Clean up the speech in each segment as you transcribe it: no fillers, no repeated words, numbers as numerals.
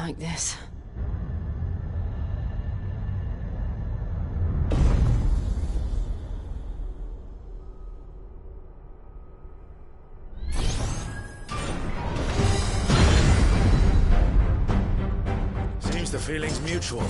like this. Seems the feeling's mutual.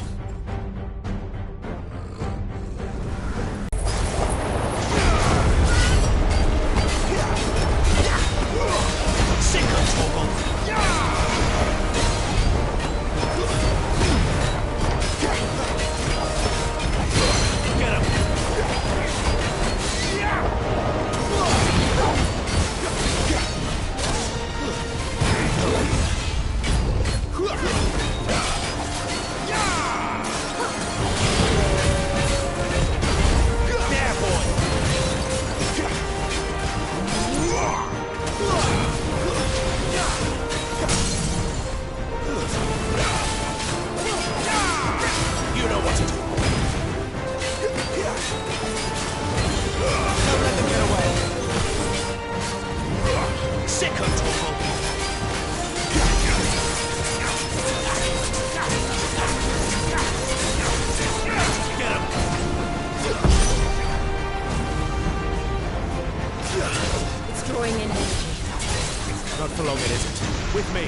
Not for long, it isn't. With me.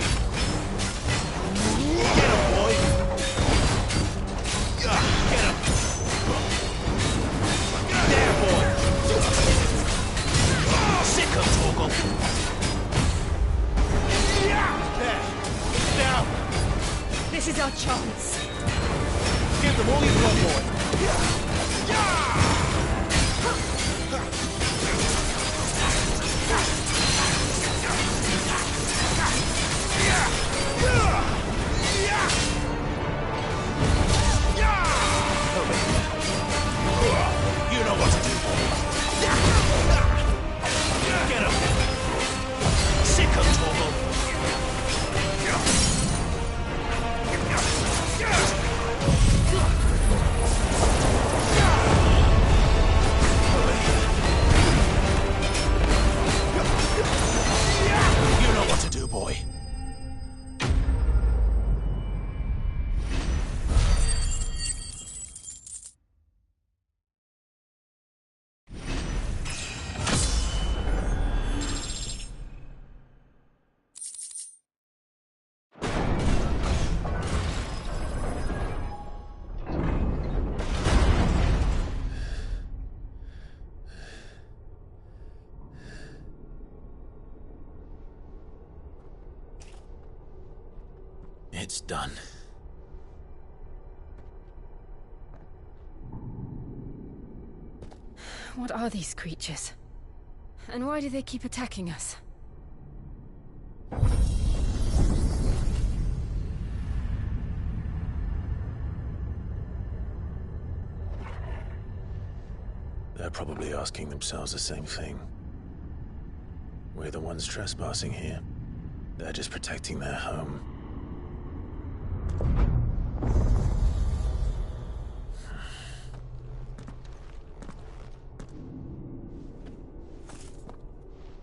Get him, boy! Get him! There, boy! Sick of Torgal! There! Down! This is our chance. Give them all you've got, boy! You know what to do. Get him! Sick of Torgal! You know what to do, boy. It's done. What are these creatures? And why do they keep attacking us? They're probably asking themselves the same thing. We're the ones trespassing here. They're just protecting their home.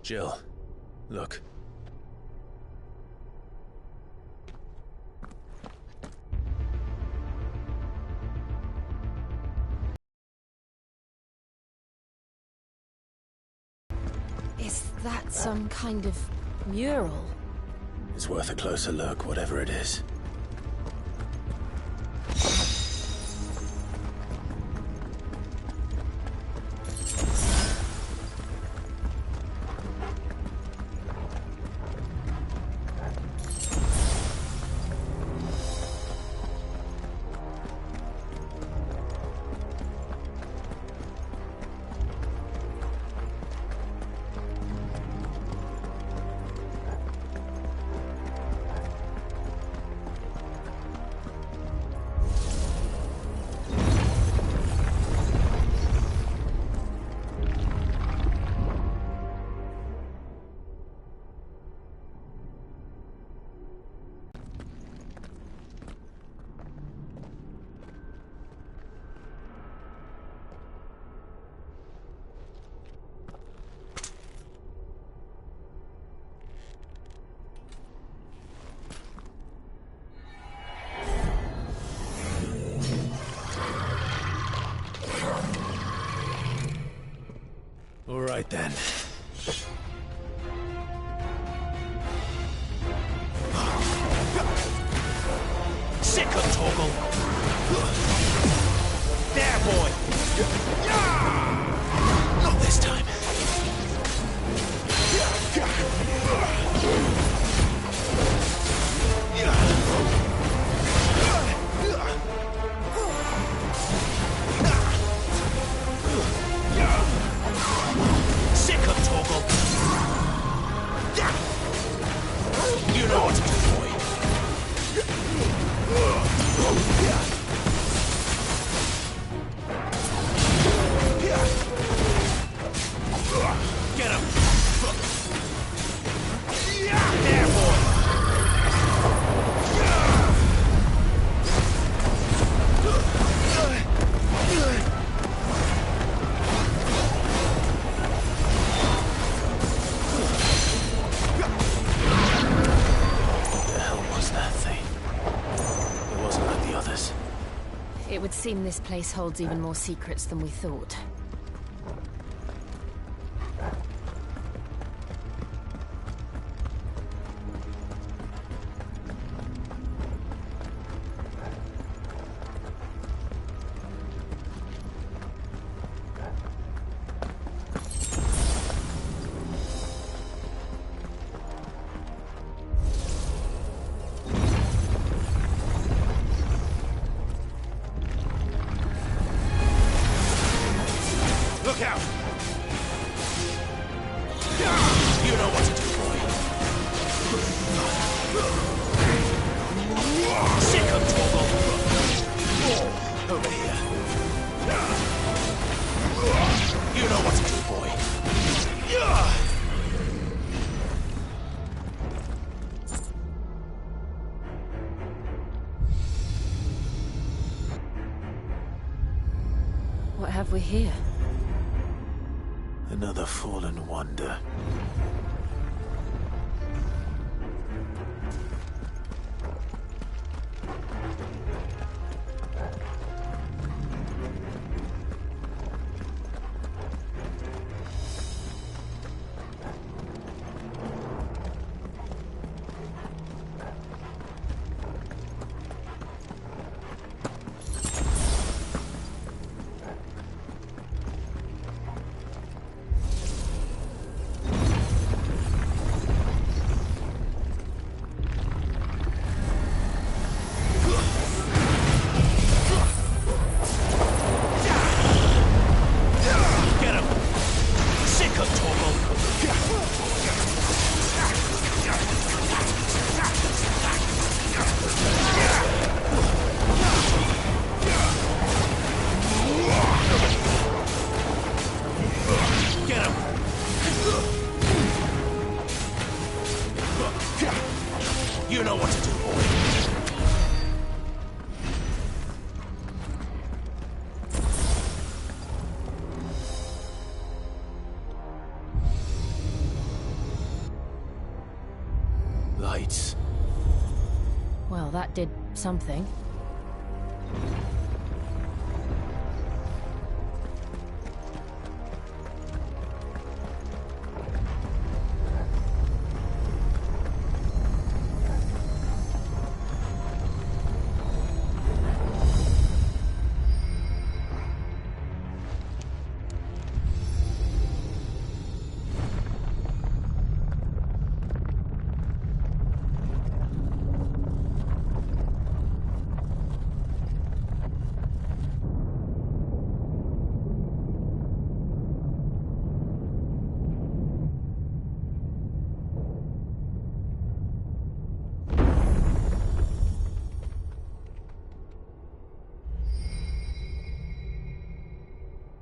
Jill, look. Is that some kind of mural? It's worth a closer look, whatever it is. seem this place holds even more secrets than we thought. Look out! You know what to do, boy. Sick of trouble. Over here. You know what to do, boy. What have we here? Another fallen wonder. You know what to do, boy. Lights. Well, that did something.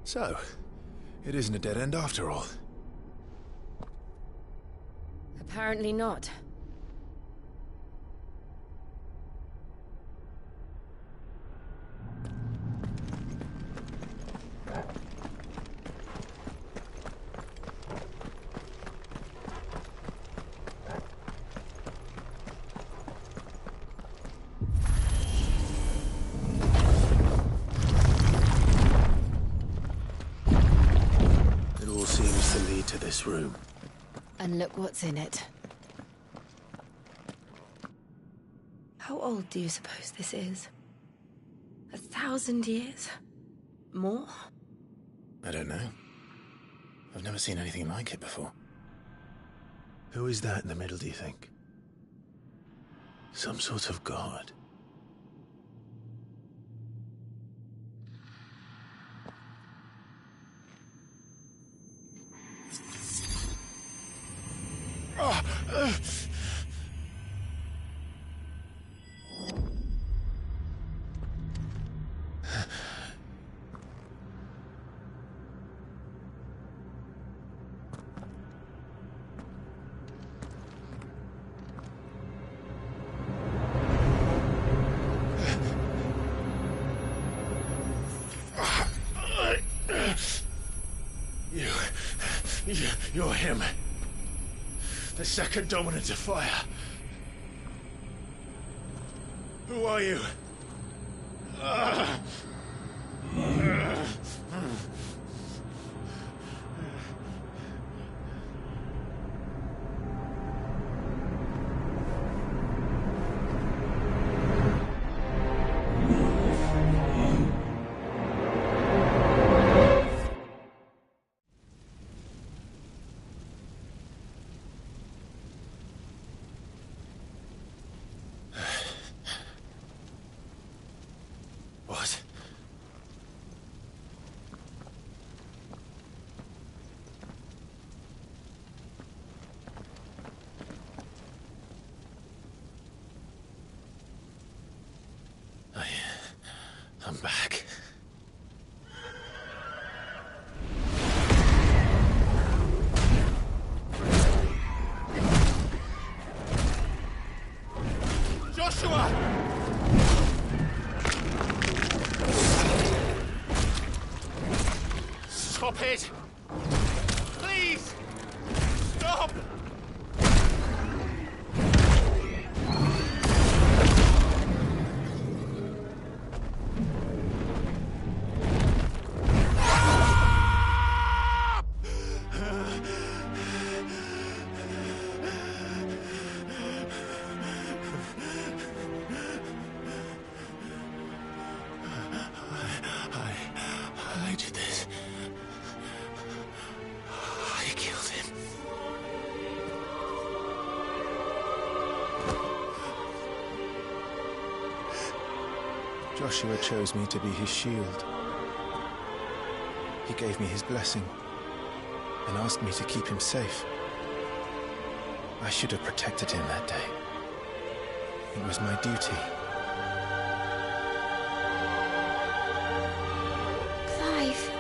So, it isn't a dead end after all. Apparently not. To this room. And look what's in it. How old do you suppose this is? 1,000 years? More? I don't know. I've never seen anything like it before. Who is that in the middle, do you think? Some sort of god? You're him. The second dominant of fire. Who are you? What? I'm back. Joshua! Stop it! Please! Stop! I did this. I killed him. Joshua chose me to be his shield. He gave me his blessing and asked me to keep him safe. I should have protected him that day. It was my duty. Clive.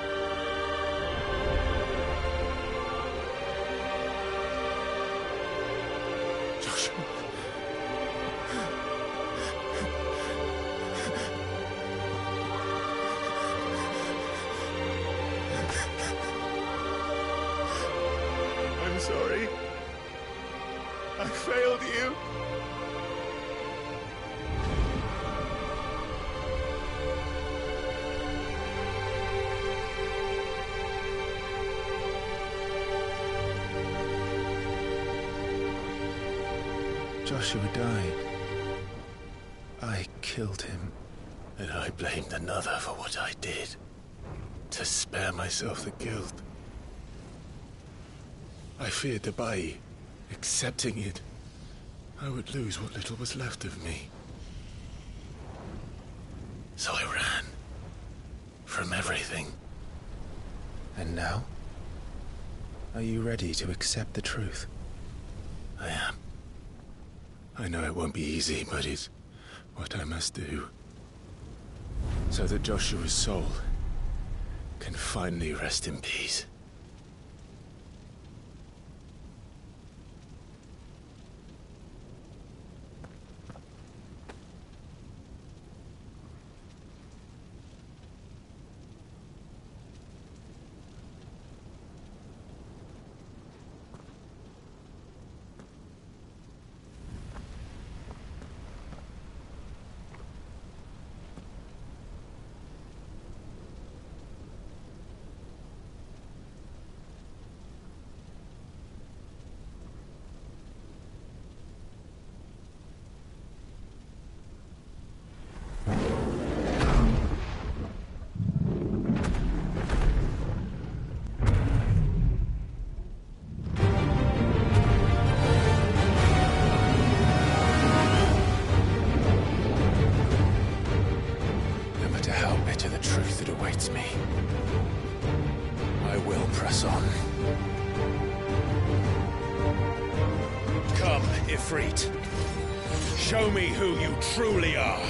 Joshua. I'm sorry. I failed you. Joshua died. I killed him. And I blamed another for what I did. To spare myself the guilt. I feared that by accepting it, I would lose what little was left of me. So I ran. From everything. And now? Are you ready to accept the truth? I am. I know it won't be easy, but it's what I must do. So that Joshua's soul can finally rest in peace. Me. I will press on. Come, Ifrit. Show me who you truly are.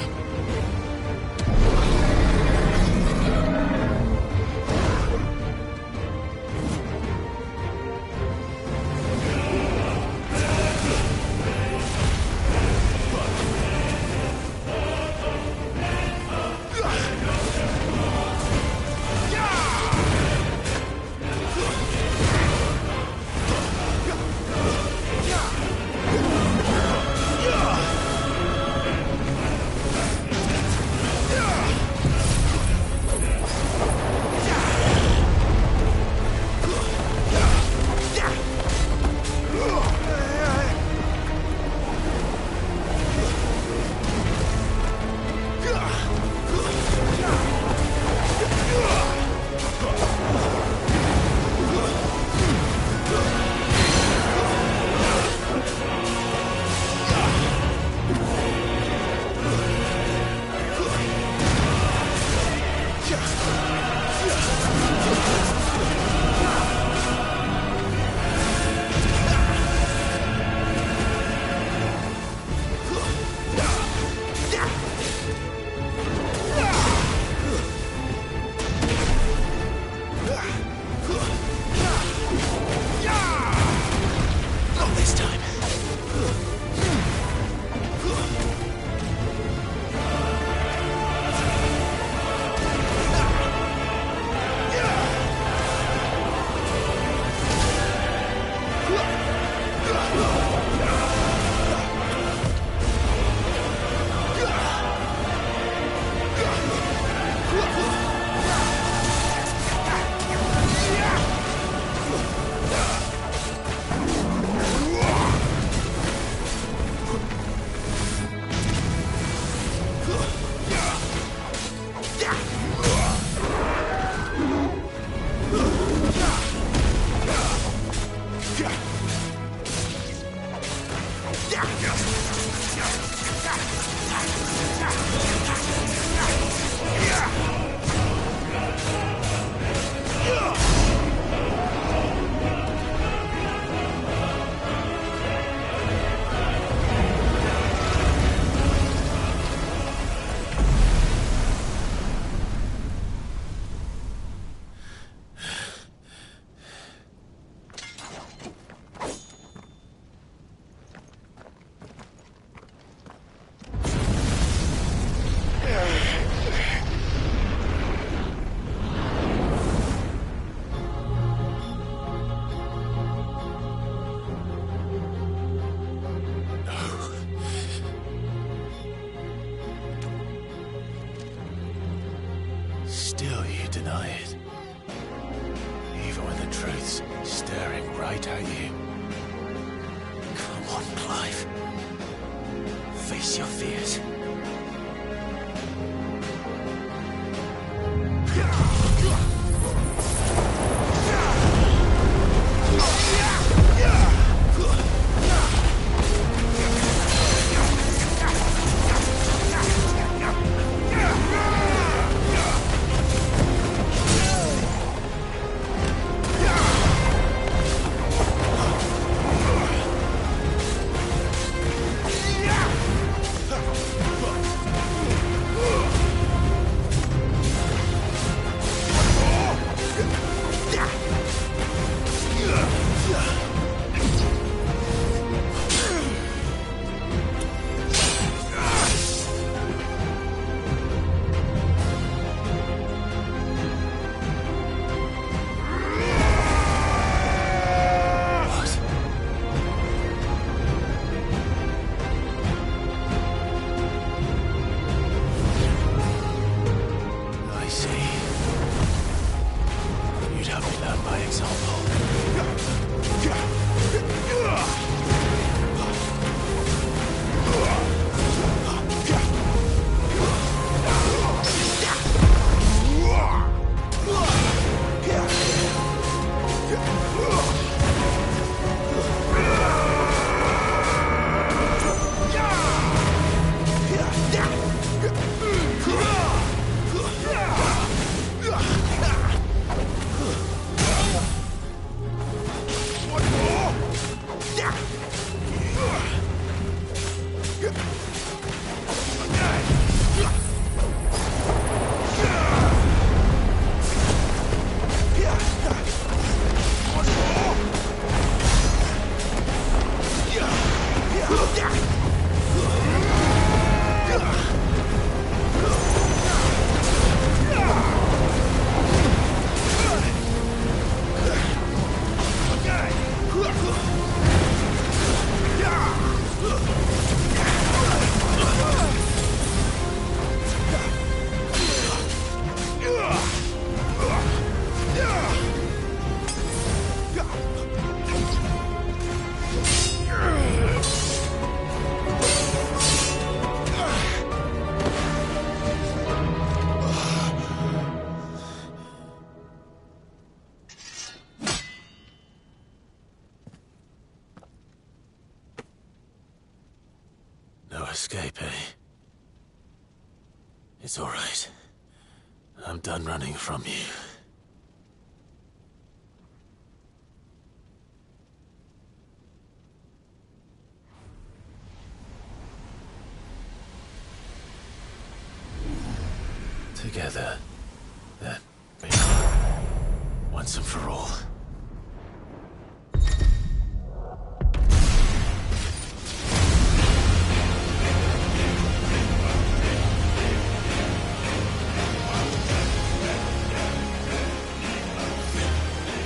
Still you deny it. Even when the truth's staring right at you. Come on, Clive. Face your fears. No escape, eh? It's all right. I'm done running from you. Together, then, once and for all.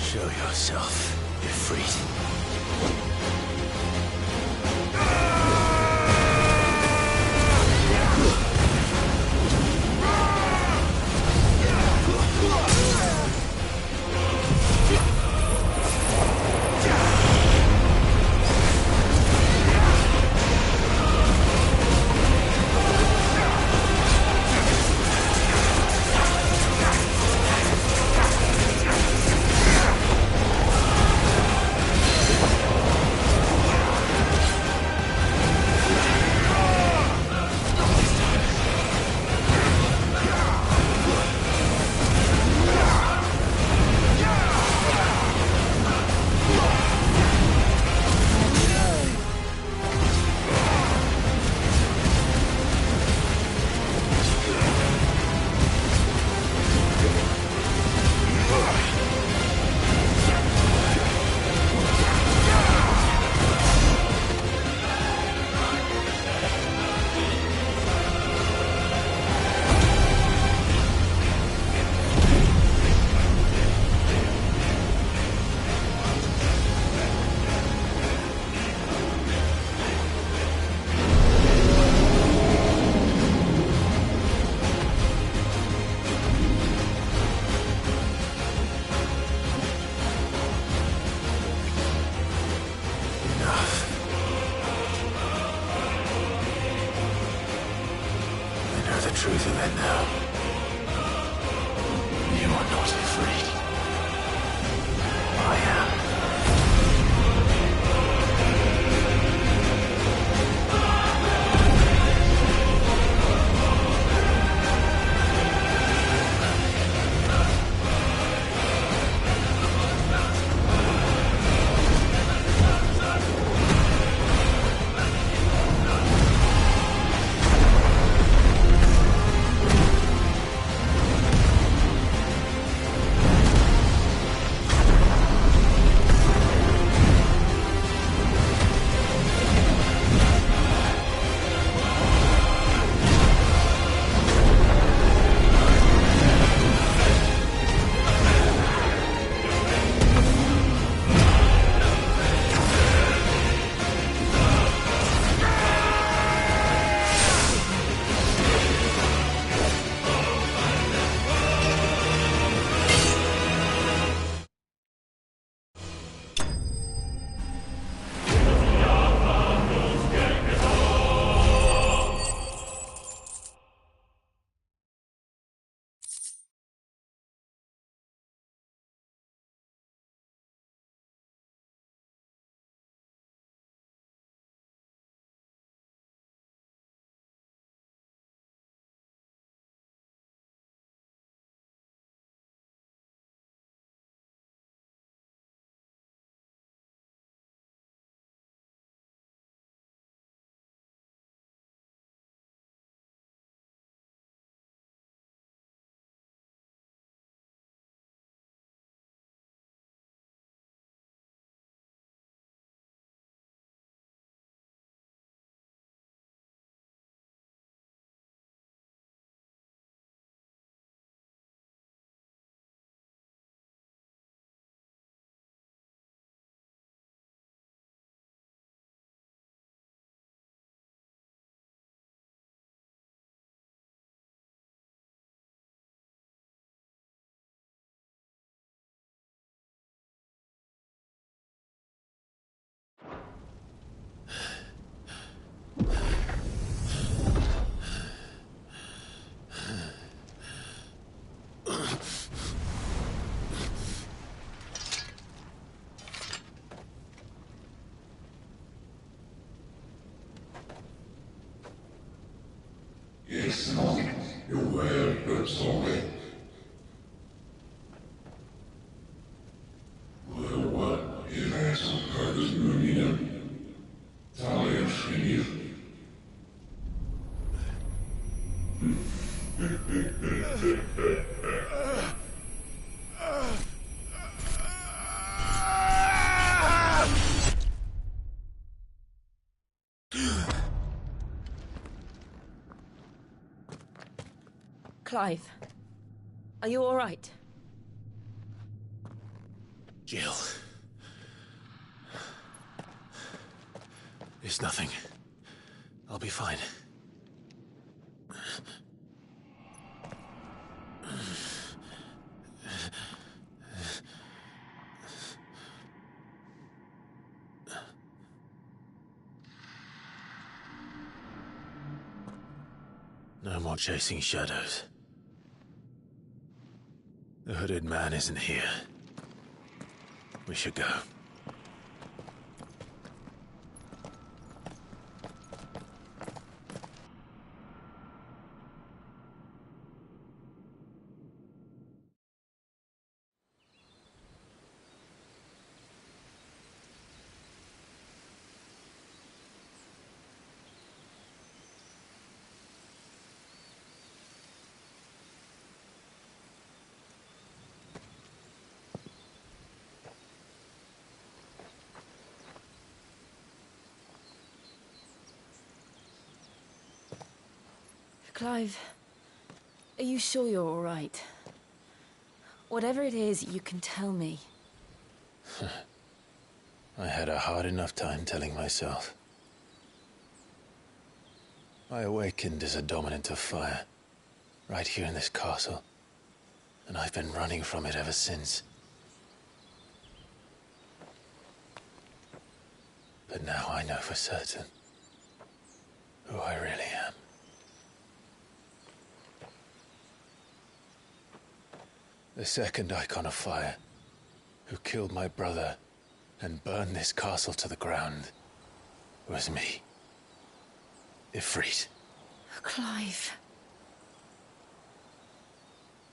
Show yourself. You're freed. truth of it now. You are not afraid. I am. Clive, are you all right? Jill. It's nothing. I'll be fine. No more chasing shadows. The hooded man isn't here. We should go. Clive, are you sure you're all right? Whatever it is, you can tell me. I had a hard enough time telling myself. I awakened as a dominant of fire, right here in this castle, and I've been running from it ever since. But now I know for certain who I really am. The second Icon of Fire, who killed my brother and burned this castle to the ground, was me. Ifrit. Clive.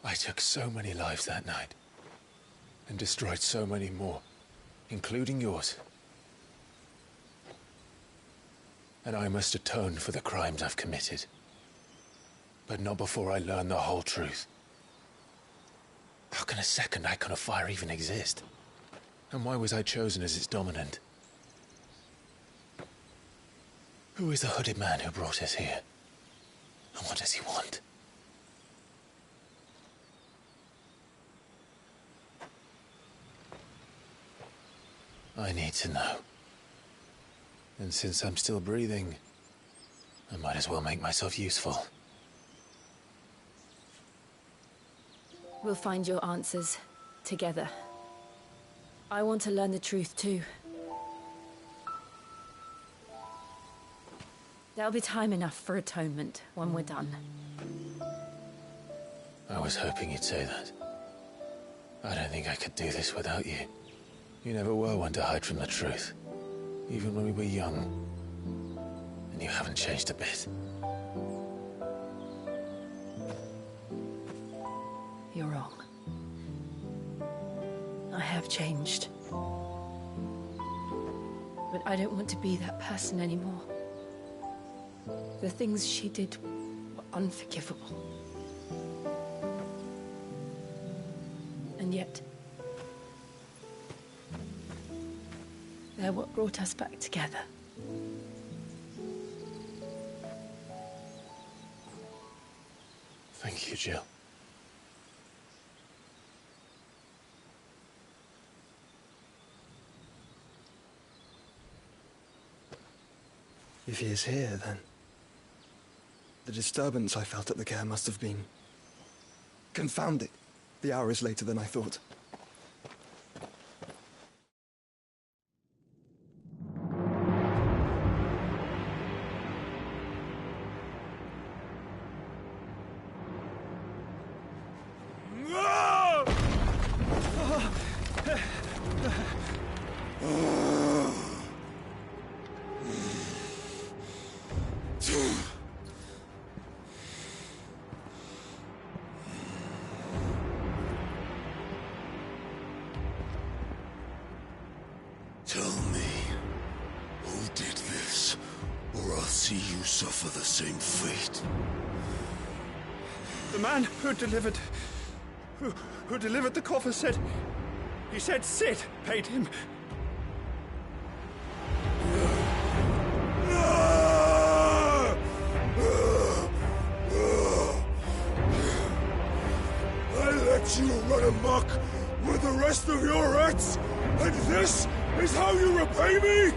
I took so many lives that night, and destroyed so many more, including yours. And I must atone for the crimes I've committed. But not before I learn the whole truth. How can a second Icon of Fire even exist? And why was I chosen as its dominant? Who is the hooded man who brought us here? And what does he want? I need to know. And since I'm still breathing, I might as well make myself useful. We'll find your answers together. I want to learn the truth too. There'll be time enough for atonement when we're done. I was hoping you'd say that. I don't think I could do this without you. You never were one to hide from the truth, even when we were young. And you haven't changed a bit. You're wrong. I have changed. But I don't want to be that person anymore. The things she did were unforgivable. And yet, they're what brought us back together. Thank you, Jill. If he is here, then the disturbance I felt at the care must have been confounded. The hour is later than I thought. Tell me, who did this, or I'll see you suffer the same fate. The man who delivered the coffer said... He said Sid paid him. I let you run amok with the rest of your rats, and this is how you repay me?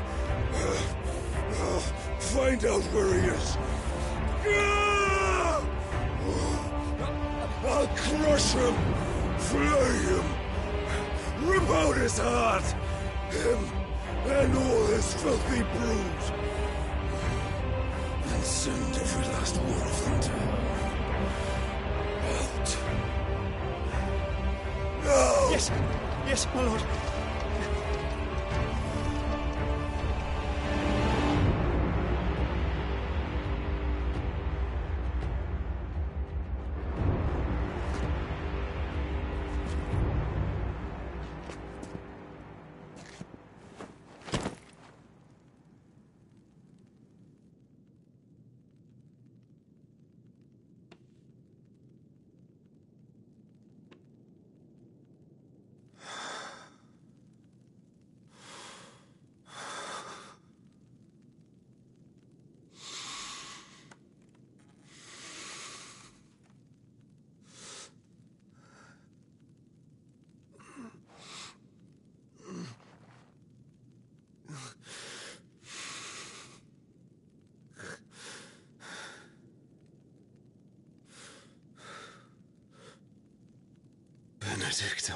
Find out where he is. I'll crush him, flay him, rip out his heart, him and all his filthy brood, and send every last one of them to out. No! Yes, my lord. Benedicta.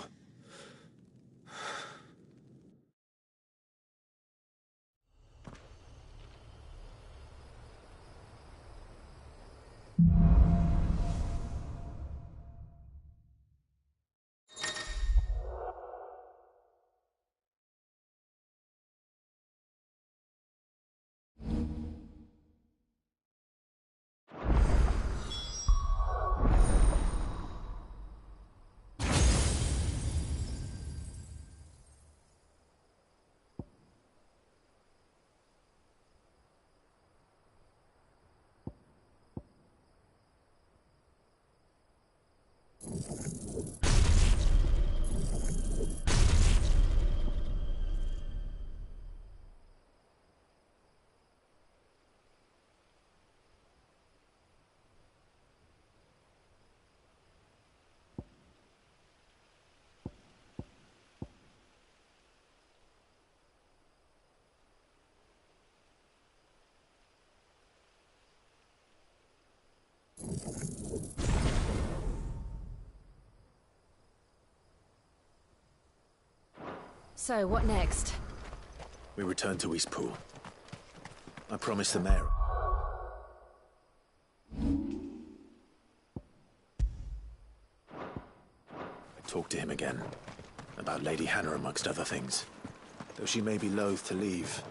So, what next? We return to Eastpool. I promised the mayor. I talked to him again. About Lady Hannah, amongst other things. Though she may be loath to leave,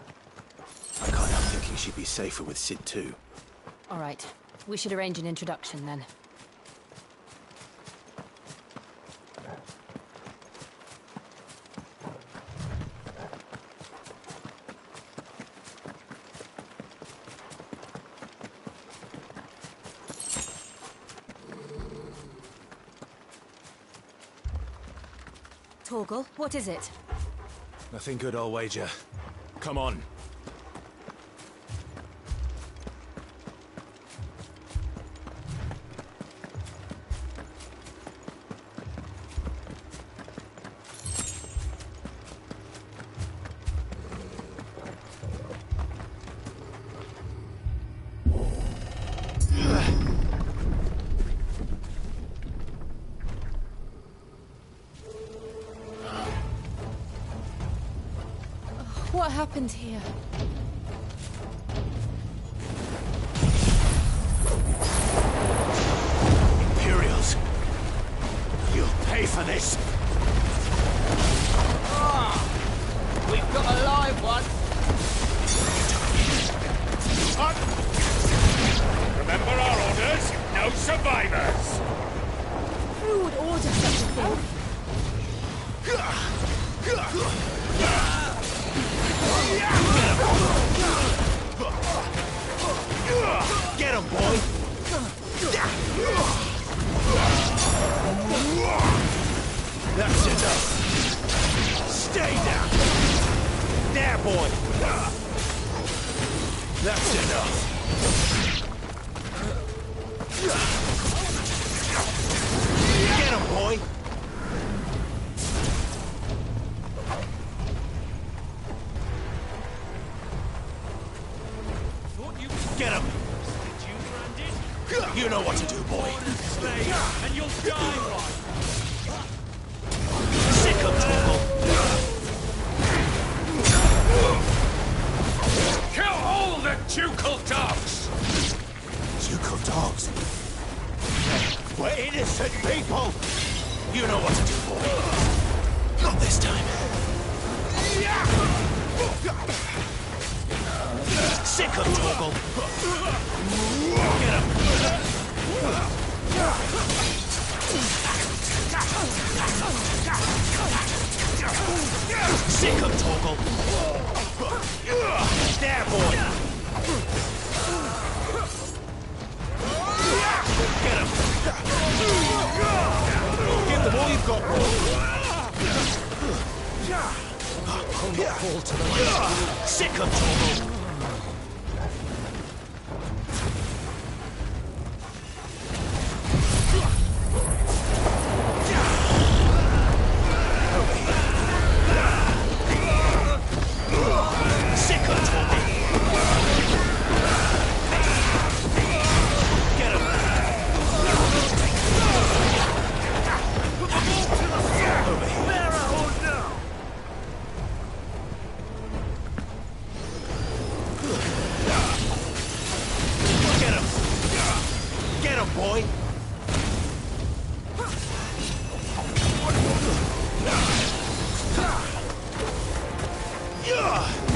I can't help thinking she'd be safer with Sid too. All right. We should arrange an introduction, then. Torgal, what is it? Nothing good, I'll wager. Come on. What happened here? Imperials! You'll pay for this! We've got a live one. Remember our orders? No survivors! Who would order such a thing? Get him, boy! That's enough! Stay down! There, boy! That's enough! Get him, boy! Get him! You know what to do, boy. And you'll die right! Sick of trouble. Kill all the ducal dogs! Ducal dogs. We're innocent people. You know what to do, boy. Not this time. Sick of Torgal. Get him. Sick of Torgal. There, boy. Get him. Give them all you've got, boy. I'll not fall to the left. Sick of Torgal. Boy.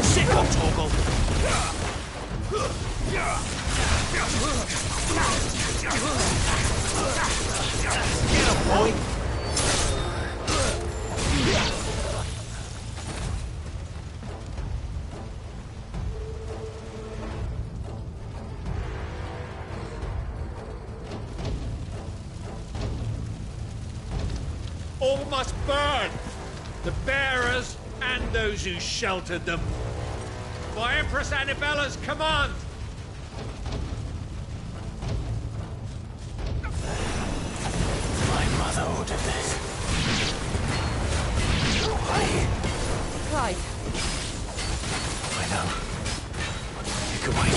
Sick of Torgal. Get him, boy. All must burn! The bearers and those who sheltered them. By Empress Annabella's command! My mother ordered this. Why? Clive. I know. You can wait.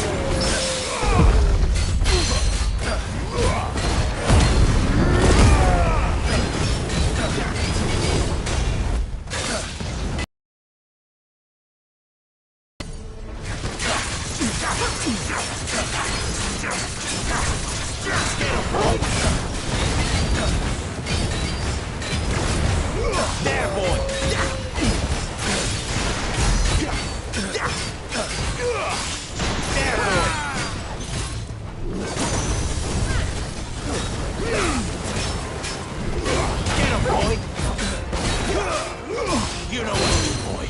There, boy! There, boy! Get him, boy! You know what to do, boy.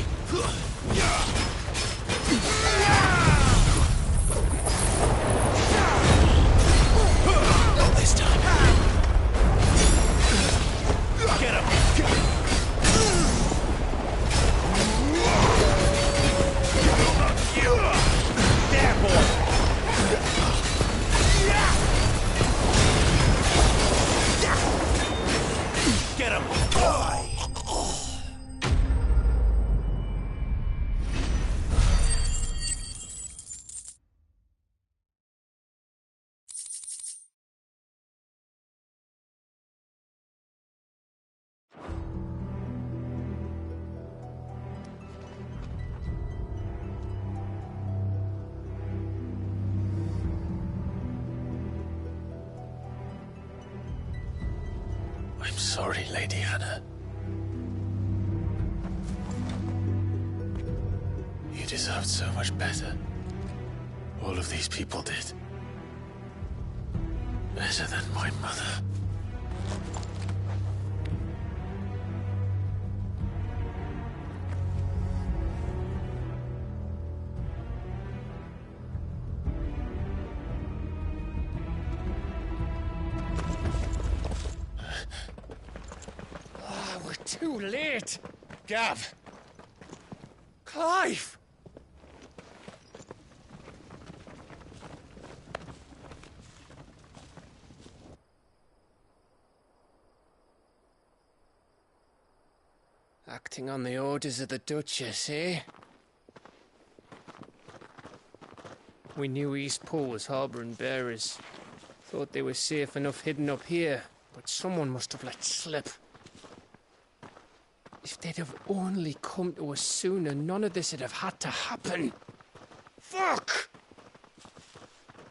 Not this time. Get him! There, boy! Get him! I'm sorry, Lady Hannah. You deserved so much better. All of these people did. Better than my mother. We're too late. Gav. Clive. Acting on the orders of the Duchess, eh? We knew Eastpool was harbouring bearers. Thought they were safe enough hidden up here, but someone must have let slip. If they'd have only come to us sooner, none of this would have had to happen. Fuck!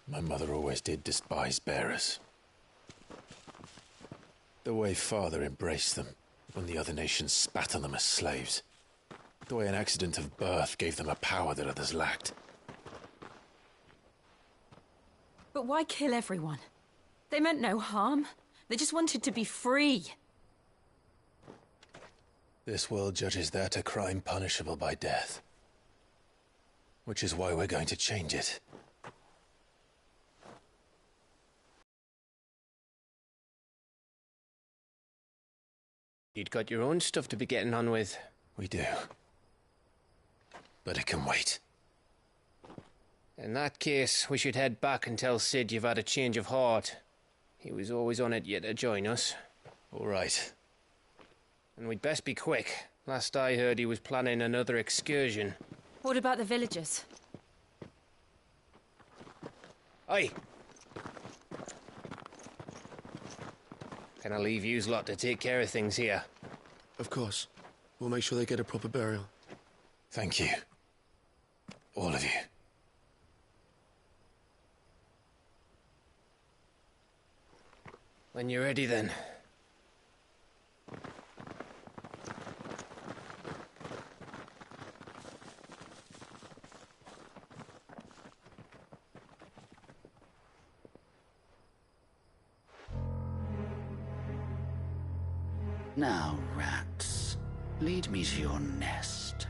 My mother always did despise bearers. The way Father embraced them when the other nations spat on them as slaves. The way an accident of birth gave them a power that others lacked. But why kill everyone? They meant no harm. They just wanted to be free. This world judges that a crime punishable by death. Which is why we're going to change it. You'd got your own stuff to be getting on with. We do. But it can wait. In that case, we should head back and tell Sid you've had a change of heart. He was always on it yet to join us. All right. And we'd best be quick. Last I heard, he was planning another excursion. What about the villagers? Aye. Can I leave yous lot to take care of things here? Of course. We'll make sure they get a proper burial. Thank you. All of you. When you're ready, then. Now, rats, lead me to your nest.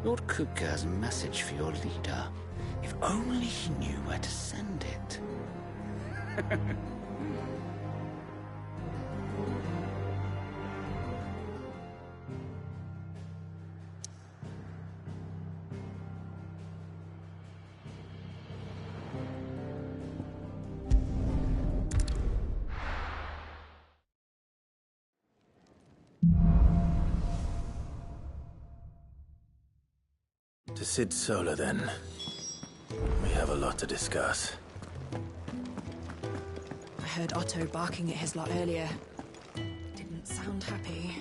Lord Kupka has a message for your leader. If only he knew where to send it. To Sid Solar, then. We have a lot to discuss. I heard Otto barking at his lot earlier. Didn't sound happy.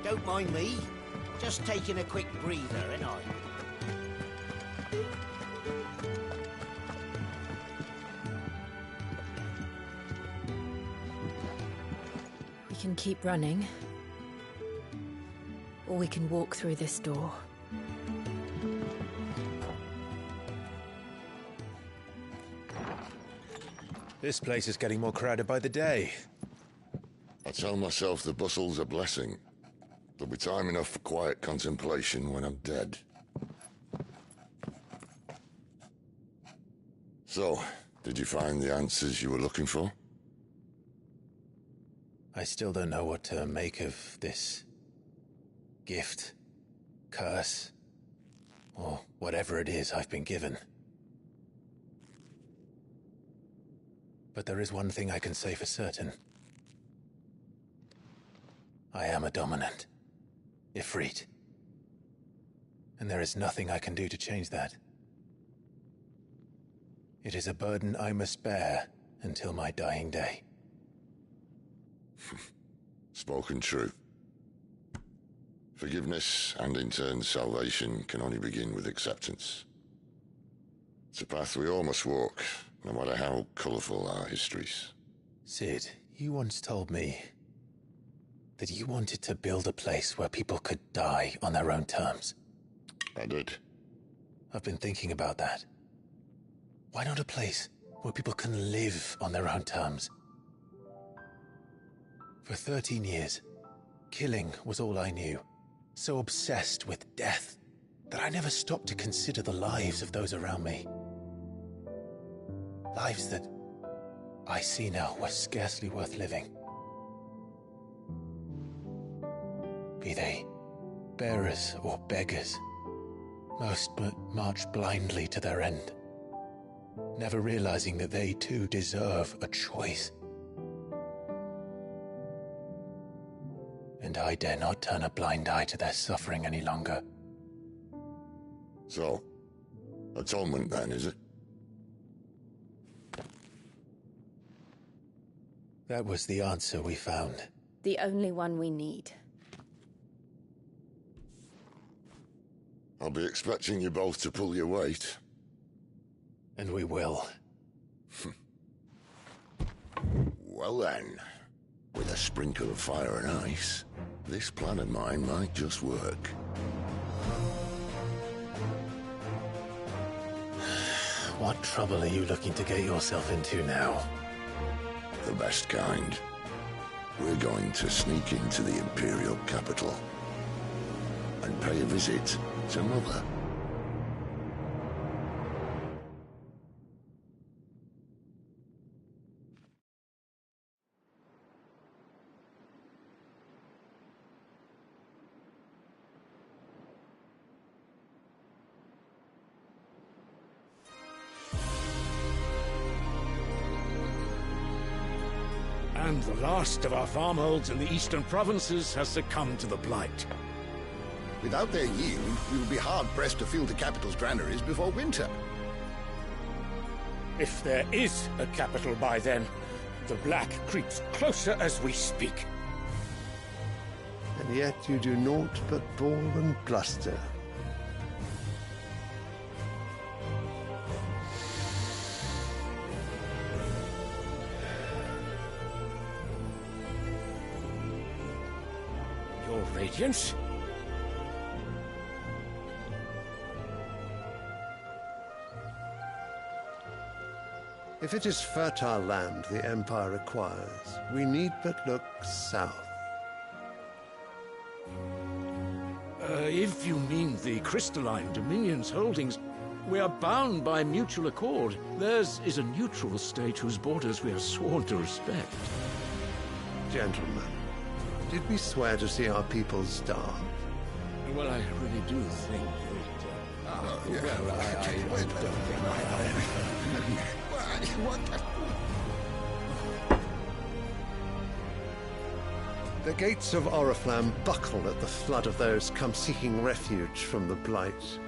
Don't mind me. Just taking a quick breather, ain't I? We can keep running. Or we can walk through this door. This place is getting more crowded by the day. I tell myself the bustle's a blessing. There'll be time enough for quiet contemplation when I'm dead. So, did you find the answers you were looking for? I still don't know what to make of this gift, curse, or whatever it is I've been given. But there is one thing I can say for certain. I am a dominant, Ifrit. And there is nothing I can do to change that. It is a burden I must bear until my dying day. Spoken true. Forgiveness, and in turn salvation, can only begin with acceptance. It's a path we all must walk, no matter how colourful our histories. Cid, you once told me that you wanted to build a place where people could die on their own terms. I did. I've been thinking about that. Why not a place where people can live on their own terms? For 13 years, killing was all I knew. So obsessed with death that I never stopped to consider the lives of those around me. Lives that I see now were scarcely worth living. Be they bearers or beggars, most march blindly to their end, never realizing that they too deserve a choice. And I dare not turn a blind eye to their suffering any longer. So, atonement then, is it? That was the answer we found. The only one we need. I'll be expecting you both to pull your weight. And we will. Well then, with a sprinkle of fire and ice, this plan of mine might just work. What trouble are you looking to get yourself into now? The best kind. We're going to sneak into the Imperial capital and pay a visit to Mother. And the last of our farmholds in the eastern provinces has succumbed to the blight. Without their yield, we will be hard-pressed to fill the capital's granaries before winter. If there is a capital by then, the Black creeps closer as we speak. And yet you do naught but bawl and bluster. Your Radiance? If it is fertile land the Empire acquires, we need but look south. If you mean the Crystalline Dominion's holdings, we are bound by mutual accord. Theirs is a neutral state whose borders we are sworn to respect. Gentlemen, did we swear to see our people starve? Well, I really do think that... I don't think The gates of Oriflamme buckle at the flood of those come seeking refuge from the Blight.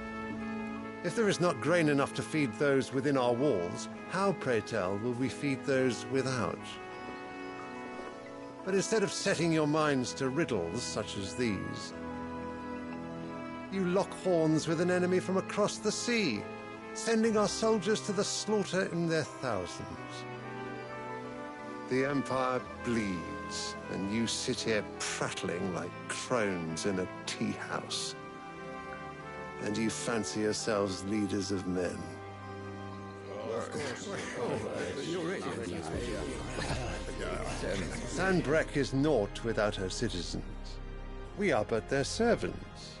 If there is not grain enough to feed those within our walls, how, pray tell, will we feed those without? But instead of setting your minds to riddles such as these, you lock horns with an enemy from across the sea, sending our soldiers to the slaughter in their thousands. The Empire bleeds, and you sit here prattling like crones in a tea house. And you fancy yourselves leaders of men. Sanbreque is naught without her citizens. We are but their servants.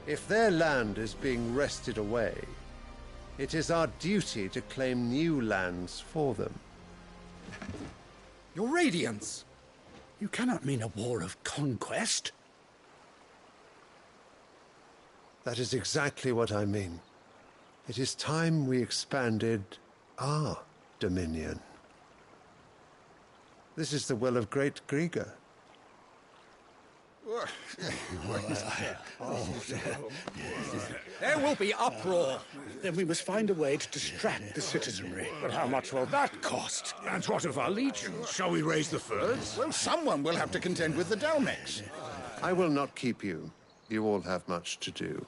If their land is being wrested away, it is our duty to claim new lands for them. Your Radiance! You cannot mean a war of conquest. That is exactly what I mean. It is time we expanded our dominion. This is the will of great Griga. There will be uproar. Then we must find a way to distract the citizenry. But how much will that cost? And what of our legions? Shall we raise the furs? Well, someone will have to contend with the Dalmex. I will not keep you. You all have much to do.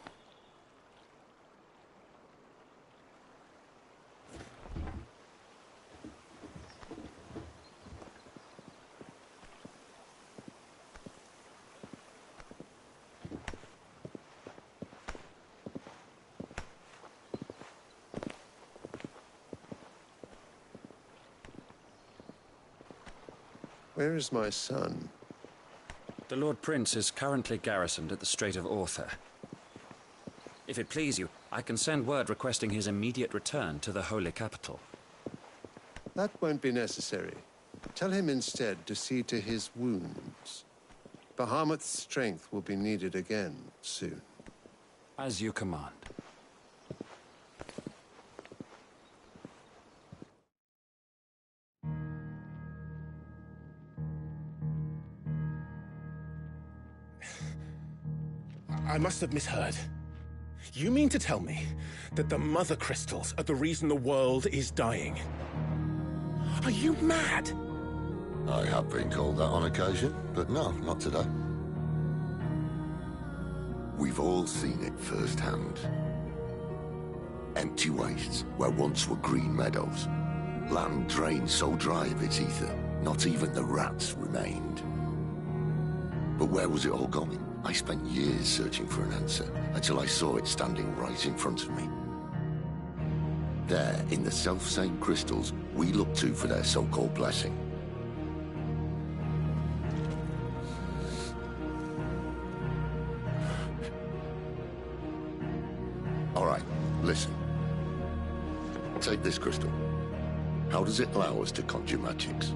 Where is my son? The Lord Prince is currently garrisoned at the Strait of Orther. If it please you, I can send word requesting his immediate return to the Holy Capital. That won't be necessary. Tell him instead to see to his wounds. Bahamut's strength will be needed again soon. As you command. I must have misheard. You mean to tell me that the Mother Crystals are the reason the world is dying? Are you mad? I have been called that on occasion, but no, not today. We've all seen it firsthand. Empty wastes where once were green meadows. Land drained so dry of its ether, not even the rats remained. But where was it all going? I spent years searching for an answer, until I saw it standing right in front of me. There, in the self-same crystals we look to for their so-called blessing. All right, listen. Take this crystal. How does it allow us to conjure magics?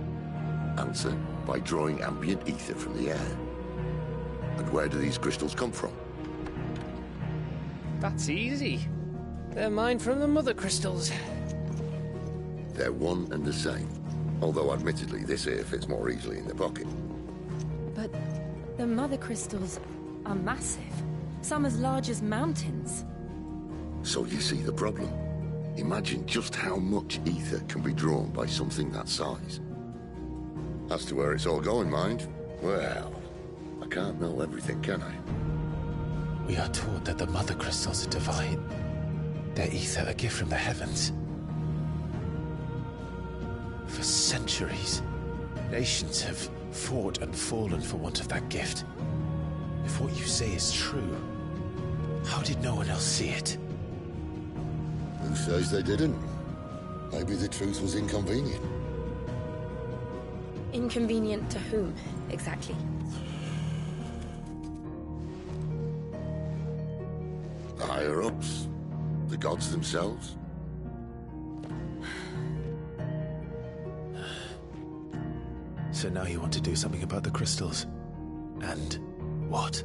Answer, by drawing ambient ether from the air. And where do these crystals come from? That's easy. They're mined from the Mother Crystals. They're one and the same. Although, admittedly, this here fits more easily in the pocket. But the Mother Crystals are massive. Some as large as mountains. So you see the problem. Imagine just how much ether can be drawn by something that size. As to where it's all going, mind, well, I can't know everything, can I? We are taught that the Mother Crystals are divine. Their ether a gift from the heavens. For centuries, nations have fought and fallen for want of that gift. If what you say is true, how did no one else see it? Who says they didn't? Maybe the truth was inconvenient. Inconvenient to whom, exactly? The higher-ups? The gods themselves? So now you want to do something about the crystals? And what?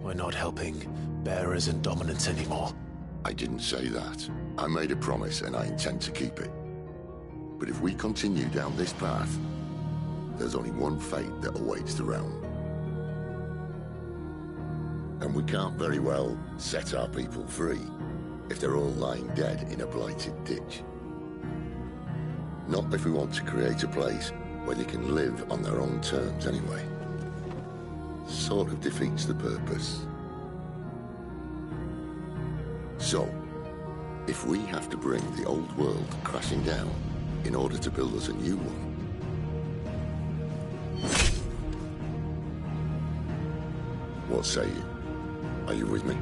We're not helping bearers and dominants anymore. I didn't say that. I made a promise and I intend to keep it. But if we continue down this path, there's only one fate that awaits the realm. And we can't very well set our people free if they're all lying dead in a blighted ditch. Not if we want to create a place where they can live on their own terms anyway. Sort of defeats the purpose. So, if we have to bring the old world crashing down in order to build us a new one, what say you? Are you with me?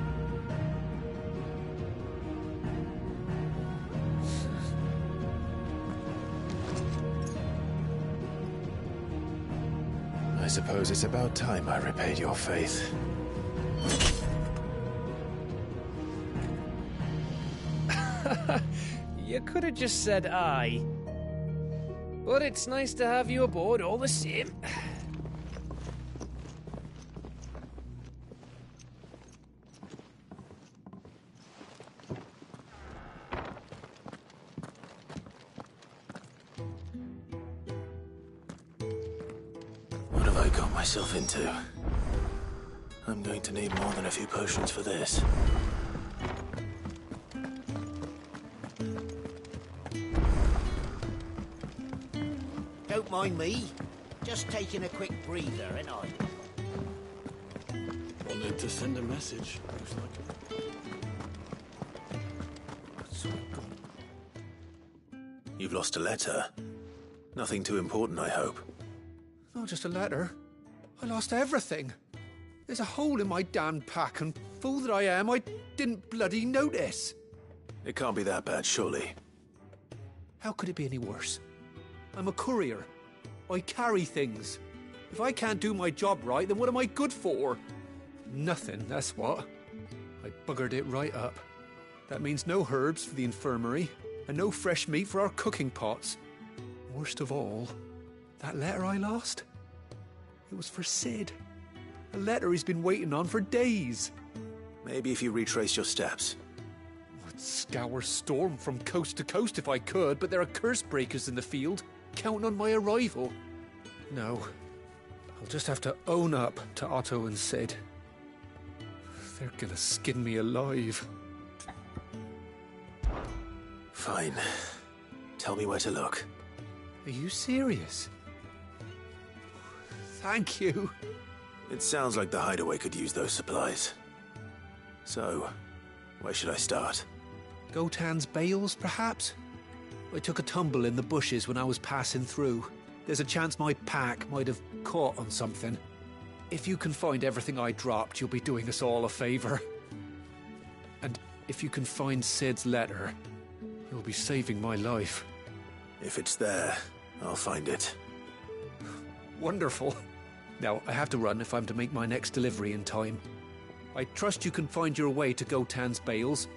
I suppose it's about time I repaid your faith. You could have just said aye. But it's nice to have you aboard all the same. What have I got myself into? I'm going to need more than a few potions for this. Don't mind me. Just taking a quick breather, ain't I? Wanted to send a message. Looks like. You've lost a letter. Nothing too important, I hope. Not just a letter. I lost everything. There's a hole in my damn pack, and fool that I am, I didn't bloody notice. It can't be that bad, surely. How could it be any worse? I'm a courier. I carry things. If I can't do my job right, then what am I good for? Nothing, that's what. I buggered it right up. That means no herbs for the infirmary, and no fresh meat for our cooking pots. Worst of all, that letter I lost? It was for Sid. A letter he's been waiting on for days. Maybe if you retrace your steps. I'd scour Storm from coast to coast if I could, but there are curse breakers in the field, counting on my arrival. No, I'll just have to own up to Otto and Sid. They're gonna skin me alive. Fine. Tell me where to look. Are you serious? Thank you. It sounds like the hideaway could use those supplies. So, where should I start? Gotan's bales, perhaps? I took a tumble in the bushes when I was passing through. There's a chance my pack might have caught on something. If you can find everything I dropped, you'll be doing us all a favor. And if you can find Sid's letter, you'll be saving my life. If it's there, I'll find it. Wonderful. Now, I have to run if I'm to make my next delivery in time. I trust you can find your way to Gotan's bales.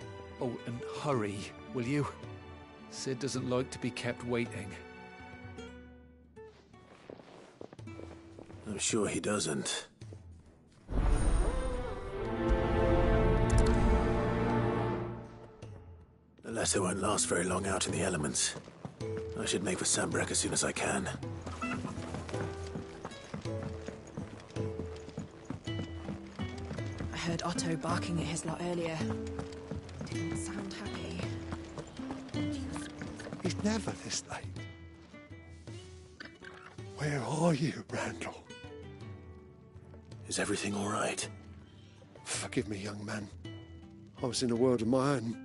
Oh, and hurry, will you? Sid doesn't like to be kept waiting. I'm sure he doesn't. The letter won't last very long out in the elements. I should make for Sanbreque as soon as I can. I heard Otto barking at his lot earlier. Didn't sound happy. He's never this late. Where are you, Randall? Is everything all right? Forgive me, young man. I was in a world of my own.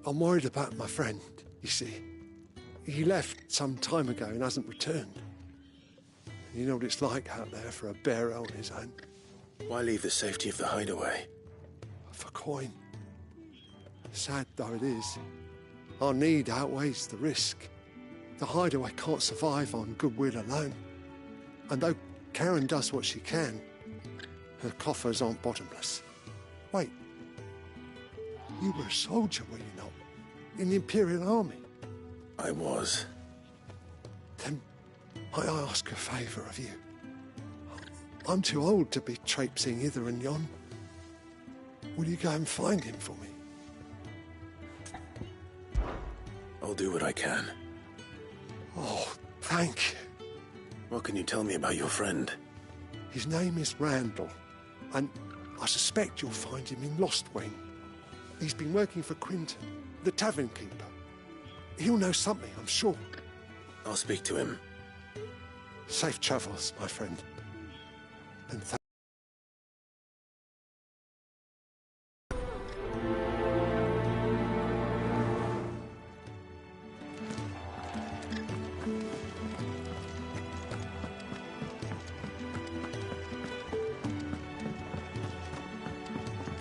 I'm worried about my friend, you see. He left some time ago and hasn't returned. You know what it's like out there for a bearer on his own. Why leave the safety of the hideaway? For coin. Sad though it is, our need outweighs the risk. The hideaway can't survive on goodwill alone. And though Karen does what she can, her coffers aren't bottomless. Wait, you were a soldier, were you not? In the Imperial Army? I was. Then might I ask a favour of you? I'm too old to be traipsing hither and yon. Will you go and find him for me? I'll do what I can. Oh, thank you. What can you tell me about your friend? His name is Randall, and I suspect you'll find him in Lostwing. He's been working for Quinton, the tavern keeper. He'll know something, I'm sure. I'll speak to him. Safe travels, my friend. And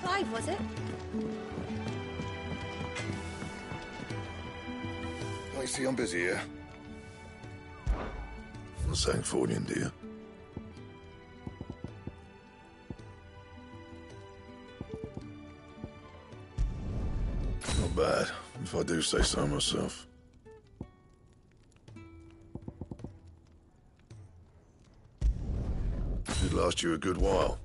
Clive, was it? I see I'm busy here. Not saying Fordian, do you? Not bad, if I do say so myself. Should last you a good while.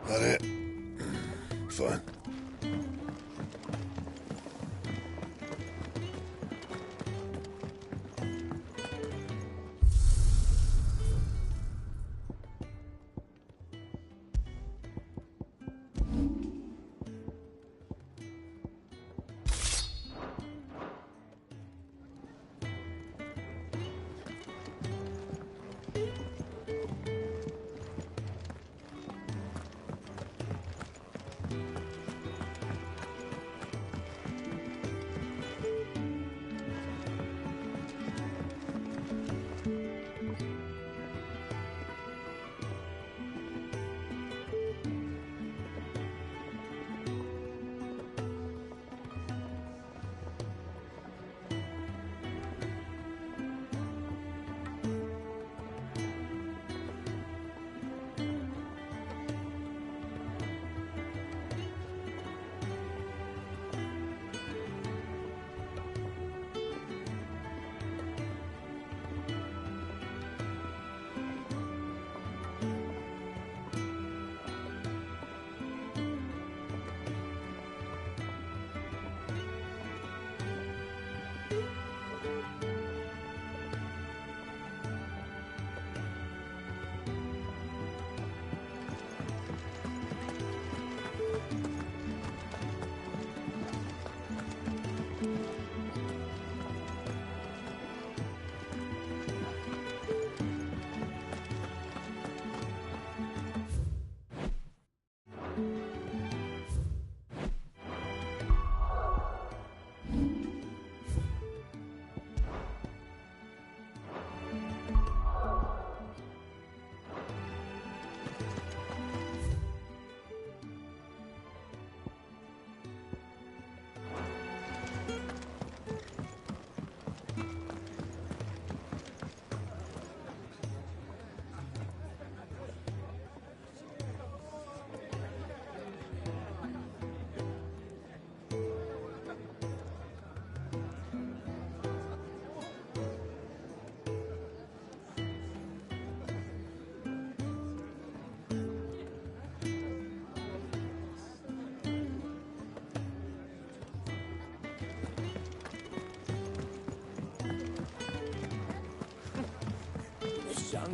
That it? Fine.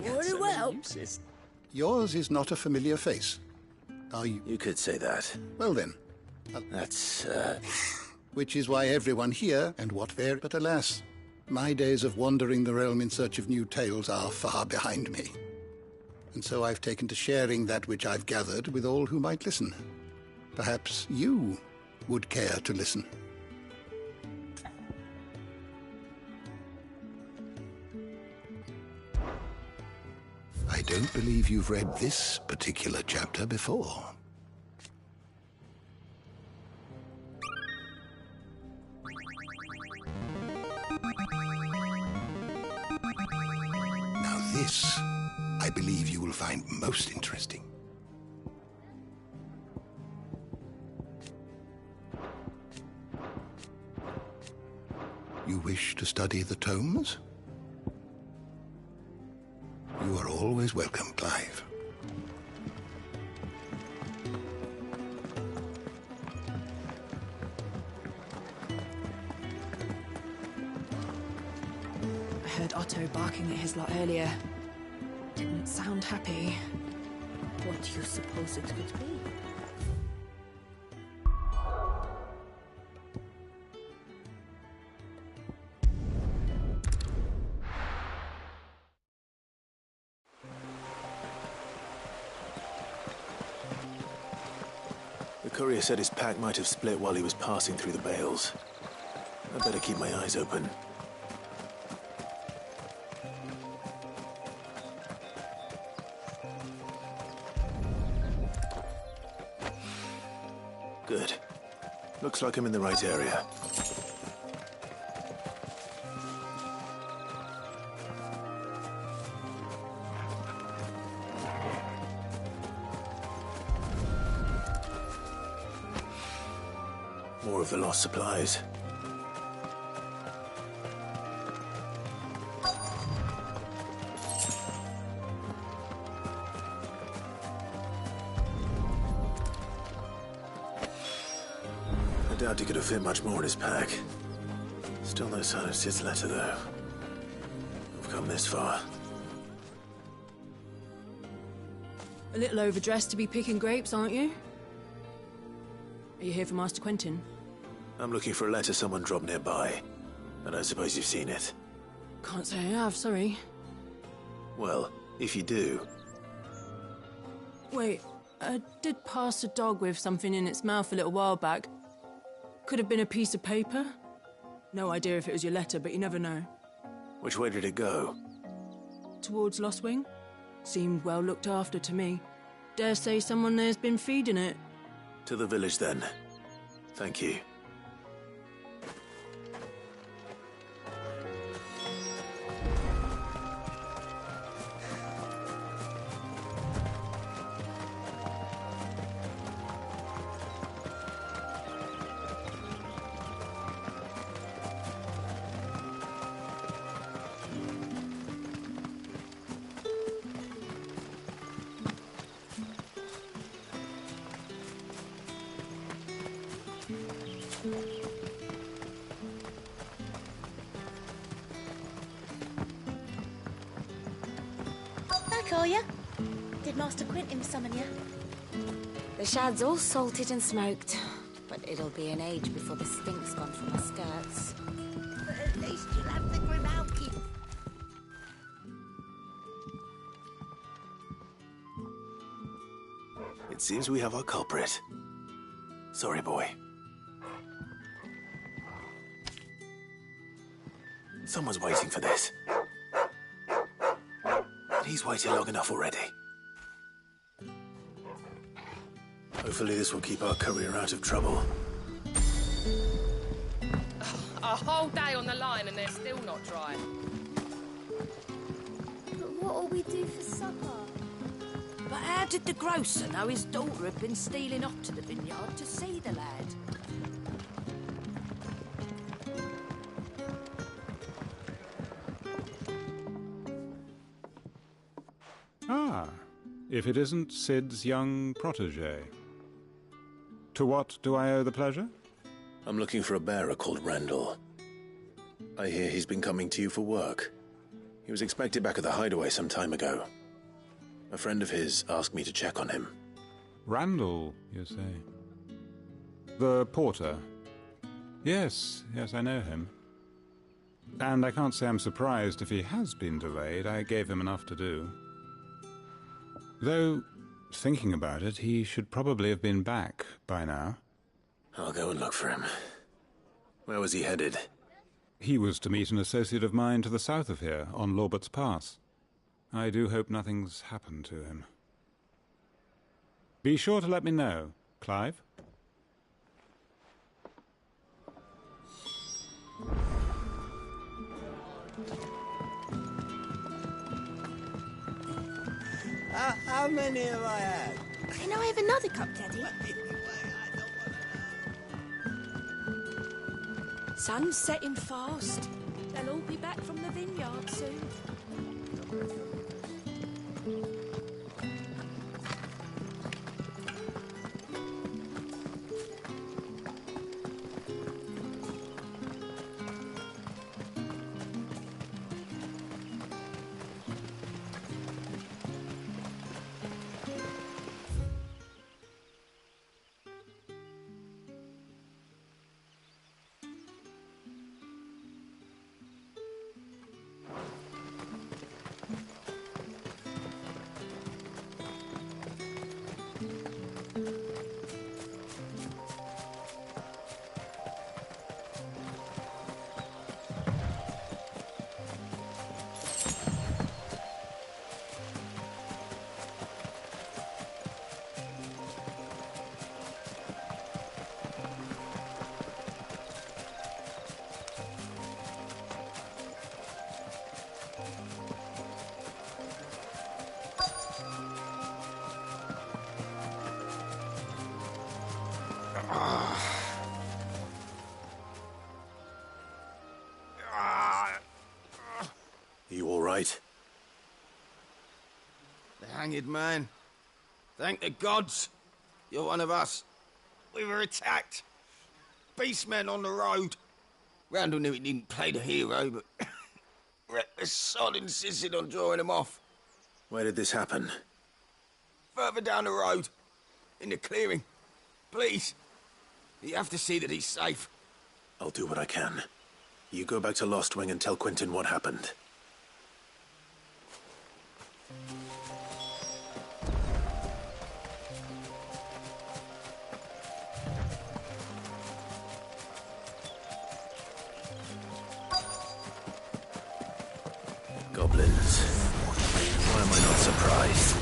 Very well. Yours is not a familiar face. Are you? You could say that. Well then. That's, Which is why everyone here, and what there, but alas, my days of wandering the realm in search of new tales are far behind me. And so I've taken to sharing that which I've gathered with all who might listen. Perhaps you would care to listen. I don't believe you've read this particular chapter before. Now this, I believe you will find most interesting. You wish to study the tomes? You are always welcome, Clive. Otto barking at his lot earlier didn't sound happy. What do you suppose it could be? The courier said his pack might have split while he was passing through the bales. I better keep my eyes open. Good. Looks like I'm in the right area. More of the lost supplies. I doubt he could have fit much more in his pack. Still no sign of Sid's letter, though. I've come this far. A little overdressed to be picking grapes, aren't you? Are you here for Master Quentin? I'm looking for a letter someone dropped nearby. I don't suppose you've seen it. Can't say I have, sorry. Well, if you do... Wait, I did pass a dog with something in its mouth a little while back. Could have been a piece of paper. No idea if it was your letter, but you never know. Which way did it go? Towards Lostwing. Seemed well looked after to me. Dare say someone there's been feeding it. To the village, then. Thank you. Back, are you? Did Master Quentin summon you? The shad's all salted and smoked, but it'll be an age before the stink's gone from my skirts. But at least you'll have the Grimalkin. It seems we have our culprit. Sorry, boy. Someone's waiting for this. And he's waited long enough already. Hopefully this will keep our courier out of trouble. A whole day on the line and they're still not dry. But what'll we do for supper? But how did the grocer know his daughter had been stealing off to the vineyard to see the lad? Ah, if it isn't Sid's young protege. To what do I owe the pleasure? I'm looking for a bearer called Randall. I hear he's been coming to you for work. He was expected back at the hideaway some time ago. A friend of his asked me to check on him. Randall, you say? The porter? Yes, I know him. And I can't say I'm surprised if he has been delayed. I gave him enough to do. Though, thinking about it, he should probably have been back by now. I'll go and look for him. Where was he headed? He was to meet an associate of mine to the south of here, on Lorbert's Pass. I do hope nothing's happened to him. Be sure to let me know, Clive. How many have I had? Can I have another cup, Daddy? Sun's setting fast. They'll all be back from the vineyard soon. hanged man. Thank the gods. You're one of us. We were attacked. Beastmen on the road. Randall knew he didn't play the hero, but reckless sod insisted on drawing him off. Where did this happen? Further down the road. In the clearing. Please. You have to see that he's safe. I'll do what I can. You go back to Lost Wing and tell Quentin what happened. Goblins. Why am I not surprised?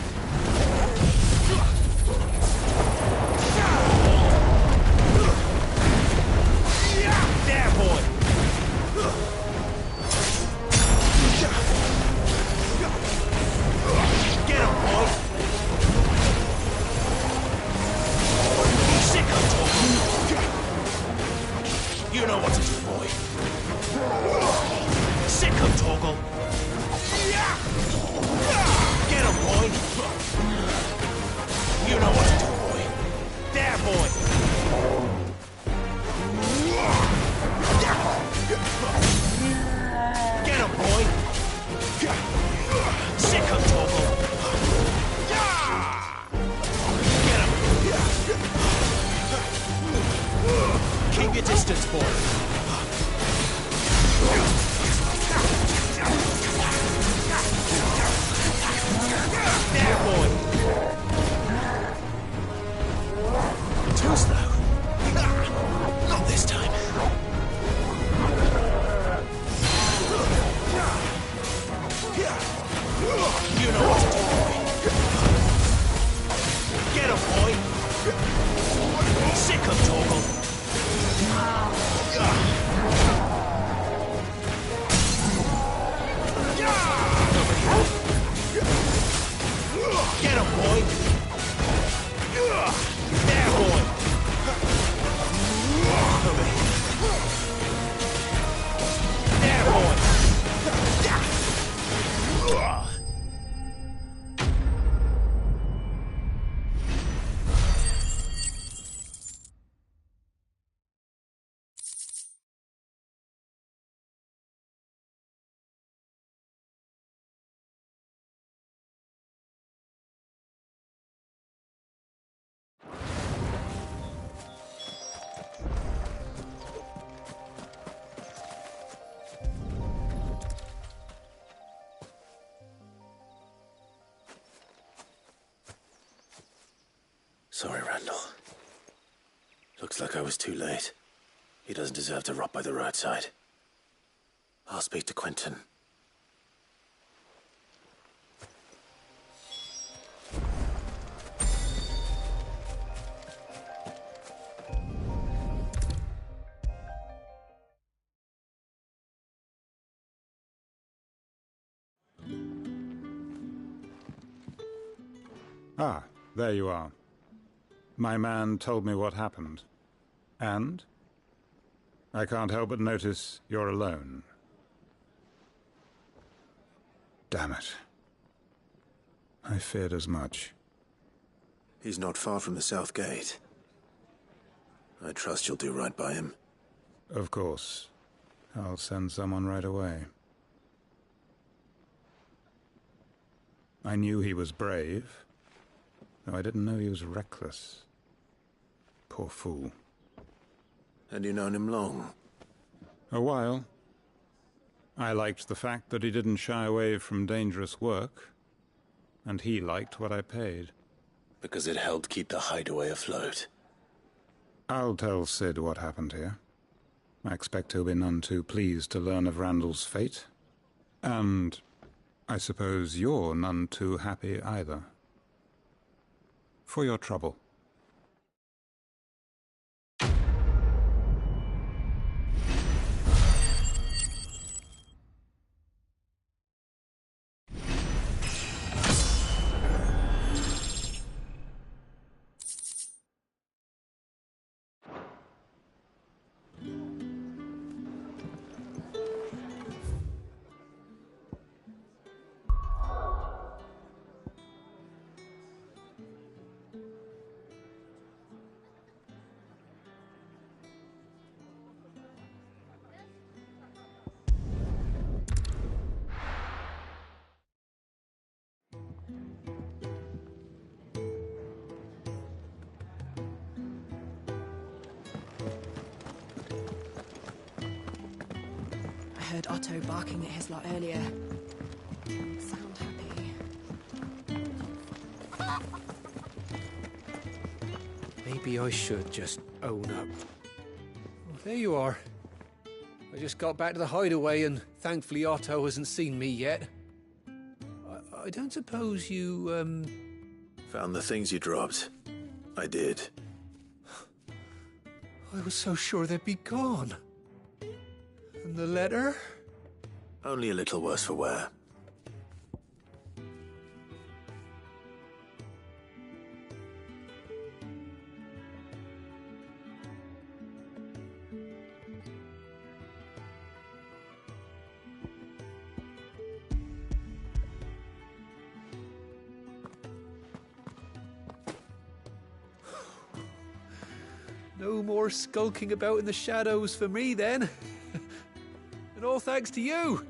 There, boy! Get him, boy! Sicko, Torgal! You know what to do, boy. Sicko, Torgal! Get him, boy! You know what to do, boy. There, boy! Get him, boy! Sicko, Torgal! Get him! Keep your distance, boy! There, boy! Too slow. Not this time. You know what to do, boy. Get him, boy! Sick of Torgal! Get him, boy! There, boy! There, boy! Sorry, Randall. Looks like I was too late. He doesn't deserve to rot by the roadside. I'll speak to Quentin. Ah, there you are. My man told me what happened. And? I can't help but notice you're alone. Damn it. I feared as much. He's not far from the South Gate. I trust you'll do right by him. Of course. I'll send someone right away. I knew he was brave, though I didn't know he was reckless. Poor fool. Had you known him long? A while. I liked the fact that he didn't shy away from dangerous work, and he liked what I paid. Because it helped keep the hideaway afloat. I'll tell Sid what happened here. I expect he'll be none too pleased to learn of Randall's fate. And I suppose you're none too happy either. For your trouble. heard Otto barking at his lot earlier. Sound happy. Maybe I should just own up. Well, there you are. I just got back to the hideaway and thankfully Otto hasn't seen me yet. I don't suppose you, Found the things you dropped. I did. I was so sure they'd be gone. And the letter? Only a little worse for wear. No more skulking about in the shadows for me, then. And all thanks to you.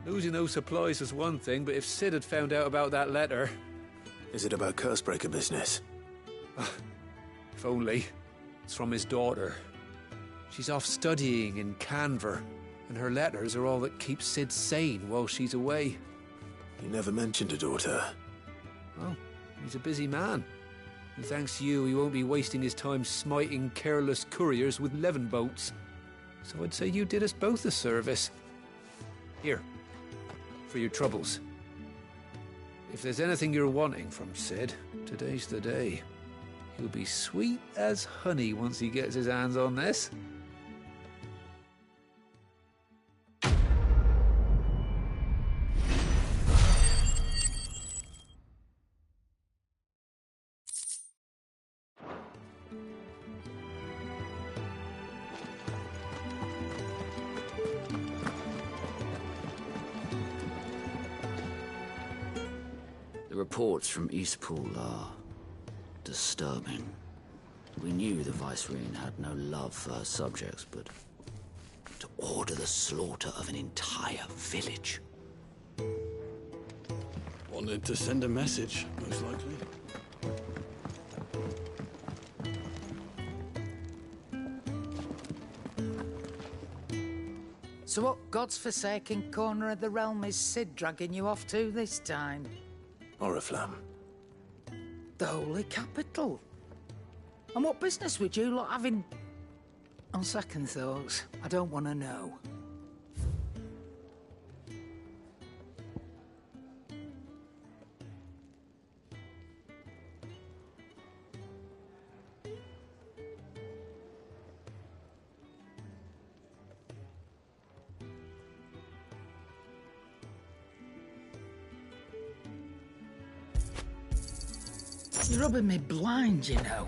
Losing those supplies was one thing, but if Sid had found out about that letter... Is it about Cursebreaker business? If only. It's from his daughter. She's off studying in Canver, and her letters are all that keeps Sid sane while she's away. You never mentioned a daughter. Well, he's a busy man. And thanks to you, he won't be wasting his time smiting careless couriers with levin boats. So I'd say you did us both a service. Here, for your troubles. If there's anything you're wanting from Sid, today's the day. He'll be sweet as honey once he gets his hands on this. The reports from Eastpool are disturbing. We knew the Vicereine had no love for her subjects, but to order the slaughter of an entire village. Wanted to send a message, most likely. So what God's forsaken corner of the realm is Sid dragging you off to this time? Oriflamme. The Holy Capital. And what business would you lot have in... On second thoughts, I don't want to know. You're rubbing me blind, you know.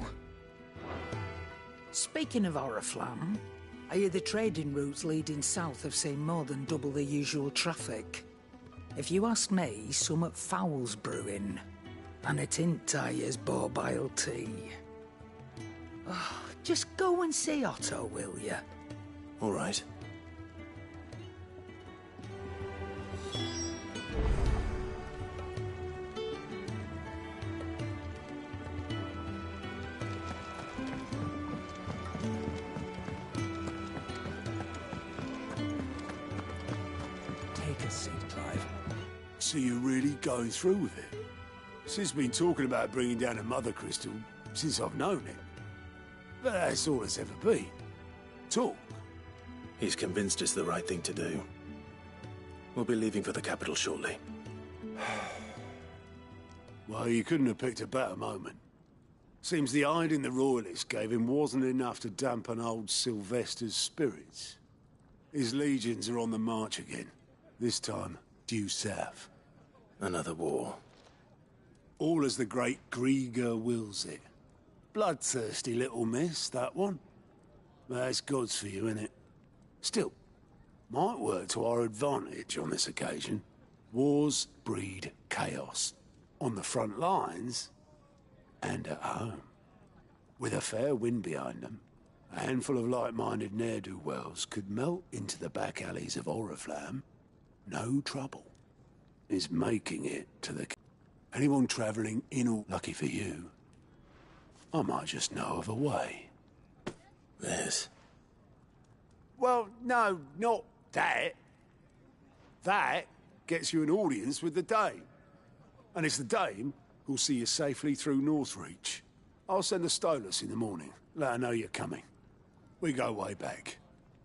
Speaking of Oriflamme, I hear the trading routes leading south have seen more than double the usual traffic. If you ask me, summat foul's brewing. And it ain't Tyre's borbile tea. Oh, just go and see Otto, will you? All right. So you're really going through with it? Sid's been talking about bringing down a mother crystal since I've known it. But that's all it's ever been. Talk. He's convinced it's the right thing to do. We'll be leaving for the capital shortly. Well, you couldn't have picked a better moment. Seems the hiding the Royalists gave him wasn't enough to dampen old Sylvester's spirits. His legions are on the march again. This time, due south. Another war. All as the great Grieger wills it. Bloodthirsty little miss, that one. That's God's for you, innit? Still, might work to our advantage on this occasion. Wars breed chaos. On the front lines, and at home. With a fair wind behind them, a handful of like-minded ne'er-do-wells could melt into the back alleys of Oriflamme. No trouble. Is making it to the... Anyone travelling in or... Lucky for you, I might just know of a way. Yes. Well, no, not that. That gets you an audience with the Dame. And it's the Dame who'll see you safely through Northreach. I'll send the Stolas in the morning. Let her know you're coming. We go way back.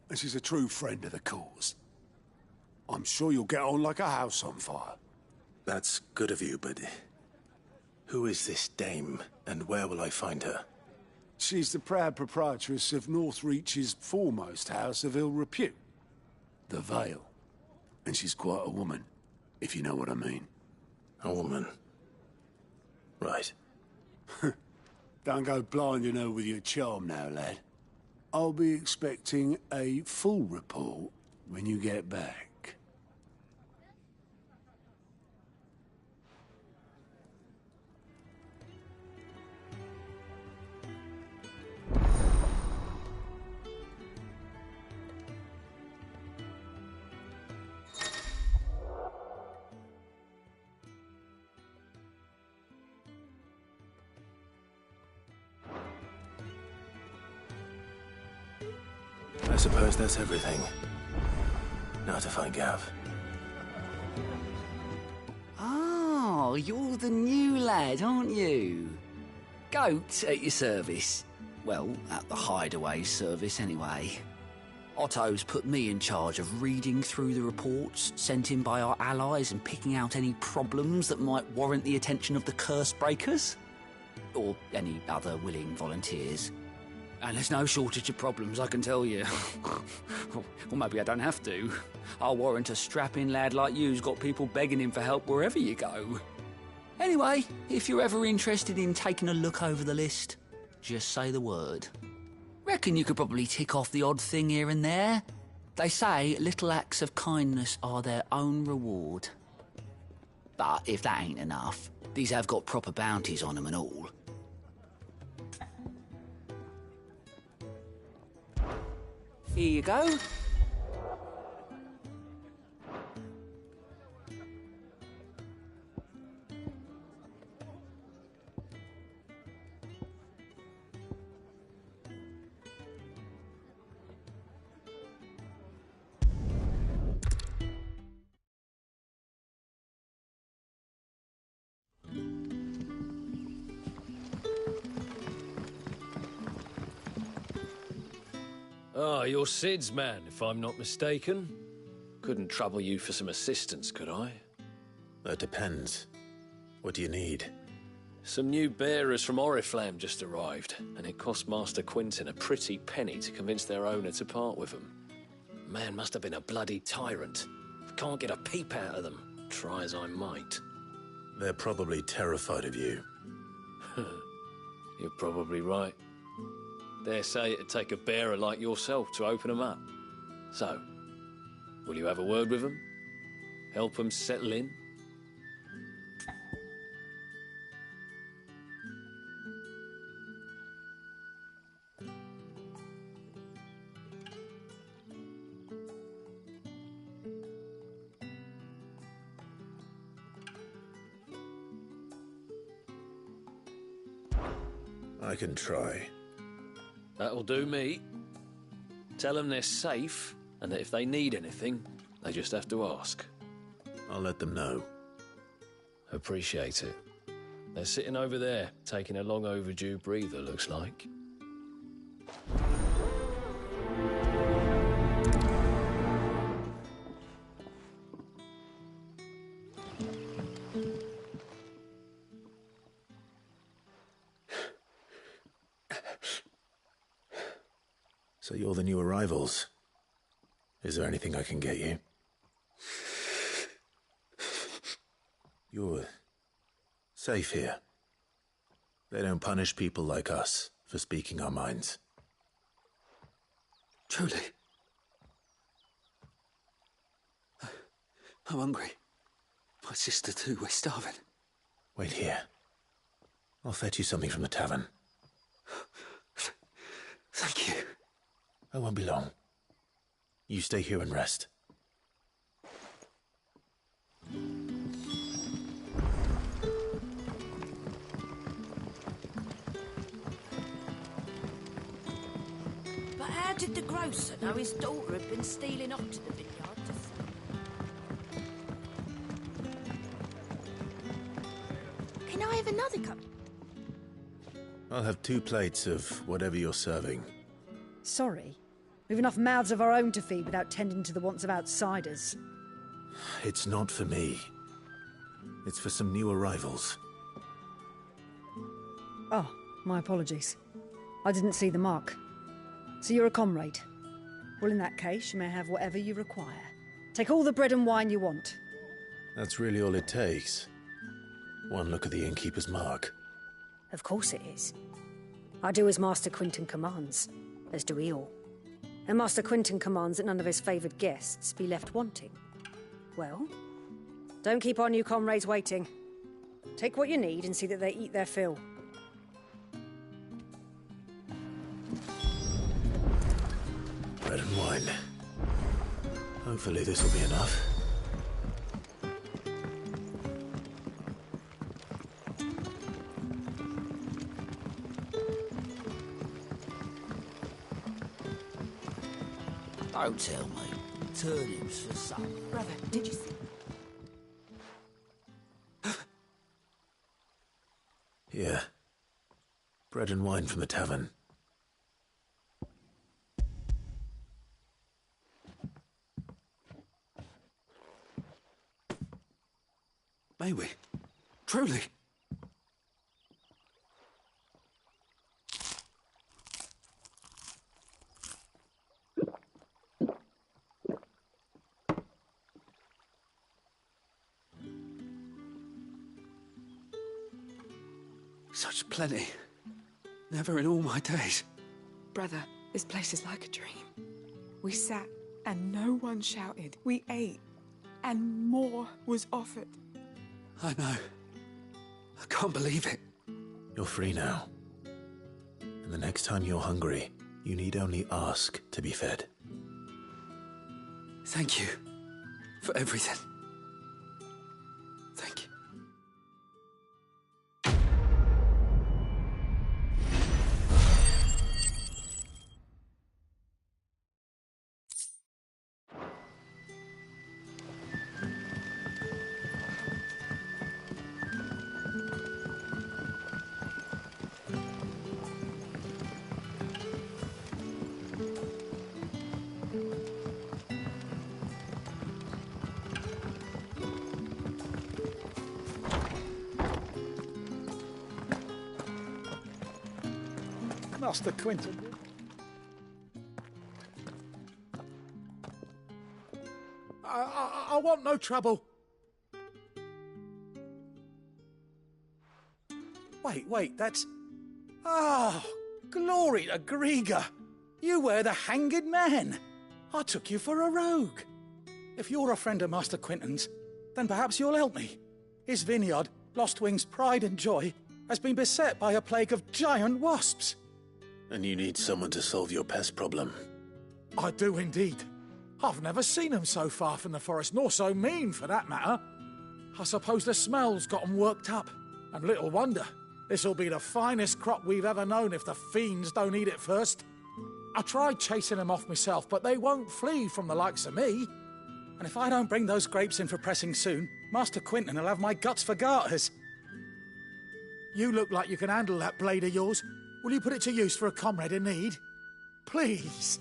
And she's a true friend of the cause. I'm sure you'll get on like a house on fire. That's good of you, but... who is this Dame, and where will I find her? She's the proud proprietress of Northreach's foremost house of ill repute, the Vale. And she's quite a woman, if you know what I mean. A woman? Right. Don't go blinding her with your charm now, lad. I'll be expecting a full report when you get back. I suppose that's everything. Now to find Gav. Oh, you're the new lad, aren't you? Goat at your service. Well, at the Hideaway service, anyway. Otto's put me in charge of reading through the reports sent in by our allies and picking out any problems that might warrant the attention of the Curse Breakers. Or any other willing volunteers. And there's no shortage of problems, I can tell you. Or maybe I don't have to. I'll warrant a strapping lad like you's got people begging him for help wherever you go. Anyway, if you're ever interested in taking a look over the list, just say the word. Reckon you could probably tick off the odd thing here and there. They say little acts of kindness are their own reward. But if that ain't enough, these have got proper bounties on them and all. Here you go. Ah, you're Sid's man, if I'm not mistaken. Couldn't trouble you for some assistance, could I? That depends. What do you need? Some new bearers from Oriflamme just arrived, and it cost Master Quinton a pretty penny to convince their owner to part with them. Man must have been a bloody tyrant. Can't get a peep out of them, try as I might. They're probably terrified of you. You're probably right. Dare say it'd take a bearer like yourself to open them up. So, will you have a word with them? Help them settle in? I can try. That'll do me. Tell them they're safe, and that if they need anything, they just have to ask. I'll let them know. Appreciate it. They're sitting over there, taking a long overdue breather, looks like. So you're the new arrivals. Is there anything I can get you? You're safe here. They don't punish people like us for speaking our minds. Truly. I'm hungry. My sister too, we're starving. Wait here. I'll fetch you something from the tavern. Thank you. I won't be long. You stay here and rest. But how how did the grocer know his daughter had been stealing off to the vineyard to sell? Can I have another cup? I'll have 2 plates of whatever you're serving. Sorry. We've enough mouths of our own to feed without tending to the wants of outsiders. It's not for me. It's for some new arrivals. Oh, my apologies. I didn't see the mark. So you're a comrade. Well, in that case, you may have whatever you require. Take all the bread and wine you want. That's really all it takes. One look at the innkeeper's mark. Of course it is. I do as Master Quinton commands, as do we all. And Master Quinton commands that none of his favoured guests be left wanting. Well, don't keep our new comrades waiting. Take what you need and see that they eat their fill. Bread and wine. Hopefully this will be enough. Don't tell me. Turnips for supper. Brother, did you see? Here. Bread and wine from the tavern. May we? Truly? Such plenty. Never in all my days. Brother, this place is like a dream. We sat and no one shouted. We ate and more was offered. I know. I can't believe it. You're free now. And the next time you're hungry, you need only ask to be fed. Thank you for everything. Thank you. Master Quinton. I want no trouble. Wait, that's... Oh, glory to Griga. You were the hanged man. I took you for a rogue. If you're a friend of Master Quinton's, then perhaps you'll help me. His vineyard, Lostwing's pride and joy, has been beset by a plague of giant wasps. And you need someone to solve your pest problem. I do indeed. I've never seen them so far from the forest, nor so mean, for that matter. I suppose the smell's got 'em worked up. And little wonder. This'll be the finest crop we've ever known if the fiends don't eat it first. I tried chasing them off myself, but they won't flee from the likes of me. And if I don't bring those grapes in for pressing soon, Master Quinton will have my guts for garters. You look like you can handle that blade of yours. Will you put it to use for a comrade in need? Please,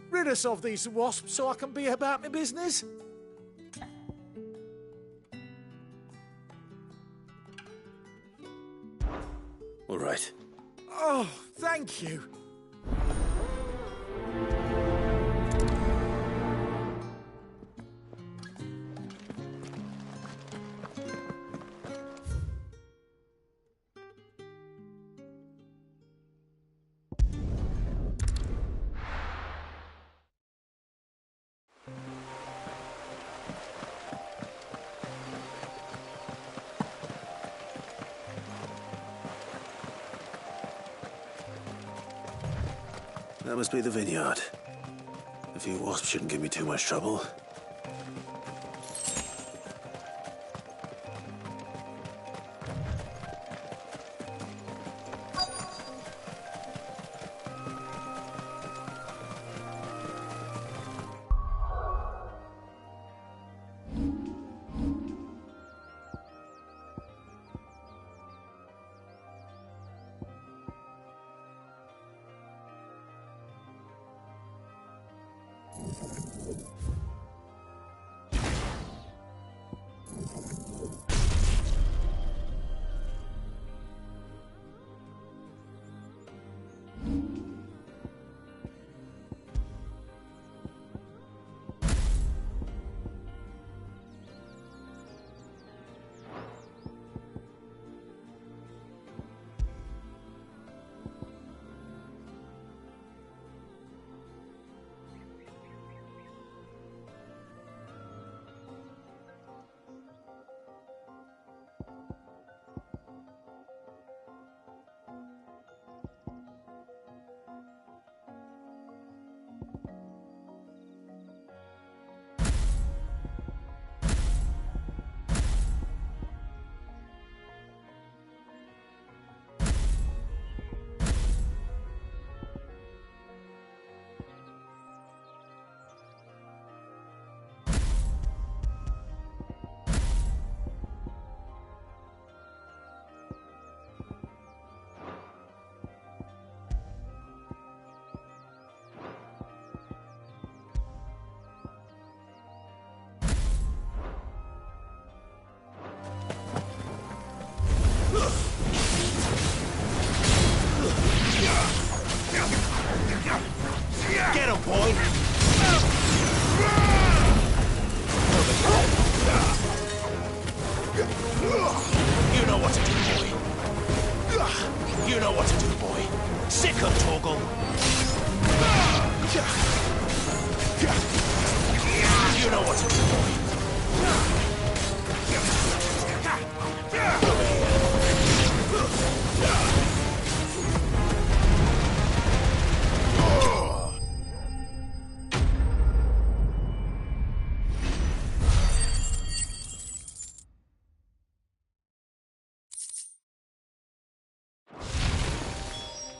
rid us of these wasps so I can be about my business. All right. Oh, thank you. That must be the vineyard. A few wasps shouldn't give me too much trouble. Get him, boy! You know what to do, boy. You know what to do, boy. Sick of Torgal. You know what to do, boy.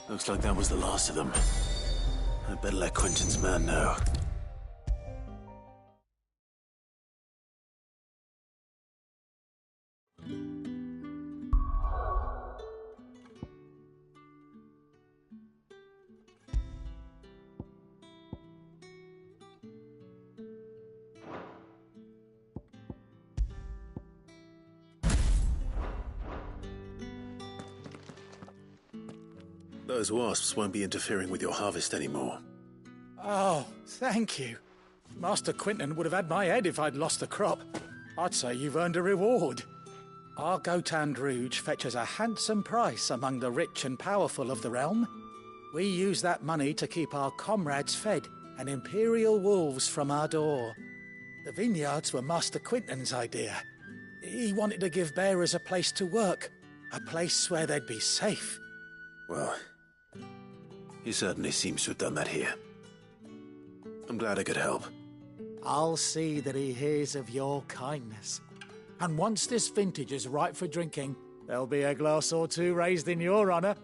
Looks like that was the last of them. I'd better let Quentin's man know. Those wasps won't be interfering with your harvest anymore. Oh, thank you. Master Quinton would have had my head if I'd lost the crop. I'd say you've earned a reward. Our Gotand Rouge fetches a handsome price among the rich and powerful of the realm. We use that money to keep our comrades fed and Imperial wolves from our door. The vineyards were Master Quinton's idea. He wanted to give bearers a place to work, a place where they'd be safe. Well, he certainly seems to have done that here. I'm glad I could help. I'll see that he hears of your kindness. And once this vintage is ripe for drinking, there'll be a glass or two raised in your honor.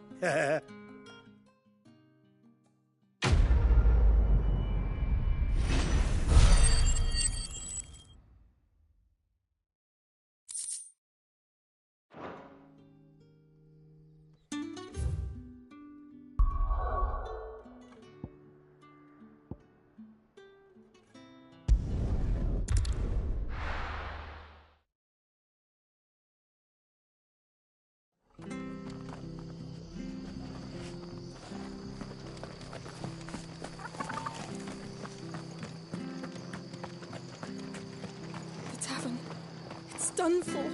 Done for.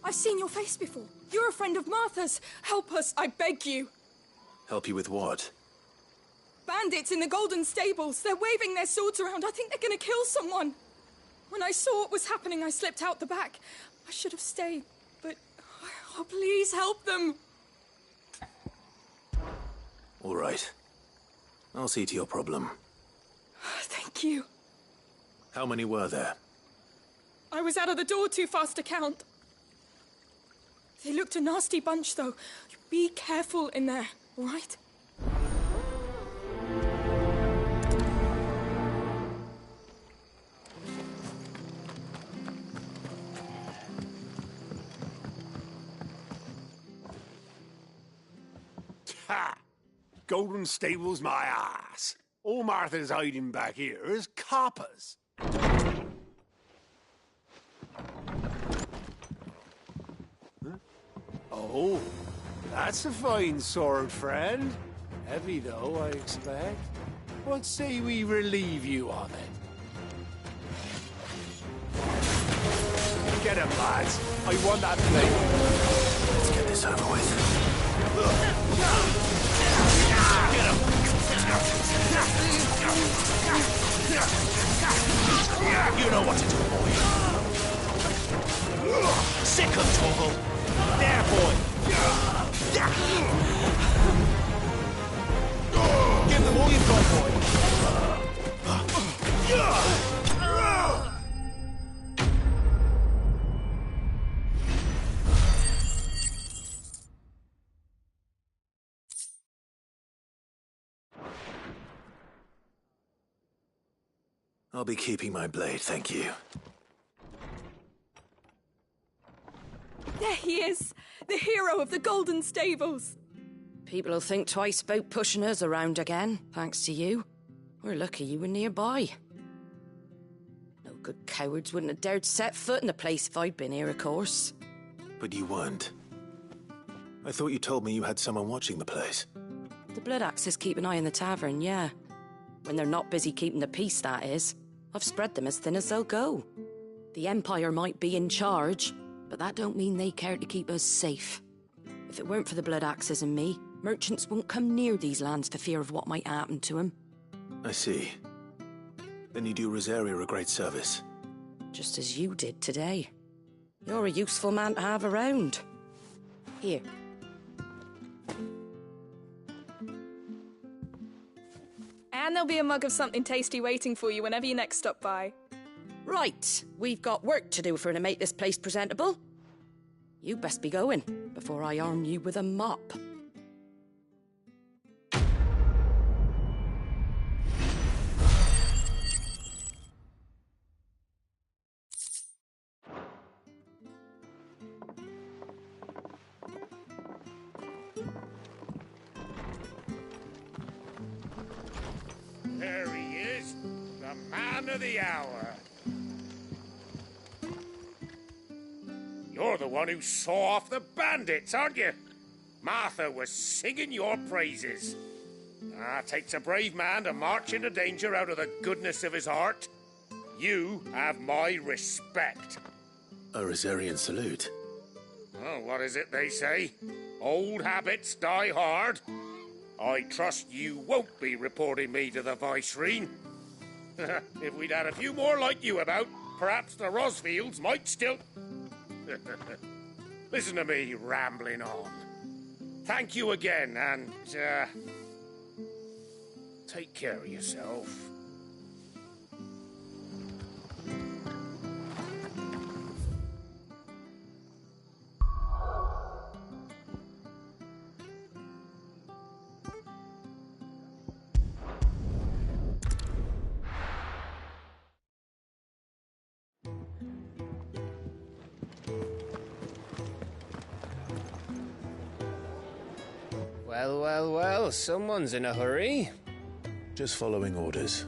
I've seen your face before. You're a friend of Martha's. Help us, I beg you. Help you with what? Bandits in the Golden Stables. They're waving their swords around. I think they're going to kill someone. When I saw what was happening, I slipped out the back. I should have stayed, but... Oh, please help them. All right. I'll see to your problem. Thank you. How many were there? I was out of the door too fast to count. They looked a nasty bunch, though. Be careful in there, all right? Ha! Golden Stables, my ass. All Martha's hiding back here is coppers. Huh? Oh, that's a fine sword, friend. Heavy, though, I expect. What say we relieve you of it? Get him, lads. I want that blade. Let's get this over with. Get him. You know what to do, boy. Sick him, Torgal. There, boy. Give them all you've got, boy. I'll be keeping my blade, thank you. There he is! The hero of the Golden Stables! People will think twice about pushing us around again, thanks to you. We're lucky you were nearby. No good cowards wouldn't have dared set foot in the place if I'd been here, of course. But you weren't. I thought you told me you had someone watching the place. The Blood Axes keep an eye on the tavern, yeah. When they're not busy keeping the peace, that is. I've spread them as thin as they'll go. The Empire might be in charge, but that don't mean they care to keep us safe. If it weren't for the Blood Axes and me, merchants won't come near these lands for fear of what might happen to them. I see. Then you do Rosaria a great service. Just as you did today. You're a useful man to have around. Here. And there'll be a mug of something tasty waiting for you whenever you next stop by. Right, we've got work to do for to make this place presentable. You best be going, before I arm you with a mop. There he is, the man of the hour. You're the one who saw off the bandits, aren't you? Martha was singing your praises. Takes a brave man to march into danger out of the goodness of his heart. You have my respect. A Rosarian salute. Oh, what is it they say? Old habits die hard. I trust you won't be reporting me to the Viceroy. If we'd had a few more like you about, perhaps the Rosfields might still... Listen to me rambling on. Thank you again, and, take care of yourself. Well, well, well, someone's in a hurry. Just following orders.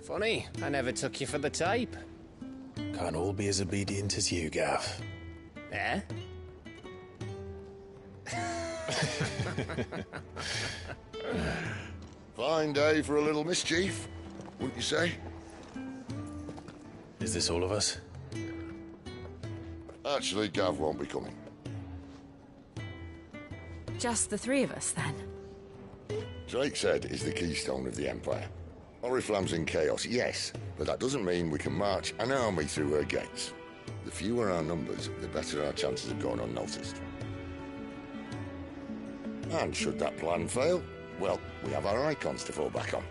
Funny, I never took you for the type. Can't all be as obedient as you, Gav. Eh? Fine day for a little mischief, wouldn't you say? Is this all of us? Actually, Gav won't be coming. Just the three of us, then? Drake said is the keystone of the Empire. Oriflamme's in chaos, yes, but that doesn't mean we can march an army through her gates. The fewer our numbers, the better our chances of going unnoticed. And should that plan fail, well, we have our icons to fall back on.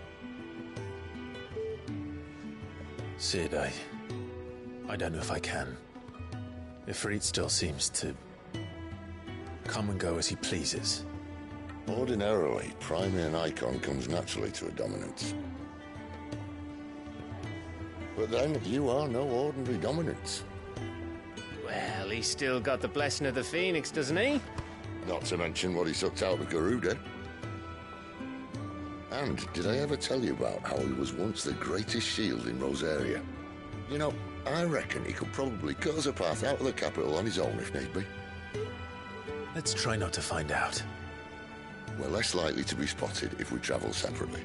Sid, I don't know if I can. Ifrit still seems to come and go as he pleases. Ordinarily, priming an icon comes naturally to a dominance. But then, you are no ordinary dominance. Well, he's still got the blessing of the Phoenix, doesn't he? Not to mention what he sucked out of Garuda. And did I ever tell you about how he was once the greatest shield in Rosaria? You know, I reckon he could probably cut us a path out of the capital on his own if need be. Let's try not to find out. We're less likely to be spotted if we travel separately.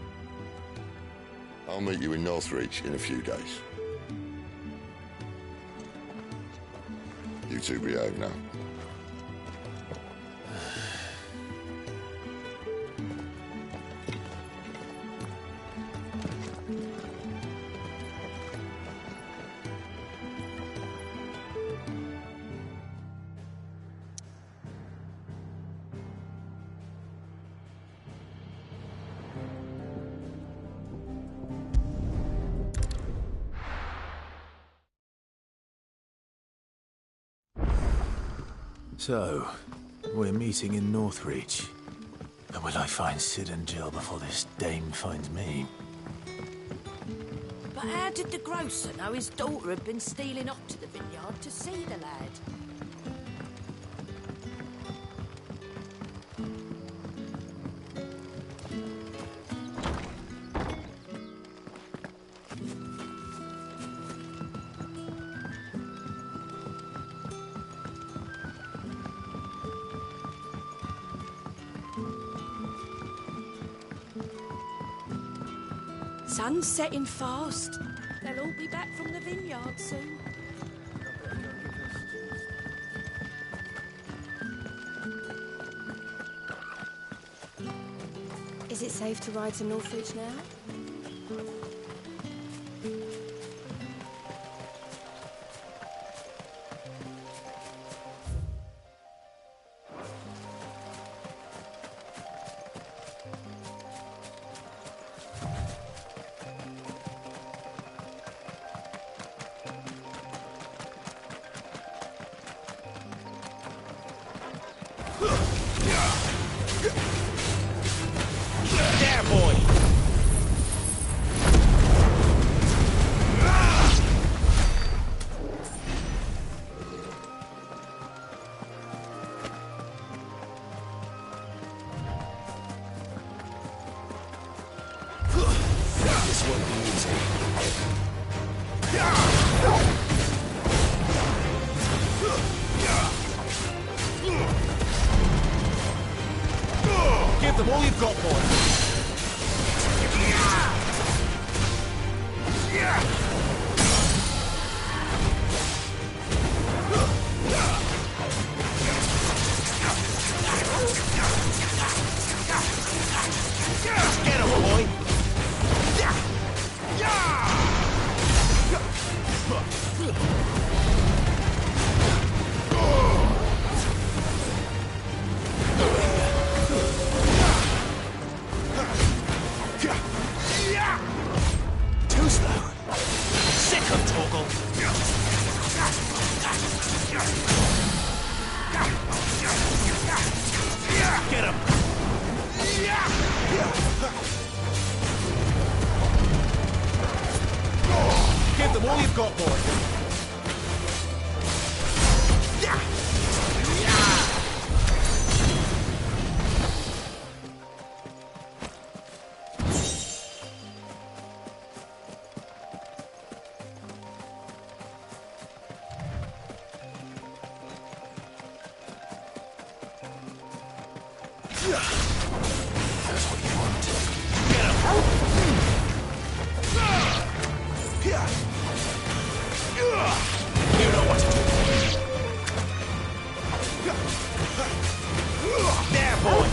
I'll meet you in Northreach in a few days. You two behave now. So, we're meeting in Northreach. And will I find Sid and Jill before this dame finds me? But how did the grocer know his daughter had been stealing up to the vineyard to see the lad? Sun's setting fast. They'll all be back from the vineyard soon. Is it safe to ride to Northreach now? There, boy! This won't be easy. Give them all you've got, boy! Get him, boy! Too slow. Sick of Torgal! Get him! Give them all you've got, boy! That's what you want. Get him! You know what to do. There, boy!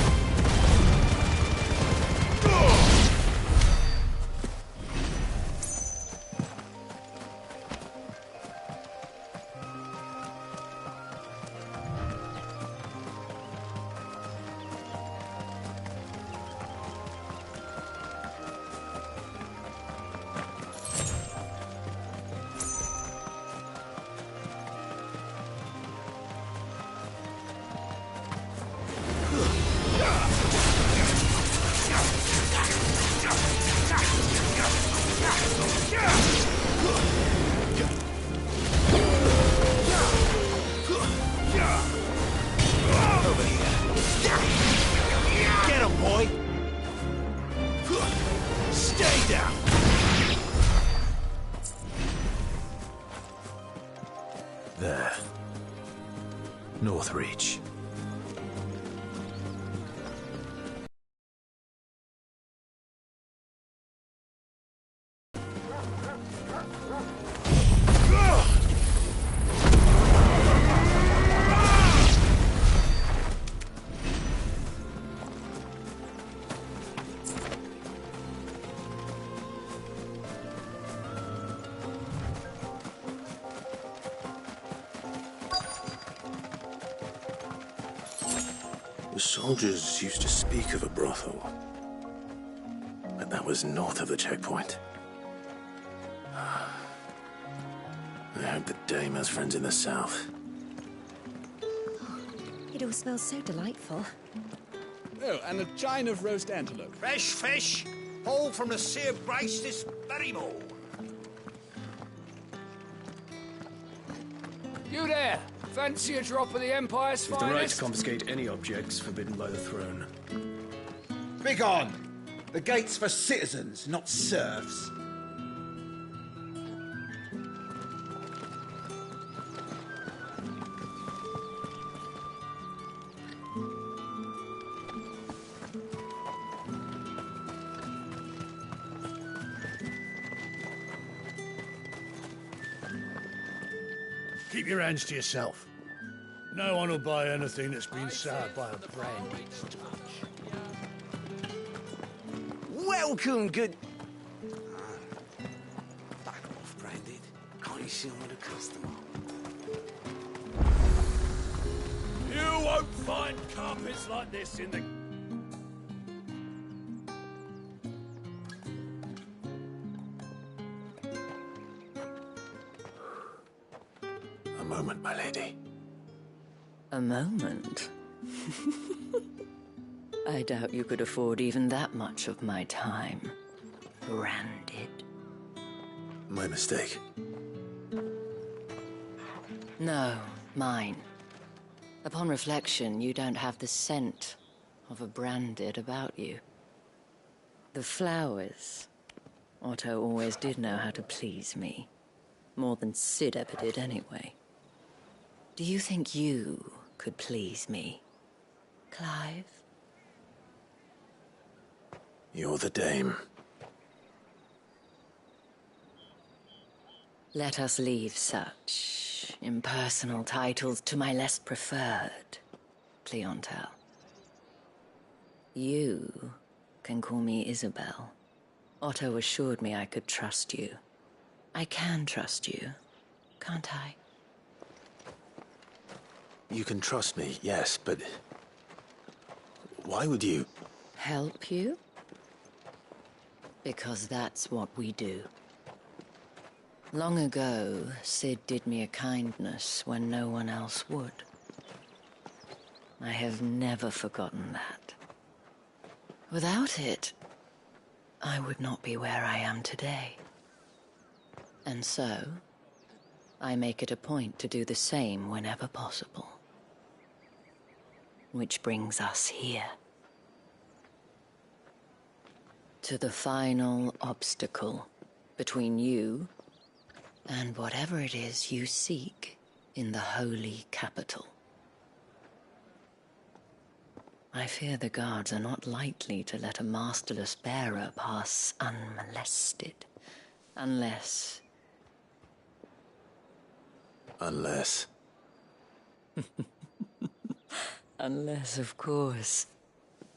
reach. The soldiers used to speak of a brothel, but that was north of the checkpoint. I hope the dame has friends in the south. It all smells so delightful. Oh, and a chine of roast antelope. Fresh fish, hauled from the Sea of Grace this very morn. You there! Fancy a drop of the Empire's With finest? the right to confiscate any objects forbidden by the throne. Begone! The gate's for citizens, not serfs. Keep your hands to yourself. No one will buy anything that's been soured by a brandy touch. Welcome, good... Back off, Branded. Can't you see I'm with a customer? You won't find carpets like this in the... A moment, my lady. A moment? I doubt you could afford even that much of my time. Branded. My mistake. No, mine. Upon reflection, you don't have the scent of a Branded about you. The flowers. Otto always did know how to please me. More than Sid ever did anyway. Do you think you could please me, Clive? You're the dame. Let us leave such impersonal titles to my less preferred clientele. You can call me Isabel. Otto assured me I could trust you. I can trust you, can't I? You can trust me, yes, but... why would you... Help you? Because that's what we do. Long ago, Sid did me a kindness when no one else would. I have never forgotten that. Without it, I would not be where I am today. And so, I make it a point to do the same whenever possible. Which brings us here. To the final obstacle between you and whatever it is you seek in the holy capital. I fear the guards are not likely to let a masterless bearer pass unmolested, unless... Unless... Unless, of course,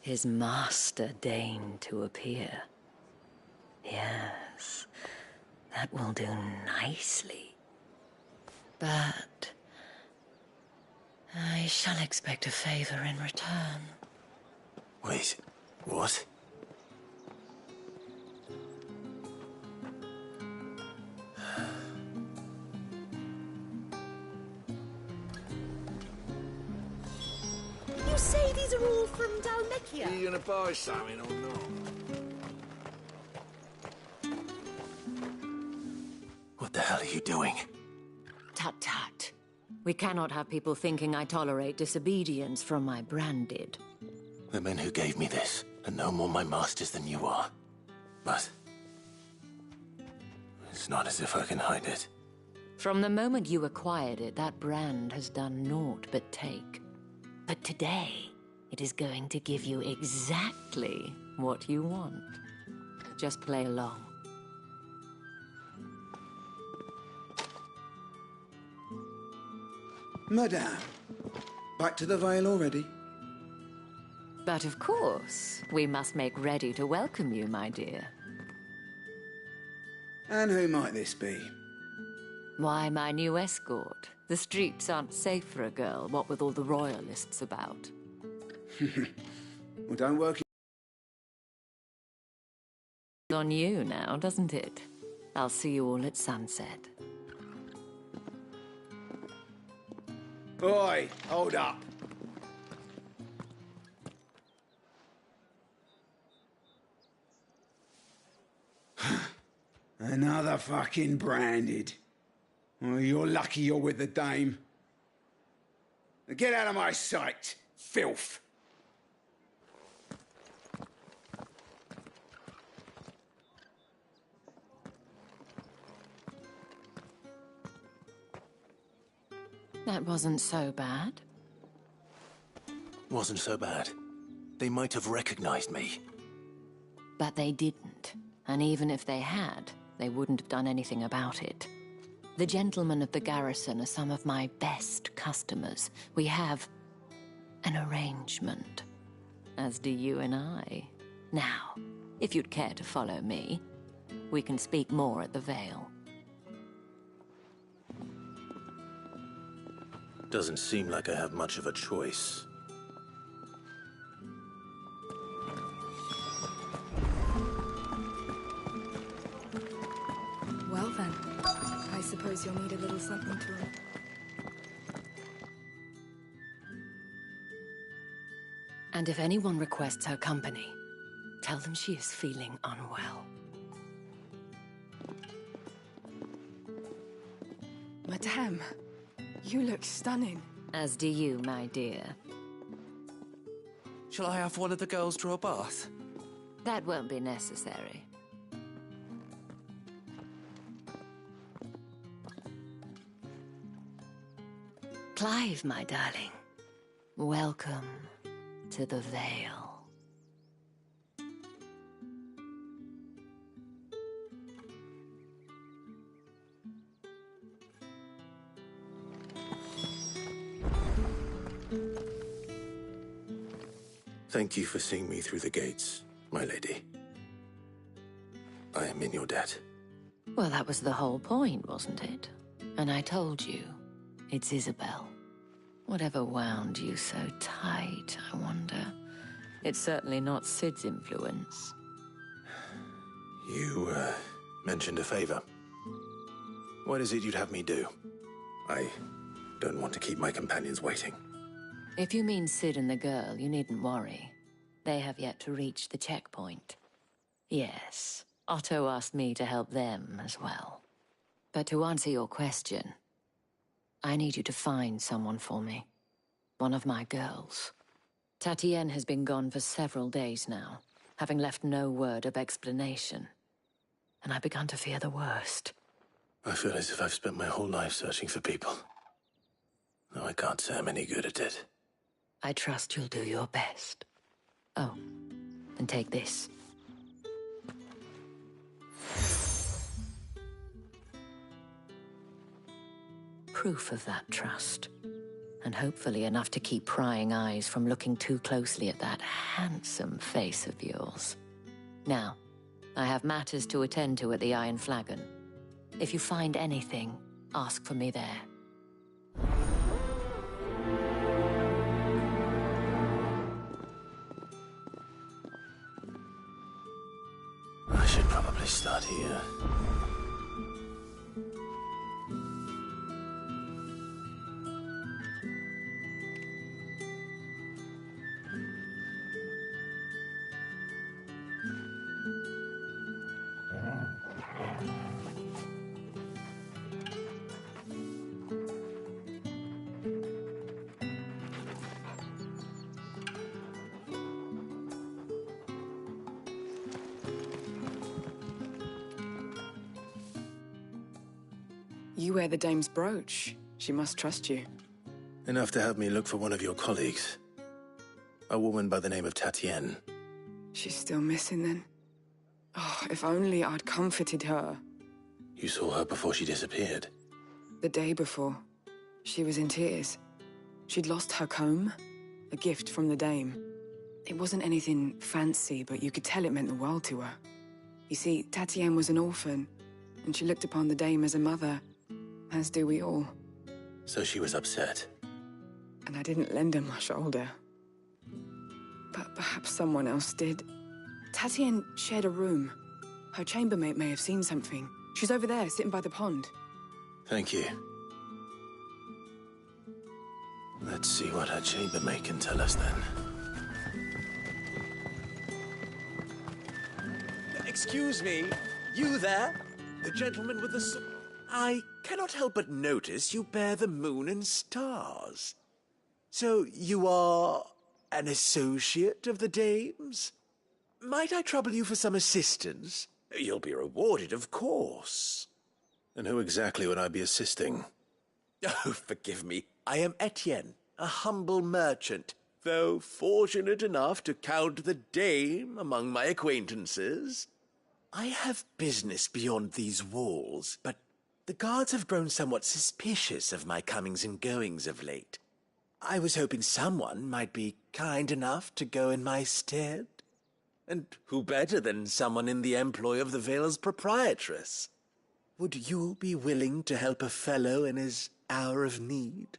his master deigned to appear. Yes, that will do nicely. But I shall expect a favor in return. Wait, what? You say these are all from Dalmekia? Are you gonna buy something or not? What the hell are you doing? Tut-tut. We cannot have people thinking I tolerate disobedience from my Branded. The men who gave me this are no more my masters than you are. But... it's not as if I can hide it. From the moment you acquired it, that brand has done naught but take. But today, it is going to give you exactly what you want. Just play along. Madame, back to the Vale already? But of course, we must make ready to welcome you, my dear. And who might this be? Why, my new escort. The streets aren't safe for a girl, what with all the royalists about. Well, don't work On you now, doesn't it? I'll see you all at sunset. Oi, hold up. Another fucking branded. Well, you're lucky you're with the dame. Now get out of my sight, filth. That wasn't so bad. Wasn't so bad. They might have recognized me. But they didn't. And even if they had, they wouldn't have done anything about it. The gentlemen of the garrison are some of my best customers. We have an arrangement, as do you and I. Now, if you'd care to follow me, we can speak more at the Vale. Doesn't seem like I have much of a choice. Well then, I suppose you'll need a little something to eat. And if anyone requests her company, tell them she is feeling unwell. Madame, you look stunning. As do you, my dear. Shall I have one of the girls draw a bath? That won't be necessary. Clive, my darling. Welcome to the Vale. Thank you for seeing me through the gates, my lady. I am in your debt. Well, that was the whole point, wasn't it? And I told you, it's Isabel. Whatever wound you so tight, I wonder. It's certainly not Sid's influence. You, mentioned a favor. What is it you'd have me do? I don't want to keep my companions waiting. If you mean Sid and the girl, you needn't worry. They have yet to reach the checkpoint. Yes, Otto asked me to help them as well. But to answer your question, I need you to find someone for me. One of my girls. Tatienne has been gone for several days now, having left no word of explanation. And I've begun to fear the worst. I feel as if I've spent my whole life searching for people. Though I can't say I'm any good at it. I trust you'll do your best. Oh, and take this. Proof of that trust. And hopefully enough to keep prying eyes from looking too closely at that handsome face of yours. Now, I have matters to attend to at the Iron Flagon. If you find anything, ask for me there. I should probably start here. You wear the dame's brooch. She must trust you. Enough to have me look for one of your colleagues. A woman by the name of Tatienne. She's still missing then? Oh, if only I'd comforted her. You saw her before she disappeared? The day before. She was in tears. She'd lost her comb, a gift from the Dame. It wasn't anything fancy, but you could tell it meant the world to her. You see, Tatienne was an orphan, and she looked upon the Dame as a mother, as do we all. So she was upset. And I didn't lend her my shoulder. But perhaps someone else did. Tatienne shared a room. Her chambermaid may have seen something. She's over there, sitting by the pond. Thank you. Let's see what her chambermaid can tell us then. Excuse me, you there? The gentleman with the I cannot help but notice you bear the moon and stars. So you are an associate of the Dame's? Might I trouble you for some assistance? You'll be rewarded, of course. And who exactly would I be assisting? Oh, forgive me. I am Etienne, a humble merchant, though fortunate enough to count the Dame among my acquaintances. I have business beyond these walls, but the guards have grown somewhat suspicious of my comings and goings of late. I was hoping someone might be kind enough to go in my stead. And who better than someone in the employ of the Vale's proprietress? Would you be willing to help a fellow in his hour of need?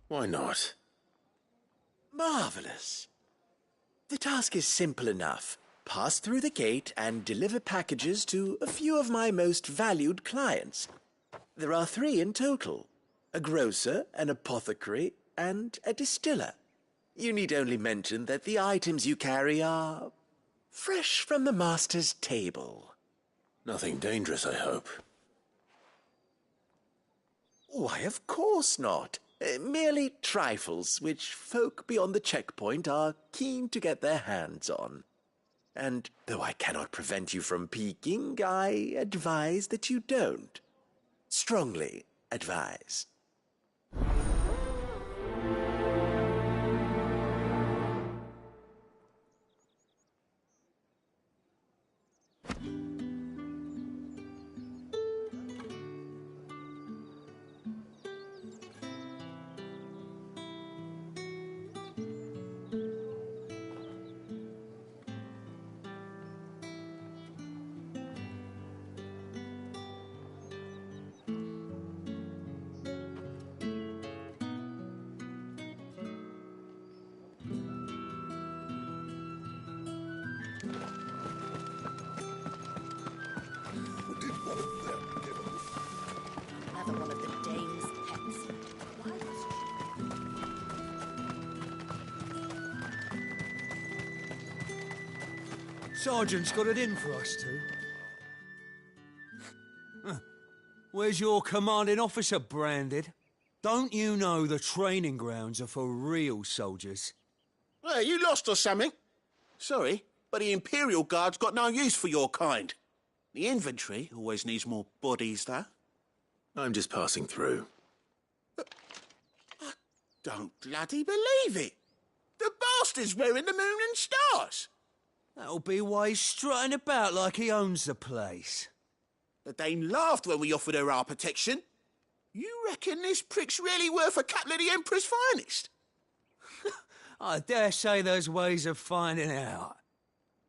Why not? Marvelous. The task is simple enough. Pass through the gate and deliver packages to a few of my most valued clients. There are 3 in total. A grocer, an apothecary, and a distiller. You need only mention that the items you carry are fresh from the master's table. Nothing dangerous, I hope. Why, of course not. Merely trifles which folk beyond the checkpoint are keen to get their hands on. And though I cannot prevent you from peeking, I advise that you don't. Strongly advise. Another one of the Dame's pets. Sergeant's got it in for us two. Where's your commanding officer, Branded? Don't you know the training grounds are for real soldiers? Hey, you lost or something? Sorry, but the Imperial Guard's got no use for your kind. The infantry always needs more bodies, though. I'm just passing through. I don't bloody believe it. The bastard's wearing the moon and stars. That'll be why he's strutting about like he owns the place. The Dame laughed when we offered her our protection. You reckon this prick's really worth a couple of the Emperor's finest? I dare say there's ways of finding out.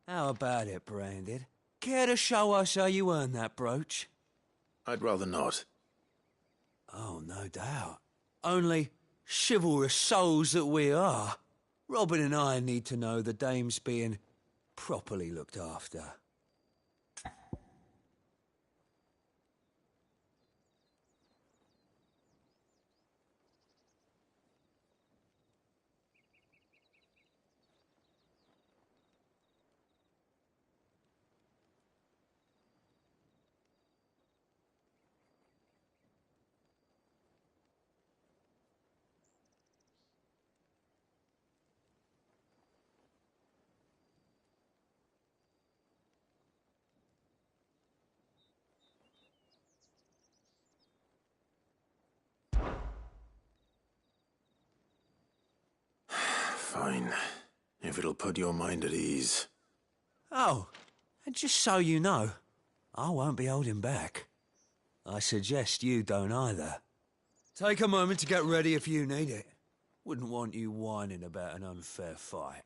How about it, Branded? Care to show us how you earned that brooch? I'd rather not. Oh, no doubt. Only chivalrous souls that we are, Robin and I need to know the Dame's being properly looked after. Fine. If it'll put your mind at ease. Oh, and just so you know, I won't be holding back. I suggest you don't either. Take a moment to get ready if you need it. Wouldn't want you whining about an unfair fight.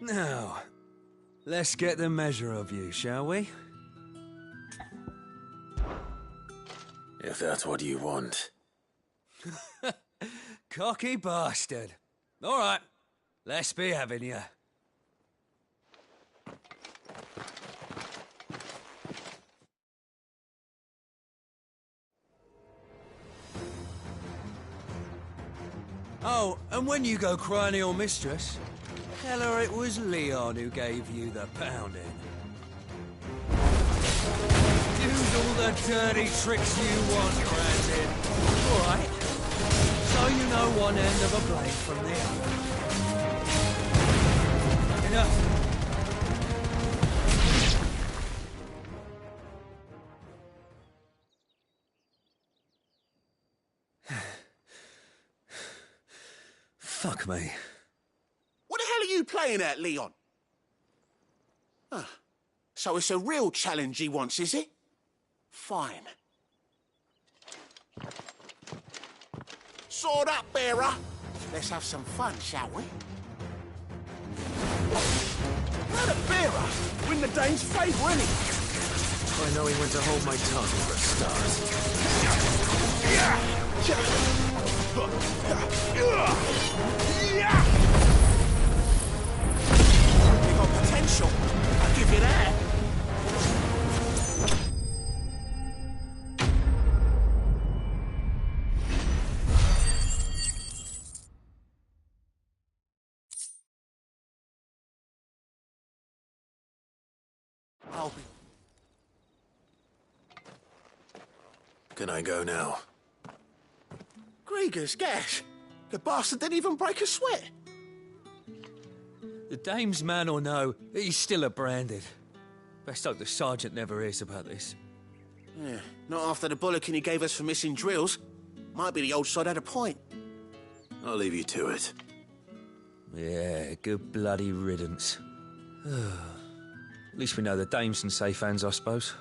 Now, let's get the measure of you, shall we? If that's what you want. Cocky bastard. All right, let's be having you. Oh, and when you go crying to your mistress, tell her it was Leon who gave you the pounding. Use all the dirty tricks you want, Brandon. All right. So you know one end of a blade from the other. Enough. Fuck me. What the hell are you playing at, Leon? So it's a real challenge he wants, is it? Fine. Sword up, bearer. Let's have some fun, shall we? Not a bearer. Win the Dane's favour, innit? I know he went to hold my tongue for a start. You got potential. I'll give you that. Can I go now? Grieger's gas. The bastard didn't even break a sweat. The dame's man or no, he's still a branded. Best hope the sergeant never hears about this. Yeah, not after the bollocking he gave us for missing drills. Might be the old sod had a point. I'll leave you to it. Yeah, good bloody riddance. At least we know the dame's in safe hands, I suppose.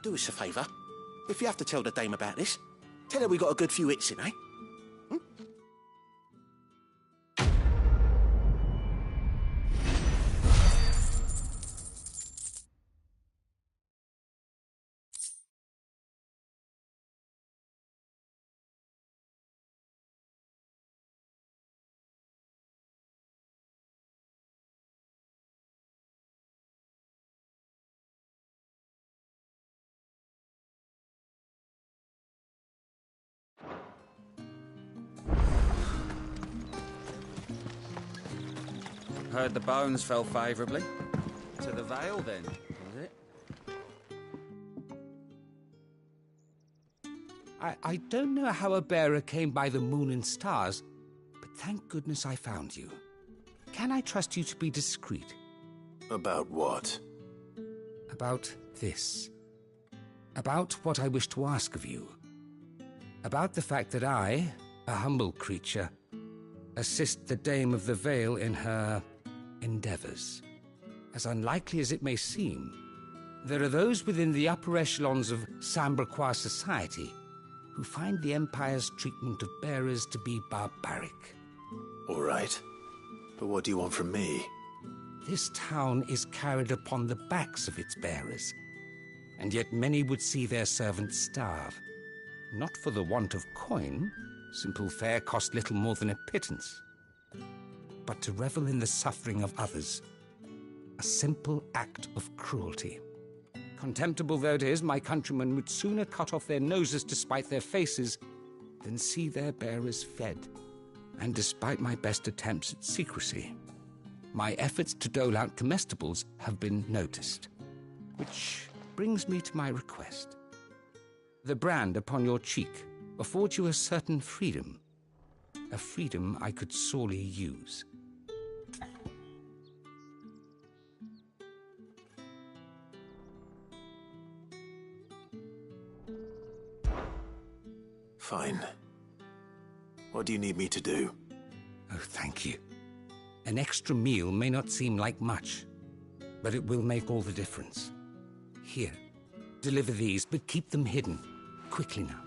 Do us a favour. If you have to tell the dame about this, tell her we got a good few hits in, eh? Heard the bones fell favourably. To the Vale, then, was it? I don't know how a bearer came by the moon and stars, but thank goodness I found you. Can I trust you to be discreet? About what? About this. About what I wish to ask of you. About the fact that I, a humble creature, assist the Dame of the Vale in her endeavours. As unlikely as it may seem, there are those within the upper echelons of Samberquois society who find the Empire's treatment of bearers to be barbaric. All right. But what do you want from me? This town is carried upon the backs of its bearers, and yet many would see their servants starve. Not for the want of coin, simple fare cost little more than a pittance, but to revel in the suffering of others, a simple act of cruelty. Contemptible though it is, my countrymen would sooner cut off their noses to spite their faces than see their bearers fed. And despite my best attempts at secrecy, my efforts to dole out comestibles have been noticed. Which brings me to my request. The brand upon your cheek affords you a certain freedom. A freedom I could sorely use. Fine. What do you need me to do? Oh, thank you. An extra meal may not seem like much, but it will make all the difference. Here, deliver these, but keep them hidden. Quickly now.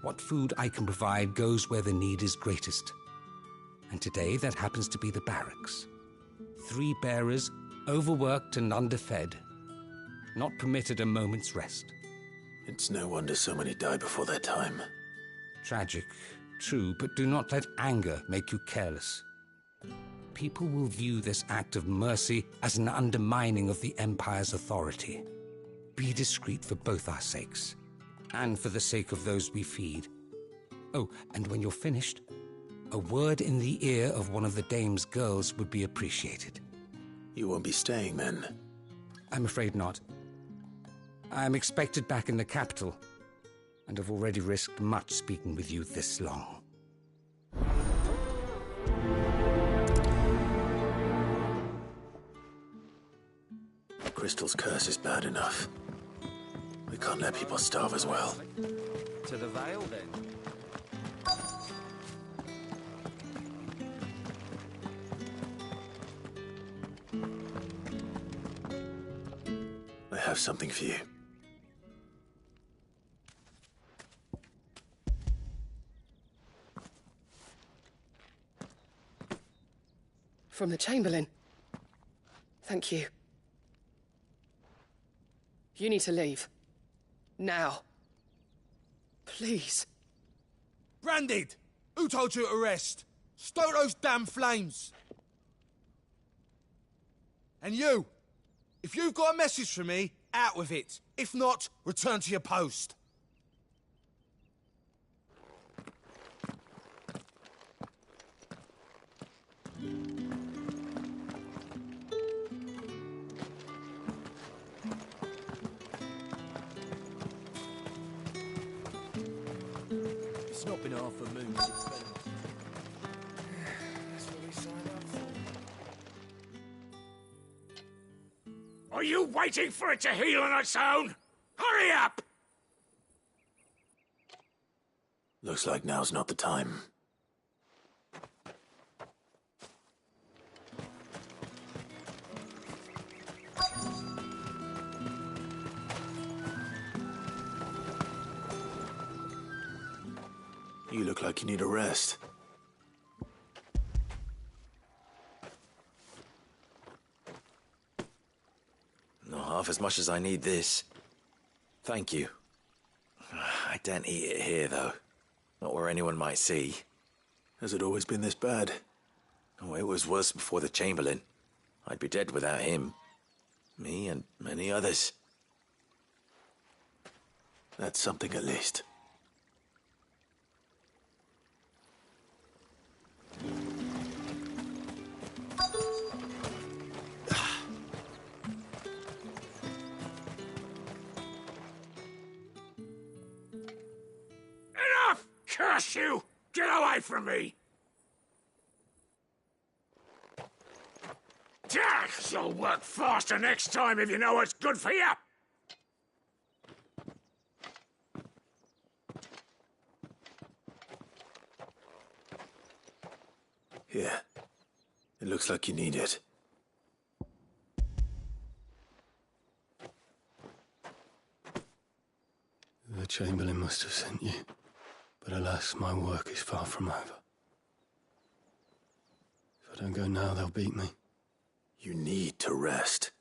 What food I can provide goes where the need is greatest. And today that happens to be the barracks. 3 bearers, overworked and underfed. Not permitted a moment's rest. It's no wonder so many die before their time. Tragic, true, but do not let anger make you careless. People will view this act of mercy as an undermining of the Empire's authority. Be discreet for both our sakes, and for the sake of those we feed. Oh, and when you're finished, a word in the ear of one of the Dame's girls would be appreciated. You won't be staying, then? I'm afraid not. I am expected back in the capital, and have already risked much speaking with you this long. Crystal's curse is bad enough. We can't let people starve as well. To the Vale, then. I have something for you. From the Chamberlain. Thank you. You need to leave. Now. Please. Branded! Who told you to rest? Stoke those damn flames! And you! If you've got a message for me, out with it. If not, return to your post. It's not been half a moon since then. That's what we signed up for. Are you waiting for it to heal on its own? Hurry up! Looks like now's not the time. You look like you need a rest. Not half as much as I need this. Thank you. I daren't eat it here, though. Not where anyone might see. Has it always been this bad? Oh, it was worse before the Chamberlain. I'd be dead without him. Me and many others. That's something at least. Enough! Curse you! Get away from me! You'll work faster next time if you know what's good for you! Here. It looks like you need it. The Chamberlain must have sent you. But alas, my work is far from over. If I don't go now, they'll beat me. You need to rest.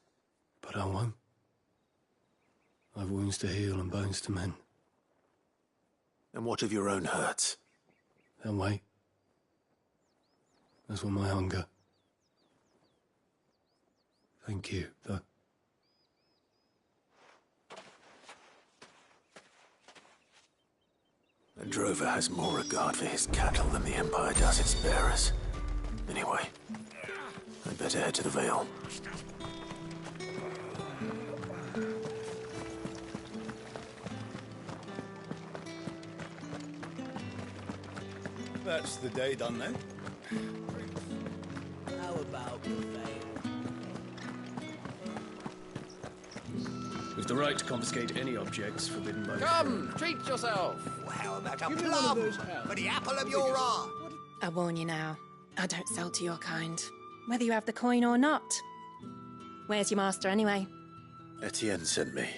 But I won't. I've wounds to heal and bones to mend. And what of your own hurts? They'll wait. As will my hunger. Thank you, though. A drover has more regard for his cattle than the Empire does its bearers. Anyway, I'd better head to the Vale. That's the day done then. How about the Vale? We've the right to confiscate any objects forbidden by the Come, treat yourself. Well, how about a plum for the apple of your eye? I warn you now, I don't sell to your kind, whether you have the coin or not. Where's your master anyway? Etienne sent me.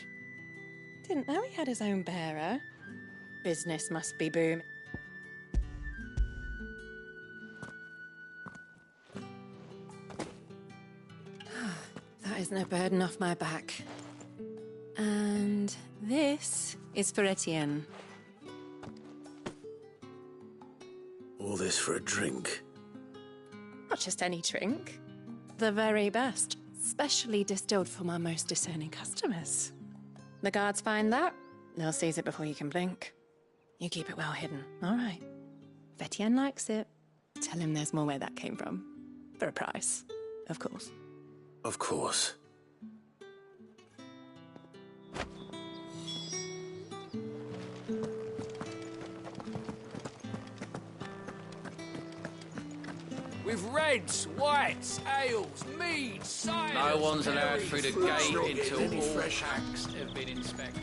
Didn't know he had his own bearer. Business must be booming. That is no burden off my back. And this is for Etienne. All this for a drink. Not just any drink. The very best. Specially distilled for my most discerning customers. The guards find that, they'll seize it before you can blink. You keep it well hidden, all right? If Etienne likes it, tell him there's more where that came from. For a price, of course. Of course. With reds, whites, ales, meads, ciders... No one's allowed berries, through the fruits, gate fruits, until any all fresh packs have been inspected.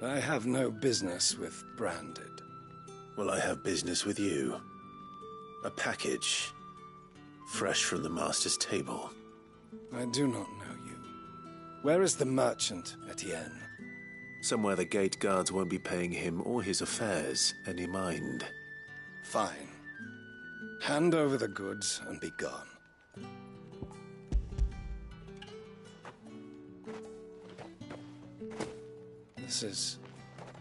I have no business with Branded. Well, I have business with you. A package. Fresh from the Master's table. I do not know you. Where is the merchant, Etienne? Somewhere the gate guards won't be paying him or his affairs any mind. Fine. Hand over the goods and be gone. This is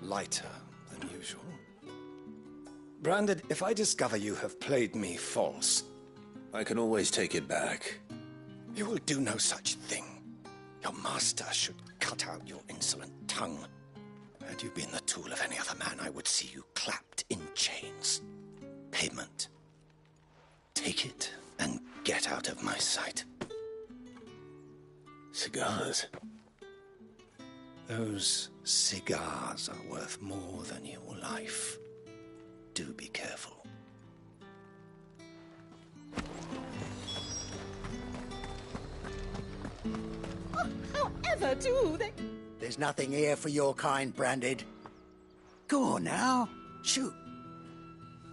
lighter than usual. Branded, if I discover you have played me false... I can always take it back. You will do no such thing. Your master should cut out your insolent tongue. Had you been the tool of any other man, I would see you clapped in chains. Payment. Take it and get out of my sight. Cigars. Those cigars are worth more than your life. Do be careful. Oh, however do they? There's nothing here for your kind, Branded. Go on now. Shoot.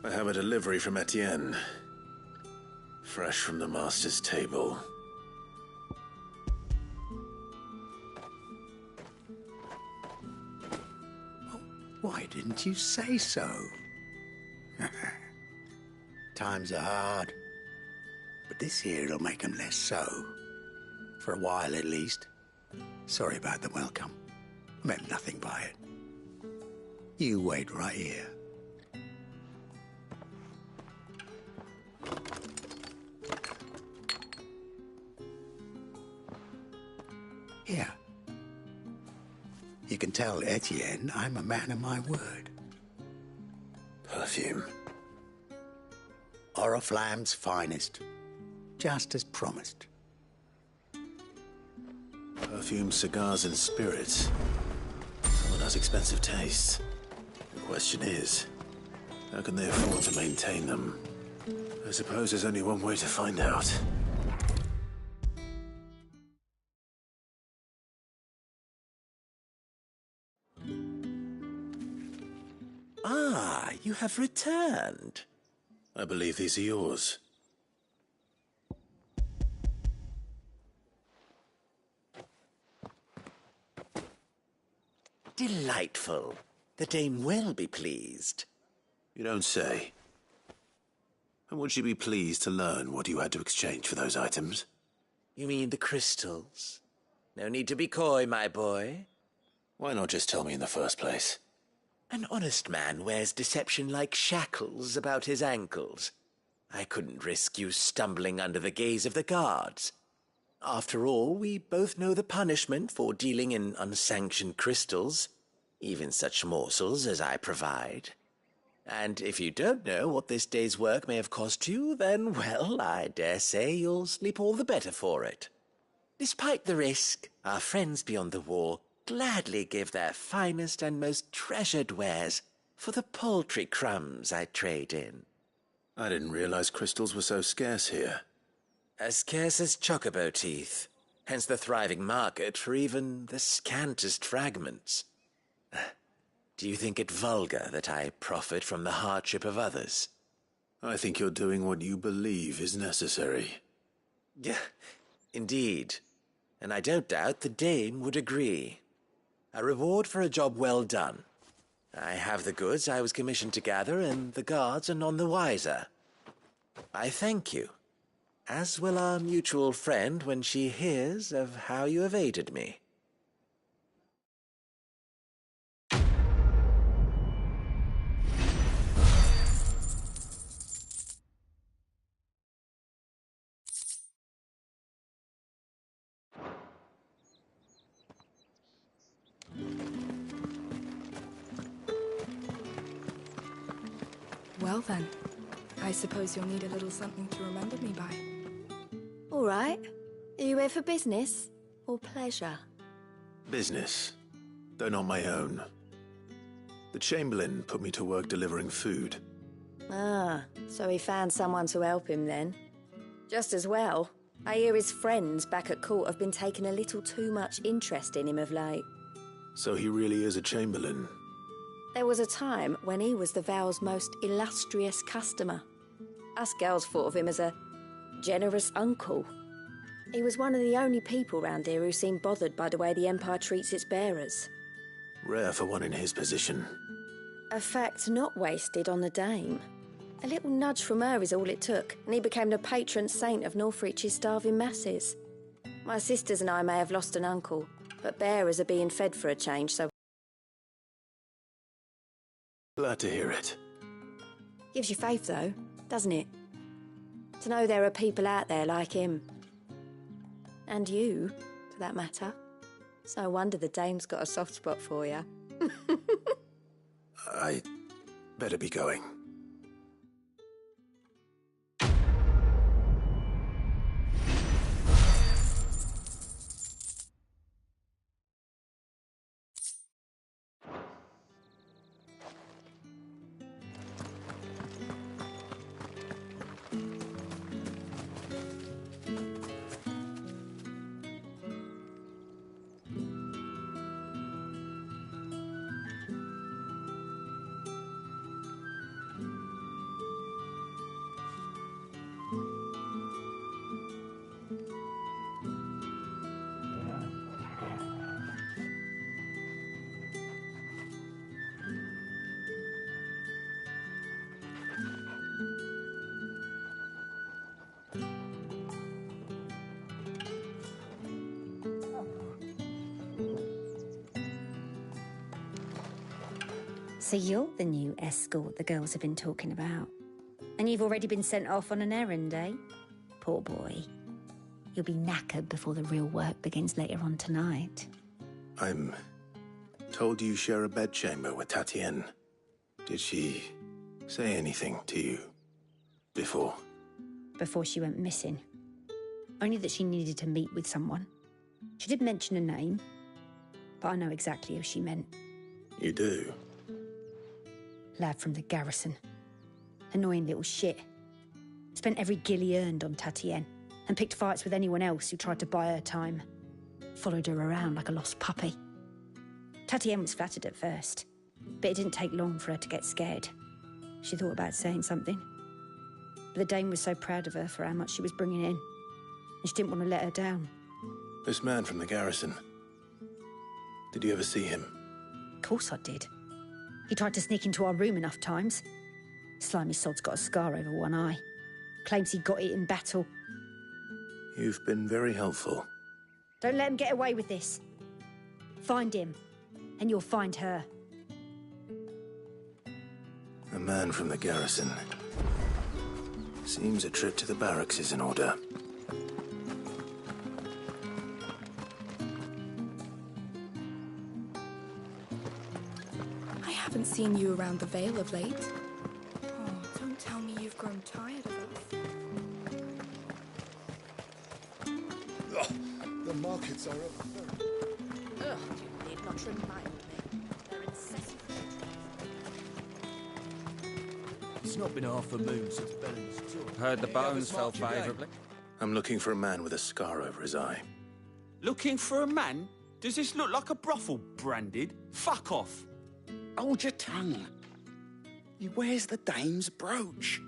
I have a delivery from Etienne. Fresh from the Master's table. Why didn't you say so? Times are hard. But this here'll make 'em less so. For a while, at least. Sorry about the welcome. Meant nothing by it. You wait right here. Here. You can tell Etienne I'm a man of my word. Perfume. Oriflamme's finest. Just as promised. Perfume, cigars, and spirits. Someone has expensive tastes. The question is, how can they afford to maintain them? I suppose there's only one way to find out. Ah, you have returned. I believe these are yours. Delightful. The dame will be pleased. You don't say. And would she be pleased to learn what you had to exchange for those items? You mean the crystals? No need to be coy, my boy. Why not just tell me in the first place? An honest man wears deception like shackles about his ankles. I couldn't risk you stumbling under the gaze of the guards. After all, we both know the punishment for dealing in unsanctioned crystals. even such morsels as I provide. And if you don't know what this day's work may have cost you, then, well, I dare say you'll sleep all the better for it. Despite the risk, our friends beyond the wall gladly give their finest and most treasured wares for the paltry crumbs I trade in. I didn't realize crystals were so scarce here. As scarce as chocobo teeth, hence the thriving market for even the scantest fragments. Do you think it vulgar that I profit from the hardship of others? I think you're doing what you believe is necessary. Yeah, indeed. And I don't doubt the dame would agree. A reward for a job well done. I have the goods I was commissioned to gather, and the guards are none the wiser. I thank you, as will our mutual friend when she hears of how you have aided me. Well then, I suppose you'll need a little something to remember me by. All right. Are you here for business or pleasure? Business, though not my own. The Chamberlain put me to work delivering food. Ah, so he found someone to help him then. Just as well. I hear his friends back at court have been taking a little too much interest in him of late. So he really is a Chamberlain. There was a time when he was the Vale's most illustrious customer. Us girls thought of him as a generous uncle. He was one of the only people round here who seemed bothered by the way the Empire treats its bearers. Rare for one in his position. A fact not wasted on the dame. A little nudge from her is all it took, and he became the patron saint of Northreach's starving masses. My sisters and I may have lost an uncle, but bearers are being fed for a change, so... Glad to hear it. Gives you faith, though, doesn't it? To know there are people out there like him. And you, for that matter. It's no wonder the dame's got a soft spot for you. I better be going. So you're the new escort the girls have been talking about. And you've already been sent off on an errand, eh? Poor boy. You'll be knackered before the real work begins later on tonight. I'm told you share a bedchamber with Tatienne. Did she say anything to you before? Before she went missing. Only that she needed to meet with someone. She did mention a name, but I know exactly who she meant. You do? Lad from the garrison. Annoying little shit. Spent every guil he earned on Tatienne, and picked fights with anyone else who tried to buy her time. Followed her around like a lost puppy. Tatienne was flattered at first, but it didn't take long for her to get scared. She thought about saying something. But the dame was so proud of her for how much she was bringing in, and she didn't want to let her down. This man from the garrison. Did you ever see him? Of course I did. He tried to sneak into our room enough times. Slimy sod's got a scar over one eye. Claims he got it in battle. You've been very helpful. Don't let him get away with this. Find him, and you'll find her. A man from the garrison. Seems a trip to the barracks is in order. haven't seen you around the Vale of late. Oh, don't tell me you've grown tired of us. The markets are up. Ugh, you need not remind me. They're incessant. It's not been half a moon since Bellen's tour. Heard the bones fell favourably. I'm looking for a man with a scar over his eye. Looking for a man? Does this look like a brothel, Branded? Fuck off. Hold your tongue. He wears the dame's brooch.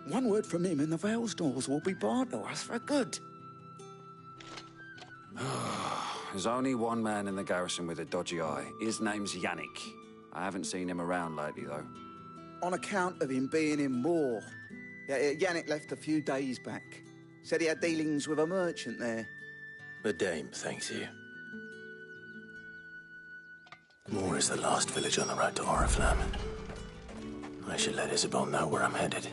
One word from him and the Vale's doors will be barred to us for good. There's only one man in the garrison with a dodgy eye. His name's Yannick. I haven't seen him around lately, though. On account of him being in Moor. Yeah, Yannick left a few days back. Said he had dealings with a merchant there. The dame thanks you. Moor is the last village on the road to Oriflamme. I should let Isabel know where I'm headed.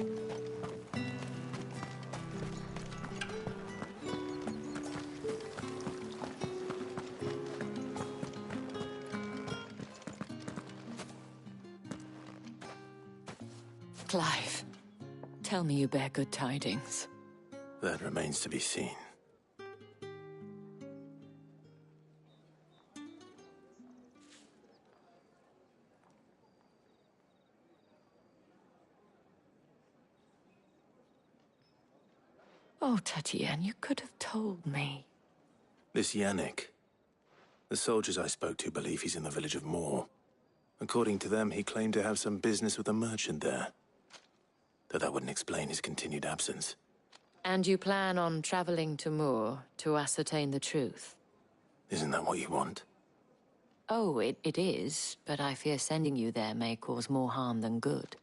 Clive, tell me you bear good tidings. That remains to be seen. Oh, Tatienne, you could have told me. This Yannick. The soldiers I spoke to believe he's in the village of Moor. According to them, he claimed to have some business with a merchant there. Though that wouldn't explain his continued absence. And you plan on traveling to Moor to ascertain the truth? Isn't that what you want? Oh, it is, but I fear sending you there may cause more harm than good.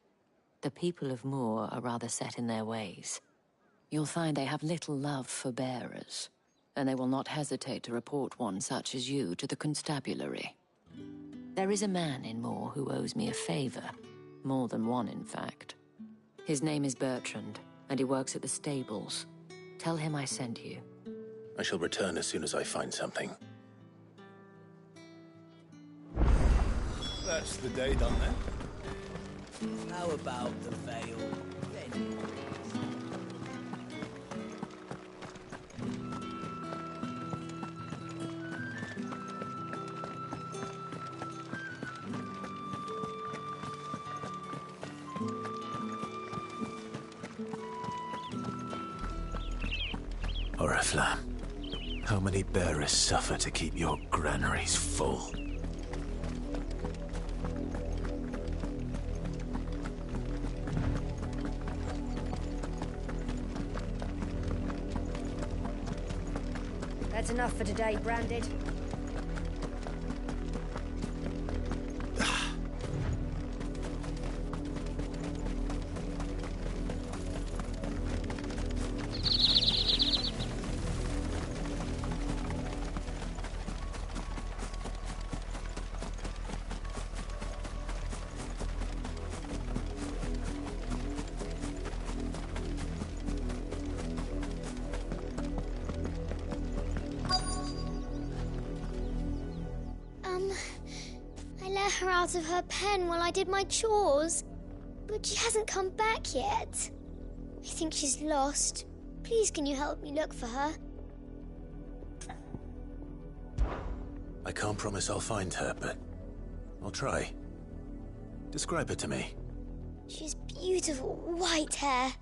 The people of Moor are rather set in their ways. You'll find they have little love for bearers, and they will not hesitate to report one such as you to the constabulary. There is a man in Moor who owes me a favor. More than one, in fact. His name is Bertrand, and he works at the stables. Tell him I sent you. I shall return as soon as I find something. That's the day done then. How about the Vale? Oriflamme, how many bearers suffer to keep your granaries full? That's enough for today, Branded. I let her out of her pen while I did my chores, but she hasn't come back yet. I think she's lost. Please, can you help me look for her? I can't promise I'll find her, but I'll try. Describe her to me. She's beautiful white hair.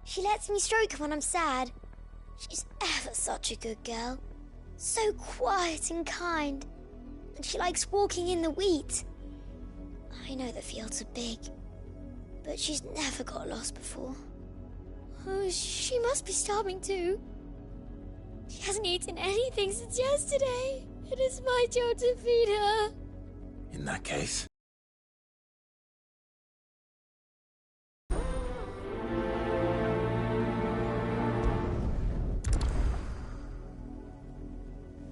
She lets me stroke her when I'm sad. She's ever such a good girl. So quiet and kind. And she likes walking in the wheat. I know the fields are big, but she's never got lost before. Oh, she must be starving too. She hasn't eaten anything since yesterday. It is my job to feed her. In that case...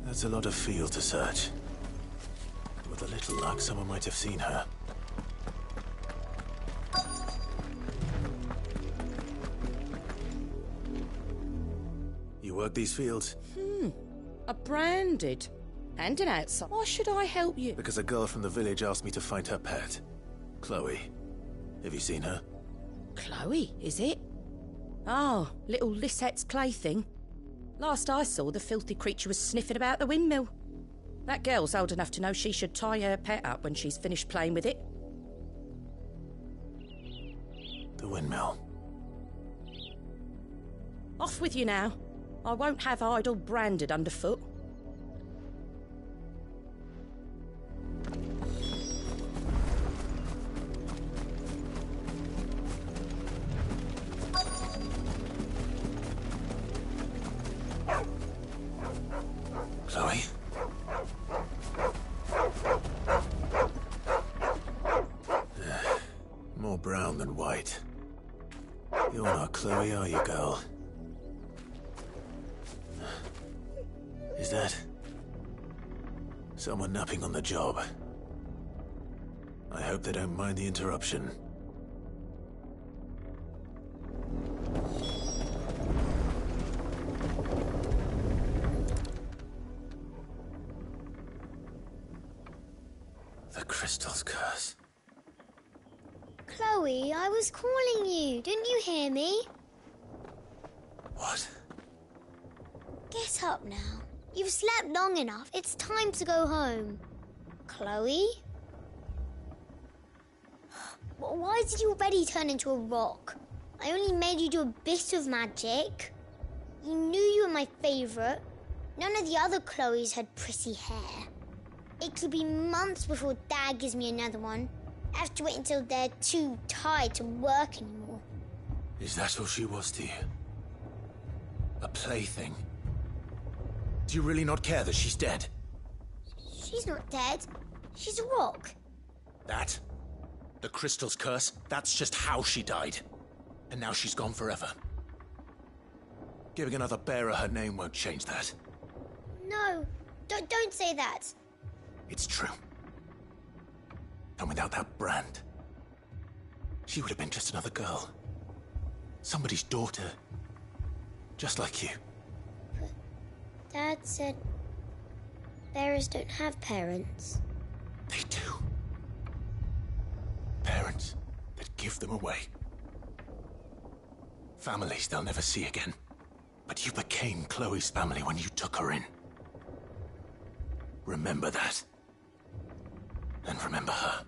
That's a lot of field to search. With a little luck, someone might have seen her. You work these fields? A Branded. And an outside. Why should I help you? Because a girl from the village asked me to find her pet. Chloe. Have you seen her? Chloe, is it? Oh, little Lisette's plaything. Last I saw, the filthy creature was sniffing about the windmill. That girl's old enough to know she should tie her pet up when she's finished playing with it. The windmill. Off with you now. I won't have idle branded underfoot. Chloe? More brown than white. You're not Chloe, are you, girl? Is that someone napping on the job? I hope they don't mind the interruption. The crystal's curse. Chloe, I was calling you. Didn't you hear me? What? Get up now. You've slept long enough. It's time to go home. Chloe? Why did you already turn into a rock? I only made you do a bit of magic. You knew you were my favourite. None of the other Chloes had pretty hair. It could be months before Dad gives me another one. I have to wait until they're too tired to work anymore. Is that all she was to you? A plaything? Do you really not care that she's dead? She's not dead. She's a rock. That? The crystal's curse? That's just how she died. And now she's gone forever. Giving another bearer her name won't change that. No, don't say that. It's true. And without that brand, she would have been just another girl. Somebody's daughter. Just like you. But Dad said bearers don't have parents. They do. Parents that give them away. Families they'll never see again. But you became Chloe's family when you took her in. Remember that. And remember her.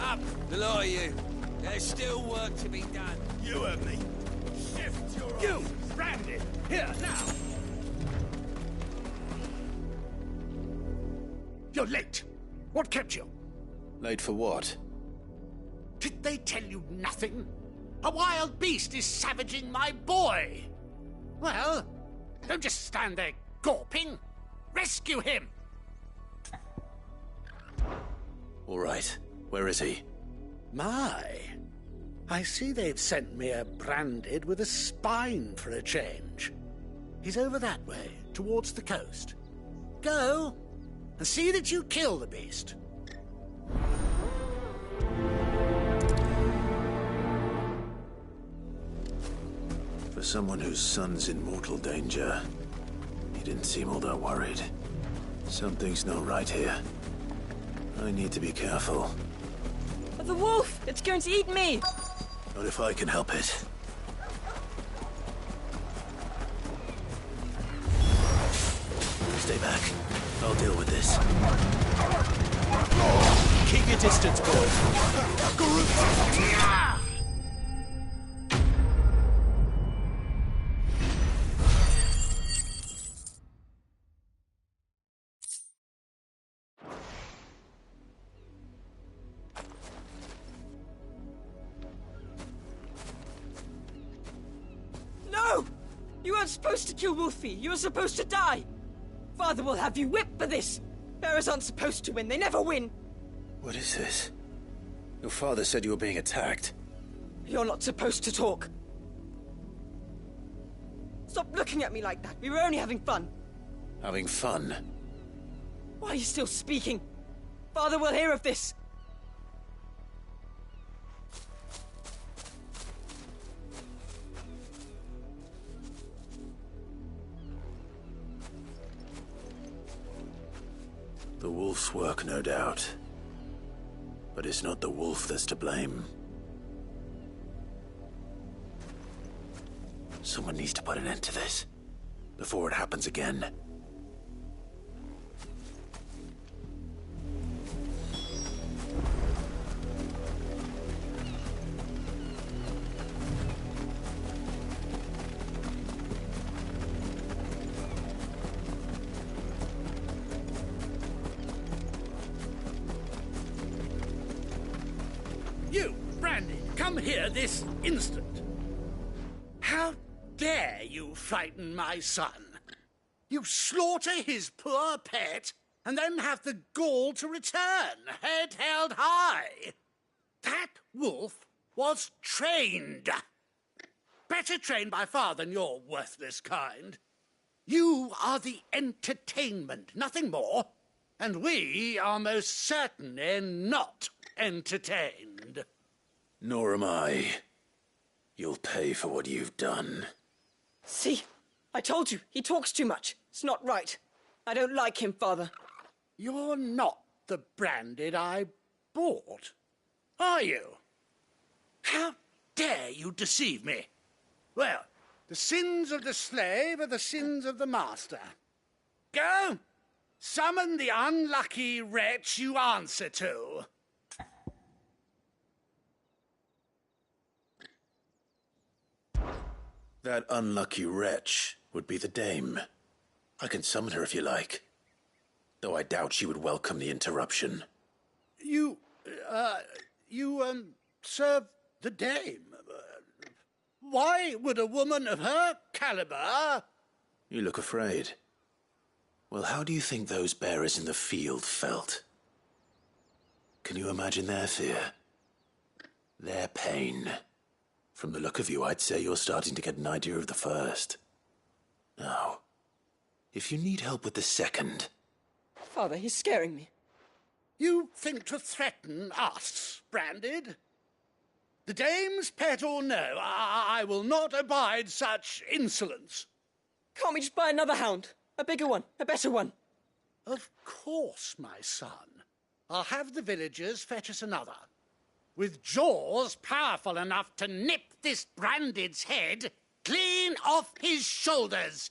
Up, the lot of you. There's still work to be done. You heard me. Shift your... You, Randy! Here, now! You're late. What kept you? Late for what? Did they tell you nothing? A wild beast is savaging my boy. Well, don't just stand there gawping. Rescue him! All right. Where is he? My, I see they've sent me a branded with a spine for a change. He's over that way, towards the coast. Go, and see that you kill the beast. For someone whose son's in mortal danger, he didn't seem all that worried. Something's not right here. I need to be careful. The wolf! It's going to eat me! Not if I can help it. Stay back. I'll deal with this. Keep your distance, boys. not supposed to kill Wolfie. You were supposed to die. Father will have you whipped for this. Bearers aren't supposed to win. They never win. What is this? Your father said you were being attacked. You're not supposed to talk. Stop looking at me like that. We were only having fun. Having fun? Why are you still speaking? Father will hear of this. The wolf's work, no doubt. But it's not the wolf that's to blame. Someone needs to put an end to this, before it happens again. You, Brandy, come here this instant. How dare you frighten my son? You slaughter his poor pet, and then have the gall to return, head held high. That wolf was trained. Better trained by far than your worthless kind. You are the entertainment, nothing more. And we are most certainly not entertained. Nor am I. You'll pay for what you've done. See? I told you, he talks too much. It's not right. I don't like him, Father. You're not the Branded I bought, are you? How dare you deceive me? Well, the sins of the slave are the sins of the master. Go! Summon the unlucky wretch you answer to. That unlucky wretch would be the dame. I can summon her if you like. Though I doubt she would welcome the interruption. You serve the dame. Why would a woman of her caliber... You look afraid. Well, how do you think those bearers in the field felt? Can you imagine their fear? Their pain? From the look of you, I'd say you're starting to get an idea of the first. Now, if you need help with the second... Father, he's scaring me. You think to threaten us, Branded? The dame's pet or no, I will not abide such insolence. Can't we just buy another hound? A bigger one, a better one. Of course, my son. I'll have the villagers fetch us another. With jaws powerful enough to nip this Branded's head clean off his shoulders.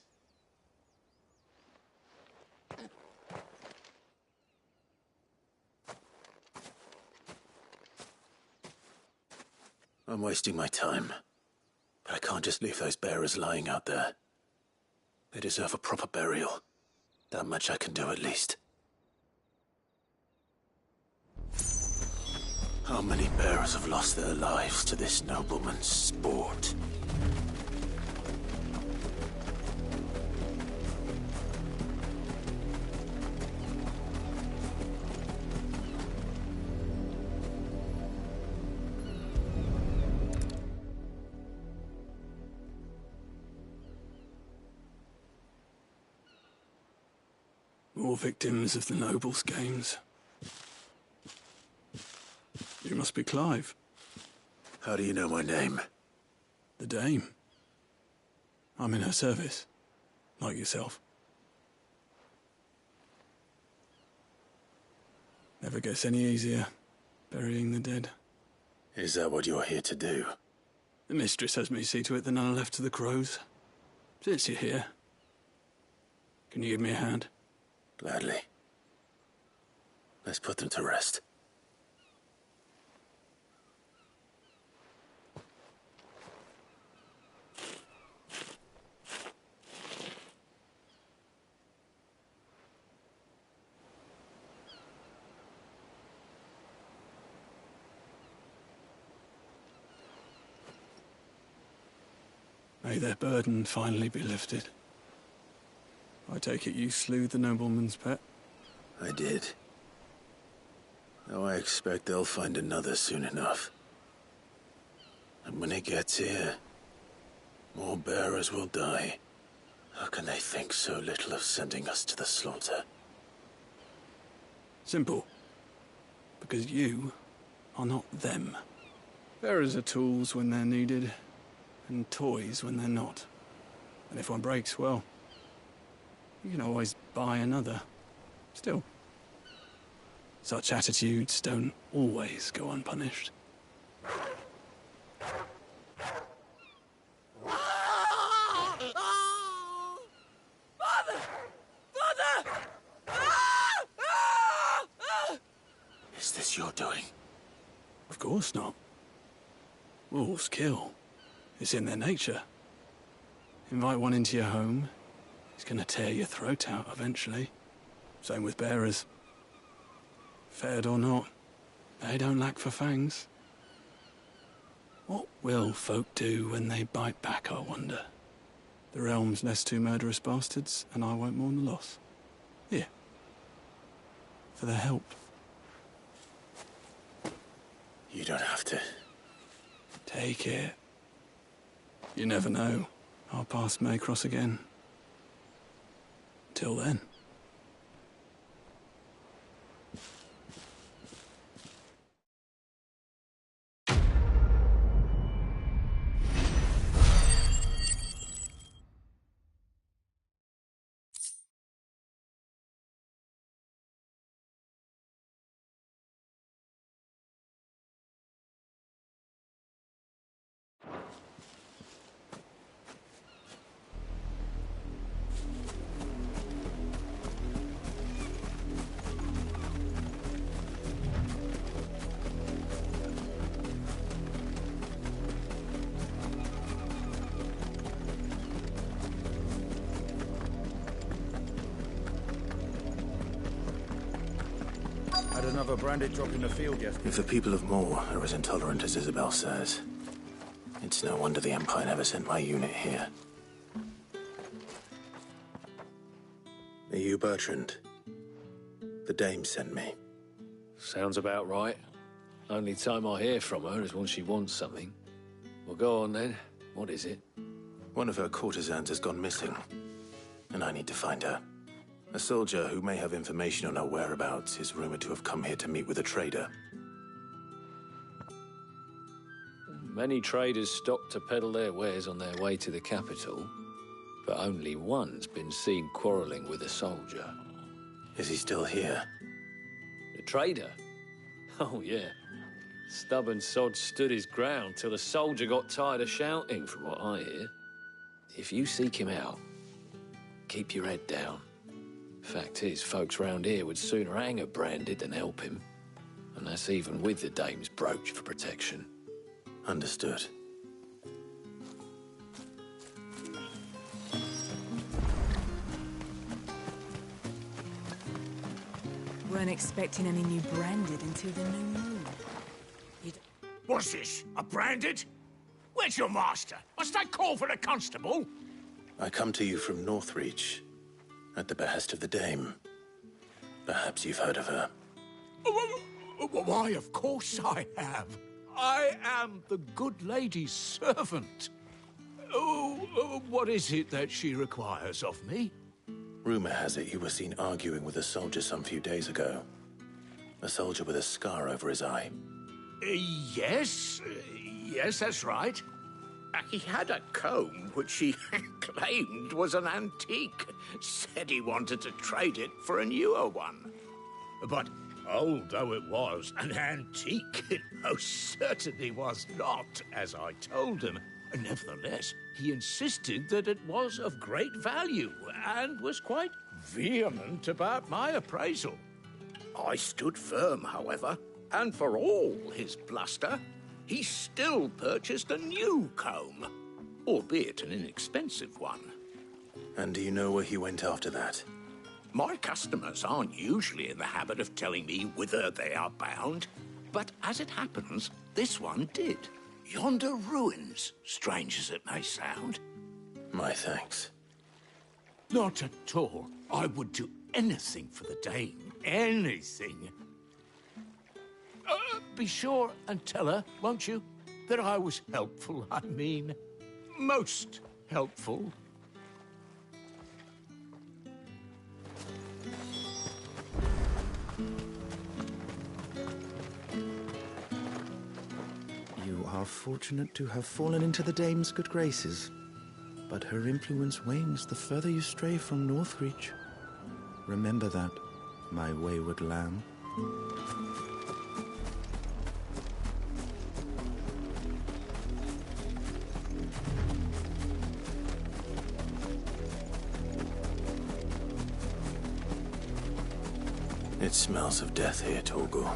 I'm wasting my time. But I can't just leave those bearers lying out there. They deserve a proper burial. That much I can do at least. How many bearers have lost their lives to this nobleman's sport? More victims of the nobles' games. You must be Clive. How do you know my name? The Dame. I'm in her service, like yourself. Never gets any easier, burying the dead. Is that what you're here to do? The mistress has me see to it that none are left to the crows. Since you're here, can you give me a hand? Gladly. Let's put them to rest. May their burden finally be lifted. I take it you slew the nobleman's pet? I did. Though I expect they'll find another soon enough. And when it gets here, more bearers will die. How can they think so little of sending us to the slaughter? Simple. Because you are not them. Bearers are tools when they're needed, and toys when they're not. And if one breaks, well, you can always buy another. Still, such attitudes don't always go unpunished. Is this your doing? Of course not. Wolves kill. It's in their nature. Invite one into your home, he's gonna tear your throat out eventually. Same with bearers. Fed or not, they don't lack for fangs. What will folk do when they bite back, I wonder? The realm's less two murderous bastards, and I won't mourn the loss. Here. For their help. You don't have to. Take it. You never know. Our paths may cross again. Till then. Had another branded drop in the field yesterday. If the people of Moor are as intolerant as Isabel says, it's no wonder the Empire never sent my unit here. Are you Bertrand? The dame sent me. Sounds about right. Only time I hear from her is when she wants something. Well, go on then. What is it? One of her courtesans has gone missing, and I need to find her. A soldier who may have information on her whereabouts is rumored to have come here to meet with a trader. Many traders stop to peddle their wares on their way to the capital, but only one's been seen quarrelling with a soldier. Is he still here? The trader? Oh, yeah. Stubborn sod stood his ground till the soldier got tired of shouting, from what I hear. If you seek him out, keep your head down. Fact is, folks round here would sooner hang a branded than help him. And that's even with the dame's brooch for protection. Understood. Weren't expecting any new branded until the new moon. What's this? A branded? Where's your master? Must I call for the constable? I come to you from Northreach, at the behest of the dame. Perhaps you've heard of her. Why, of course I have. I am the good lady's servant. What is it that she requires of me? Rumor has it you were seen arguing with a soldier some few days ago. A soldier with a scar over his eye. Yes, that's right. He had a comb which he claimed was an antique. Said he wanted to trade it for a newer one. But old though it was, an antique it most certainly was not, as I told him. Nevertheless, he insisted that it was of great value and was quite vehement about my appraisal. I stood firm, however, and for all his bluster, he still purchased a new comb, albeit an inexpensive one. And do you know where he went after that? My customers aren't usually in the habit of telling me whither they are bound, but as it happens, this one did. Yonder ruins, strange as it may sound, My thanks. Not at all. I would do anything for the Dame. Anything. Be sure and tell her, won't you, that I was helpful. I mean, most helpful. You are fortunate to have fallen into the Dame's good graces, but her influence wanes the further you stray from Northreach. Remember that, my wayward lamb. It smells of death here, Torgal.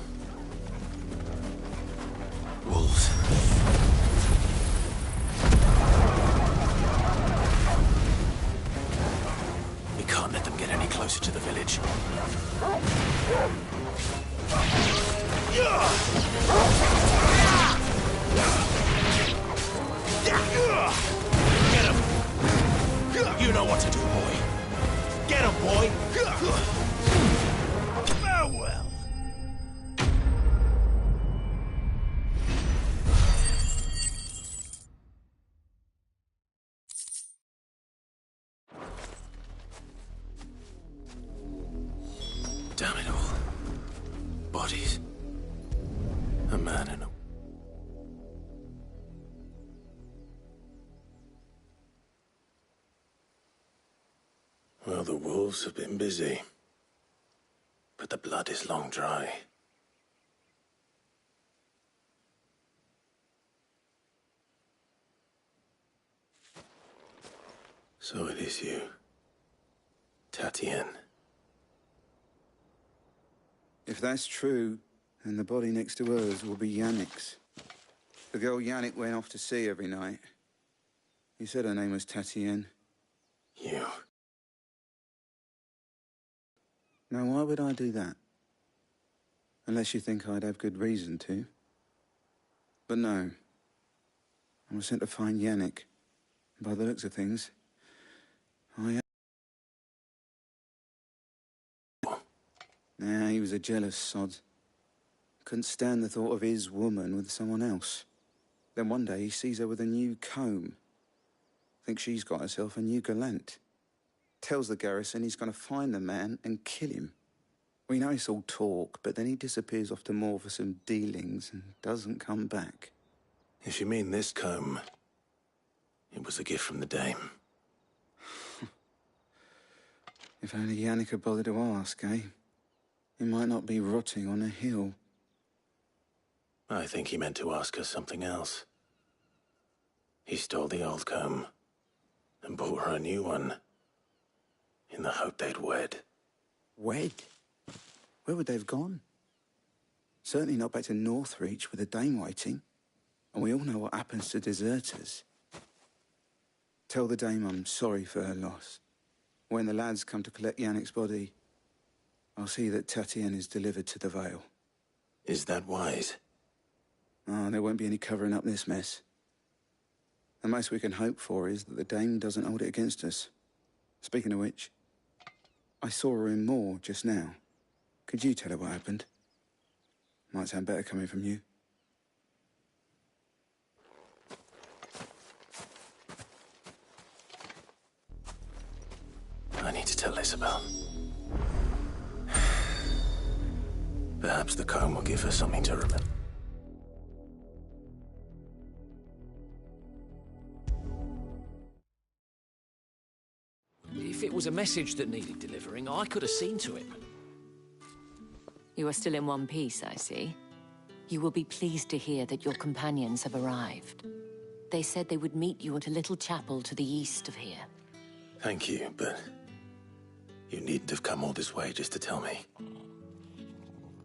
Wolves. We can't let them get any closer to the village. Get him! You know what to do, boy. Get him, boy! Farewell! Damn it all. Bodies. A man and a... Well, the wolves have been busy. But the blood is long dry. So it is you, Tatien. If that's true, then the body next to hers will be Yannick's. The girl Yannick went off to see every night. He said her name was Tatien. You. Now, why would I do that? Unless you think I'd have good reason to. But no. I was sent to find Yannick. By the looks of things, I am. Nah, he was a jealous sod. Couldn't stand the thought of his woman with someone else. Then one day he sees her with a new comb. Thinks she's got herself a new gallant. Tells the garrison he's going to find the man and kill him. We know it's all talk, but then he disappears off to Moor for some dealings and doesn't come back. If you mean this comb, it was a gift from the Dame. If only Yannick had bothered to ask, eh? He might not be rotting on a hill. I think he meant to ask her something else. He stole the old comb and bought her a new one in the hope they'd wed. Wed? Where would they have gone? Certainly not back to Northreach with the Dame waiting. And we all know what happens to deserters. Tell the Dame I'm sorry for her loss. When the lads come to collect Yannick's body, I'll see that Tatien is delivered to the Vale. Is that wise? Oh, there won't be any covering up this mess. The most we can hope for is that the Dame doesn't hold it against us. Speaking of which, I saw her in Moor just now. Could you tell her what happened? Might sound better coming from you. I need to tell Isabel. Perhaps the comb will give her something to remember. If it was a message that needed delivering, I could have seen to it. You are still in one piece, I see. You will be pleased to hear that your companions have arrived. They said they would meet you at a little chapel to the east of here. Thank you, but you needn't have come all this way just to tell me.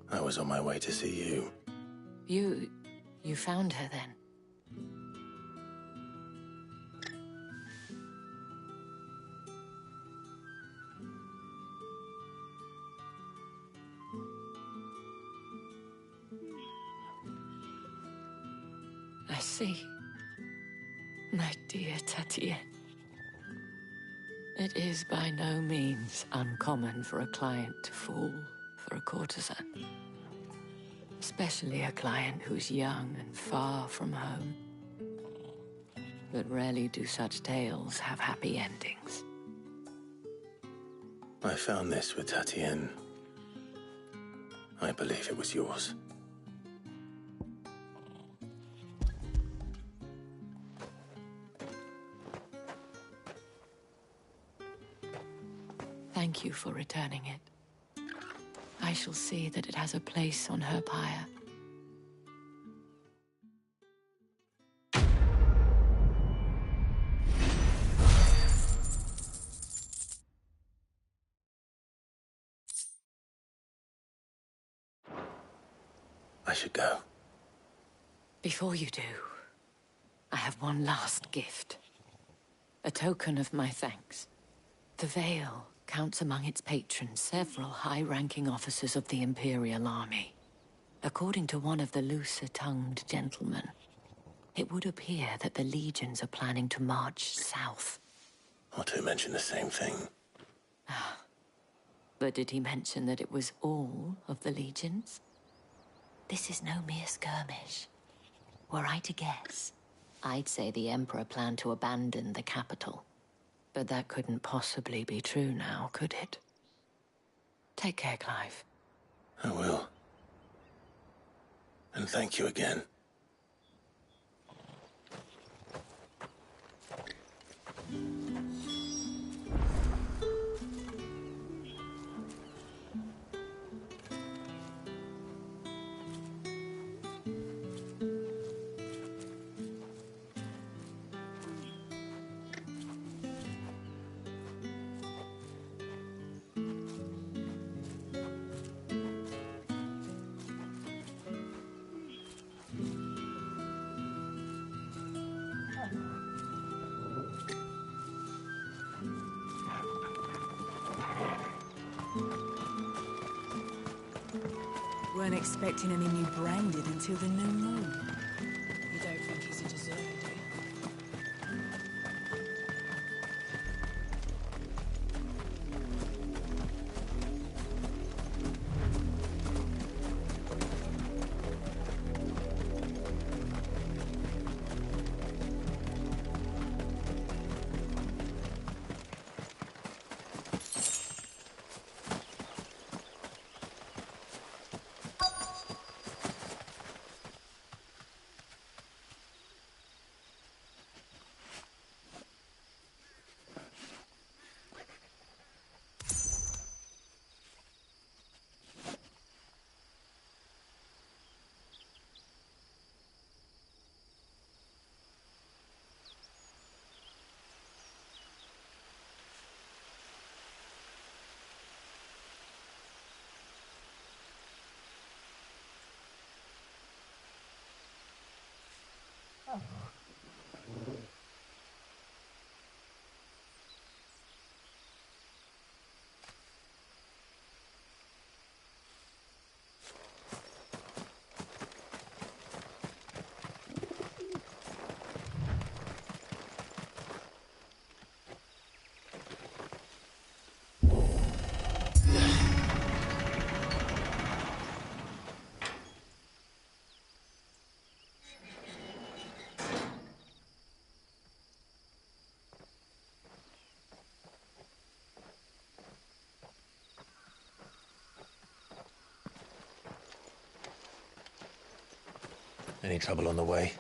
I was on my way to see you. You found her then? I see. My dear Tatien. It is by no means uncommon for a client to fall for a courtesan. Especially a client who's young and far from home. But rarely do such tales have happy endings. I found this with Tatienne. I believe it was yours. Thank you for returning it. I shall see that it has a place on her pyre. I should go. Before you do, I have one last gift. A token of my thanks. The Vale counts among its patrons several high-ranking officers of the Imperial Army. According to one of the looser-tongued gentlemen, it would appear that the legions are planning to march south. Otto mentioned the same thing. But did he mention that it was all of the legions? This is no mere skirmish. Were I to guess, I'd say the Emperor planned to abandon the capital. But that couldn't possibly be true now, could it? Take care, Clive. I will. And thank you again. Weren't expecting any new branded until the new moon. You don't think he's a deserter, do you? Any trouble on the way?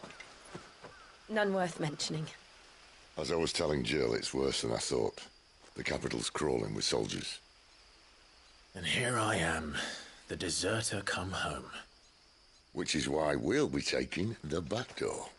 None worth mentioning. As I was telling Jill, it's worse than I thought. The capital's crawling with soldiers. And here I am, the deserter come home. Which is why we'll be taking the back door.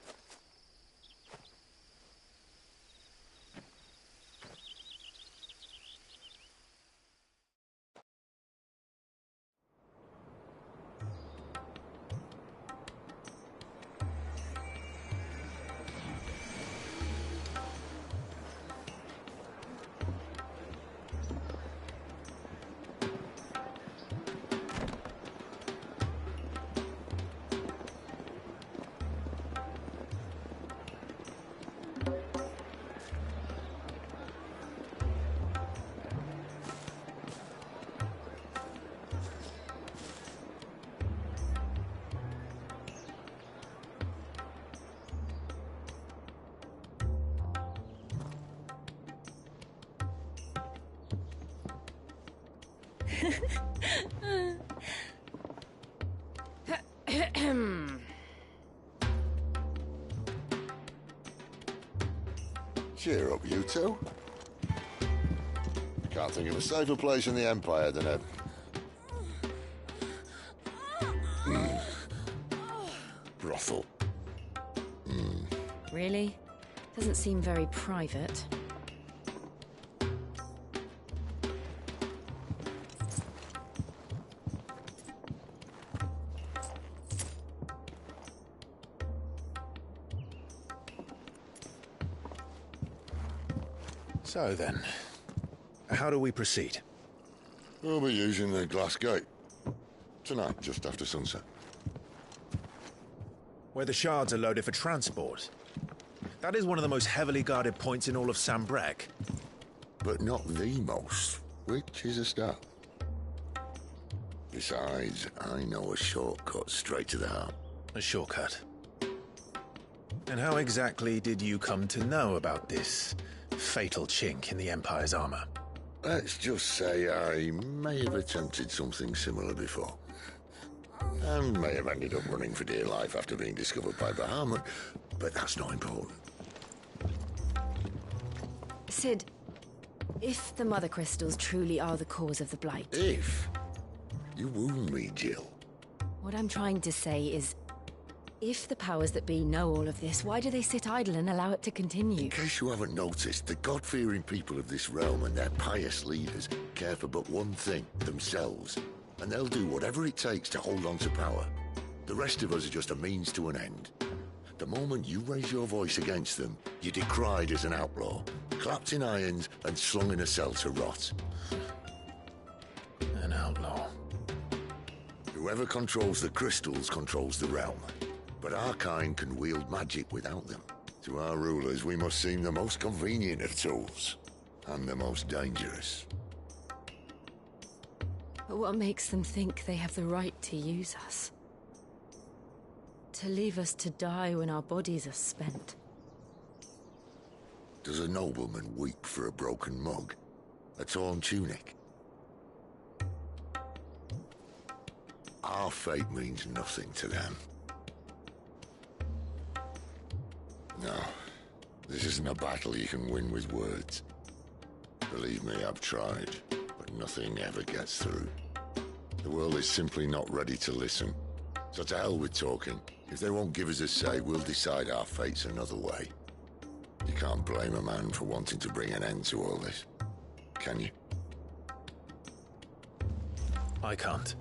Cheer up, you two. Can't think of a safer place in the Empire than a... brothel. Really? Doesn't seem very private. So then, how do we proceed? We'll be using the glass gate. Tonight, just after sunset. Where the shards are loaded for transport. That is one of the most heavily guarded points in all of Sambrec. But not the most, which is a start. Besides, I know a shortcut straight to the heart. A shortcut? And how exactly did you come to know about this fatal chink in the Empire's armor? Let's just say I may have attempted something similar before. And may have ended up running for dear life after being discovered by Bahamut, but that's not important. Sid, if the Mother Crystals truly are the cause of the Blight... If? You wound me, Jill. What I'm trying to say is, if the powers that be know all of this, why do they sit idle and allow it to continue? In case you haven't noticed, the God-fearing people of this realm and their pious leaders care for but one thing, themselves. And they'll do whatever it takes to hold on to power. The rest of us are just a means to an end. The moment you raise your voice against them, you're decried as an outlaw, clapped in irons and slung in a cell to rot. An outlaw. Whoever controls the crystals controls the realm. But our kind can wield magic without them. To our rulers, we must seem the most convenient of tools, and the most dangerous. But what makes them think they have the right to use us? To leave us to die when our bodies are spent? Does a nobleman weep for a broken mug? A torn tunic? Our fate means nothing to them. No, this isn't a battle you can win with words. Believe me, I've tried, but nothing ever gets through. The world is simply not ready to listen. So to hell with talking. If they won't give us a say, we'll decide our fates another way. You can't blame a man for wanting to bring an end to all this, can you? I can't.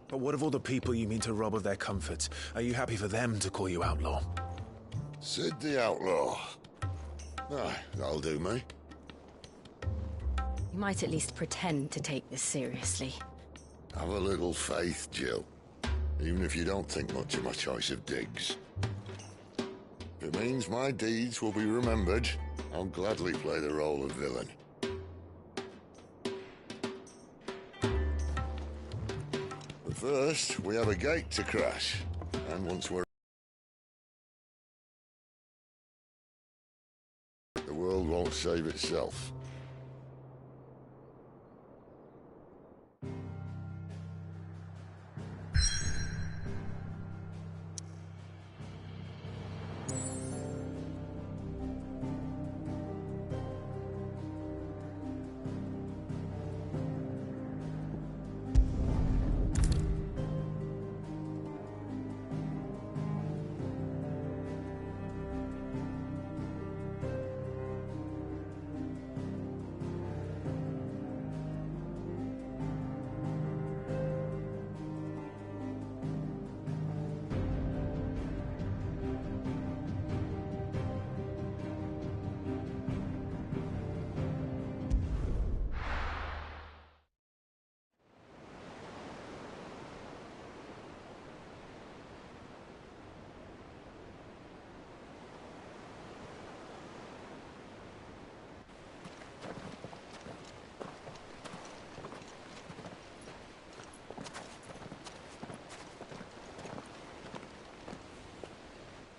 But what of all the people you mean to rob of their comforts? Are you happy for them to call you outlaw? Sid the Outlaw. Ah, that'll do me. You might at least pretend to take this seriously. Have a little faith, Jill. Even if you don't think much of my choice of digs. If it means my deeds will be remembered, I'll gladly play the role of villain. But first, we have a gate to crash. And once we're... the world won't save itself.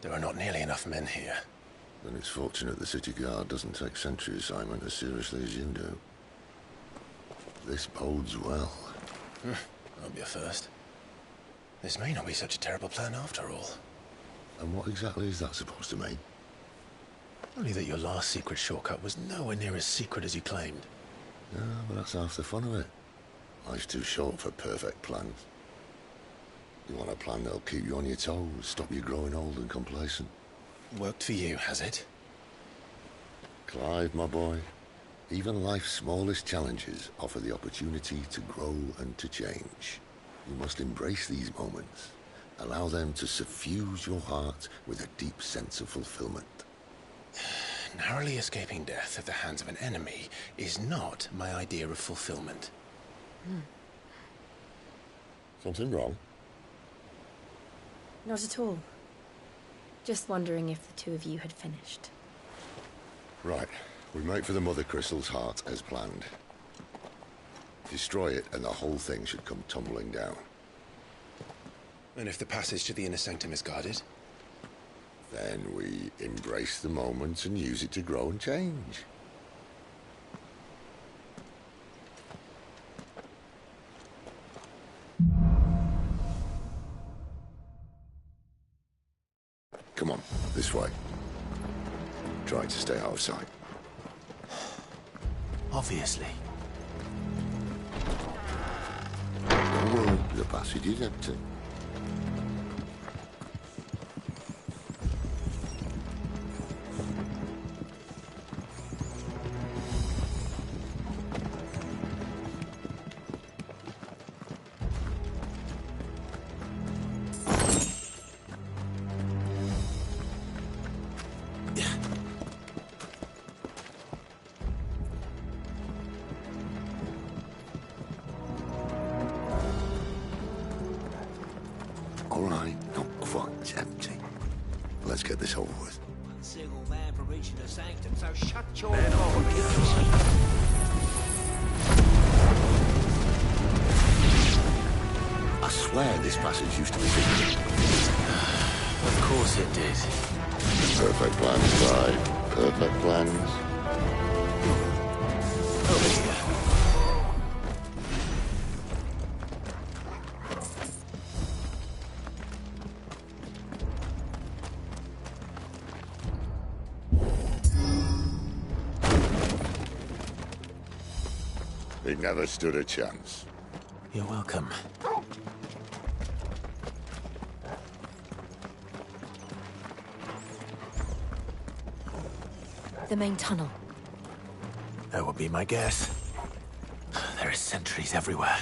There are not nearly enough men here. Then it's fortunate the city guard doesn't take sentry assignment as seriously as you do. This bodes well. That'll be a first. This may not be such a terrible plan after all. And what exactly is that supposed to mean? Only that your last secret shortcut was nowhere near as secret as you claimed. Yeah, but that's half the fun of it. Life's too short for perfect plans. You want a plan that'll keep you on your toes, stop you growing old and complacent. Worked for you, has it? Clive, my boy, even life's smallest challenges offer the opportunity to grow and to change. You must embrace these moments. Allow them to suffuse your heart with a deep sense of fulfillment. Narrowly escaping death at the hands of an enemy is not my idea of fulfillment. Something wrong? Not at all. Just wondering if the two of you had finished. Right. We make for the Mother Crystal's heart as planned. Destroy it and the whole thing should come tumbling down. And if the passage to the inner sanctum is guarded? Then we embrace the moment and use it to grow and change. Come on, this way. Try to stay out of sight. Obviously. Don't worry, the passage is empty. All right, not quite empty. Let's get this over with. One single man for reaching the sanctum, so shut your I swear this passage used to be secret. Of course it did. Perfect plans, Clive. Perfect plans. Over here. He never stood a chance. You're welcome. The main tunnel. That would be my guess. There are sentries everywhere.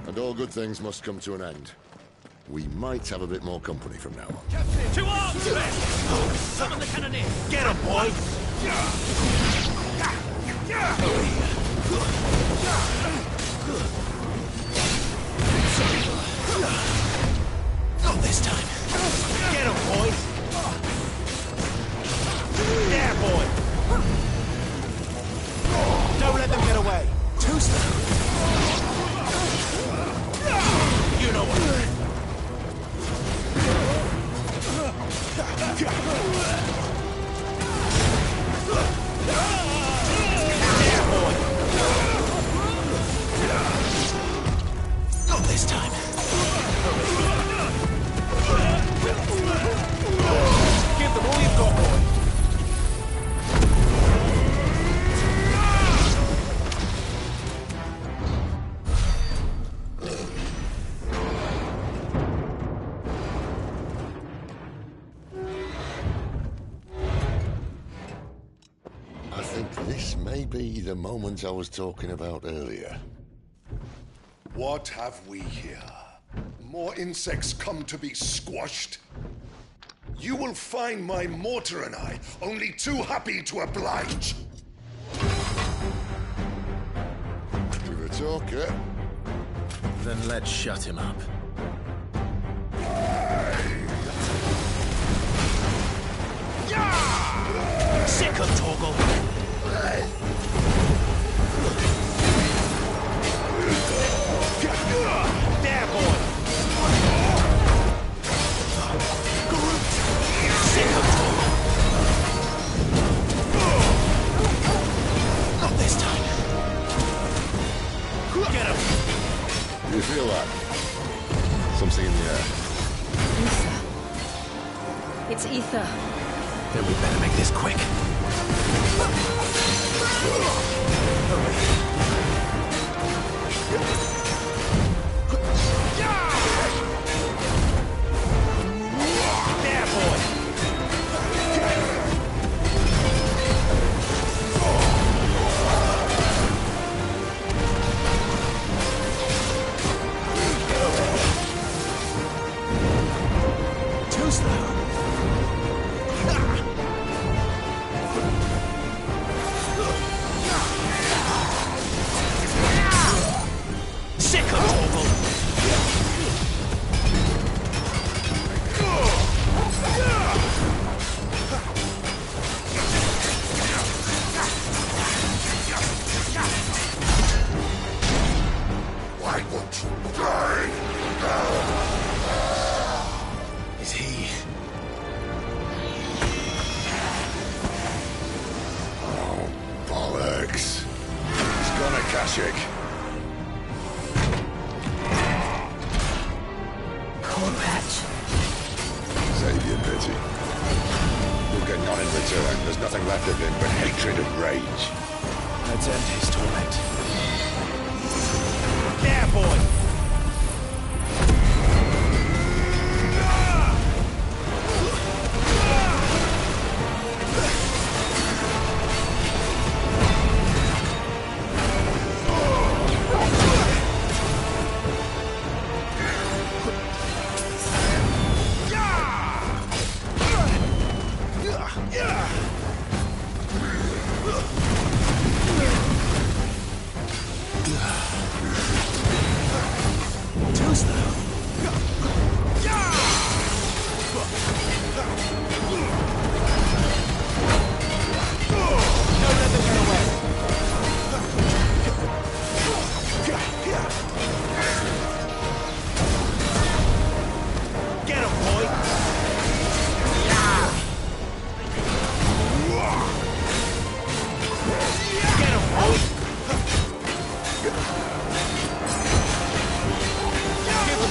And all good things must come to an end. We might have a bit more company from now on. Captain! To arms, men! Summon the cannoneer! Get him, boy! Not this time. Get him, boy! There, boy! Don't let them get away. Too slow. You know what? There, boy! Not this time. Give them all you've got, boy. I think this may be the moment I was talking about earlier. What have we here? More insects come to be squashed? You will find my mortar and I only too happy to oblige. Give a talk, eh? Then let's shut him up. Sick of Torgal! There, boy! Sick of Torgal! Not this time! Get him! You feel that? Something in the air. Ether. It's ether. Then we better make this quick. There, boy! Too slow. Sick of Torgal! Why won't you die? Is he... Oh, bollocks. He's gone, Akashic. Poor wretch. Save your pity. You'll get none in return. There's nothing left of him but hatred and rage. Let's end his torment. There, boy! Too slow. Don't let them get away. Get him, boy. Get him, boy. Give him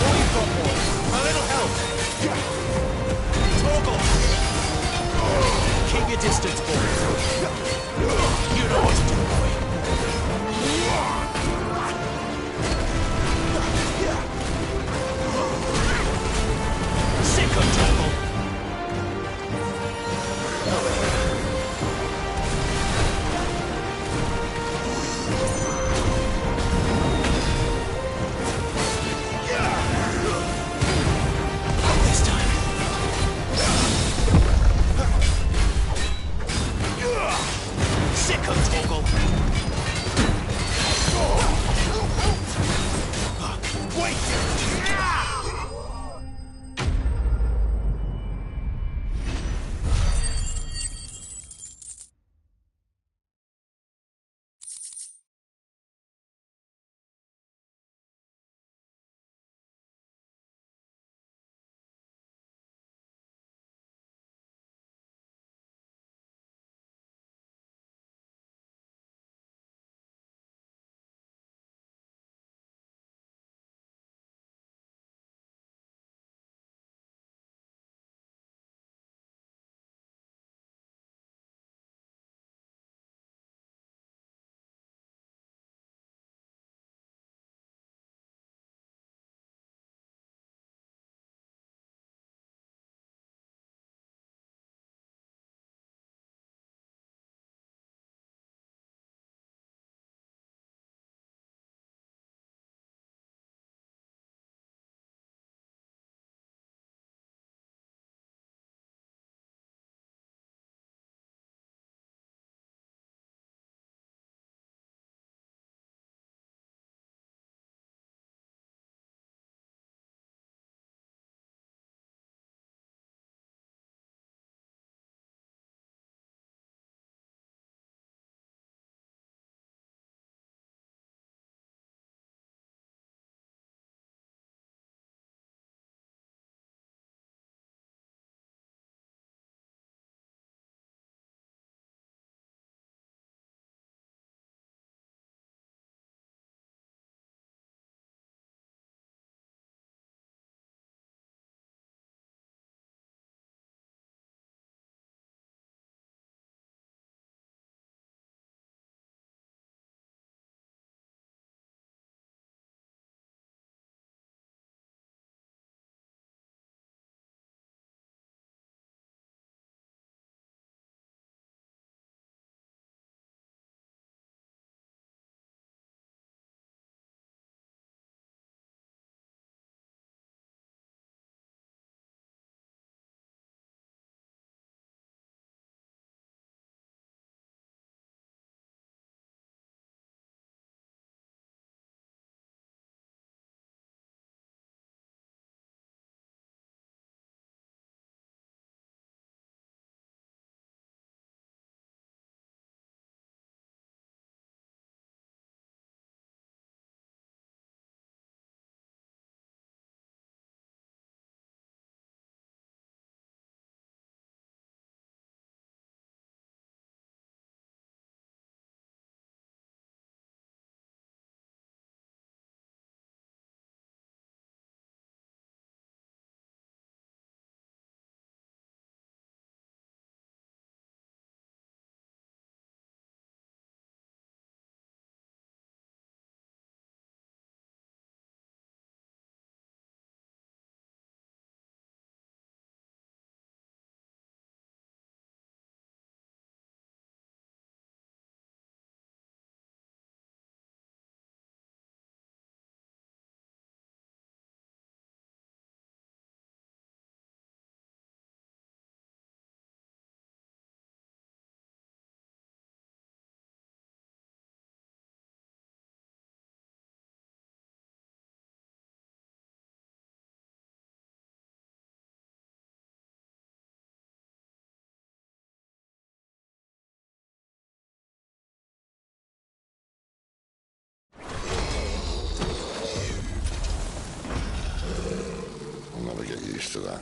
get used to that.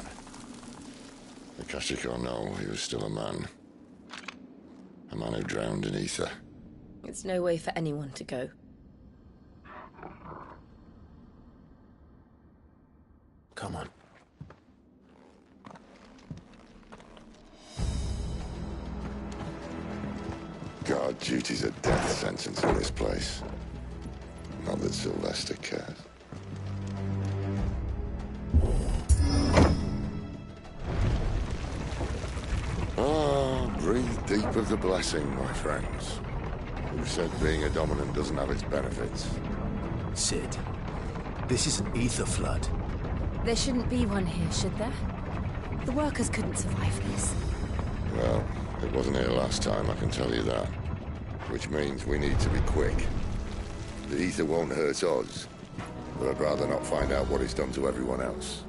Akashic or no, he was still a man. A man who drowned in ether. It's no way for anyone to go. Come on. Guard duty's a death sentence in this place. Not that Sylvester cares. Ah, breathe deep of the blessing, my friends. Who said being a dominant doesn't have its benefits? Sid, this is an ether flood. There shouldn't be one here, should there? The workers couldn't survive this. Well, it wasn't here last time, I can tell you that. Which means we need to be quick. The ether won't hurt us, but I'd rather not find out what it's done to everyone else.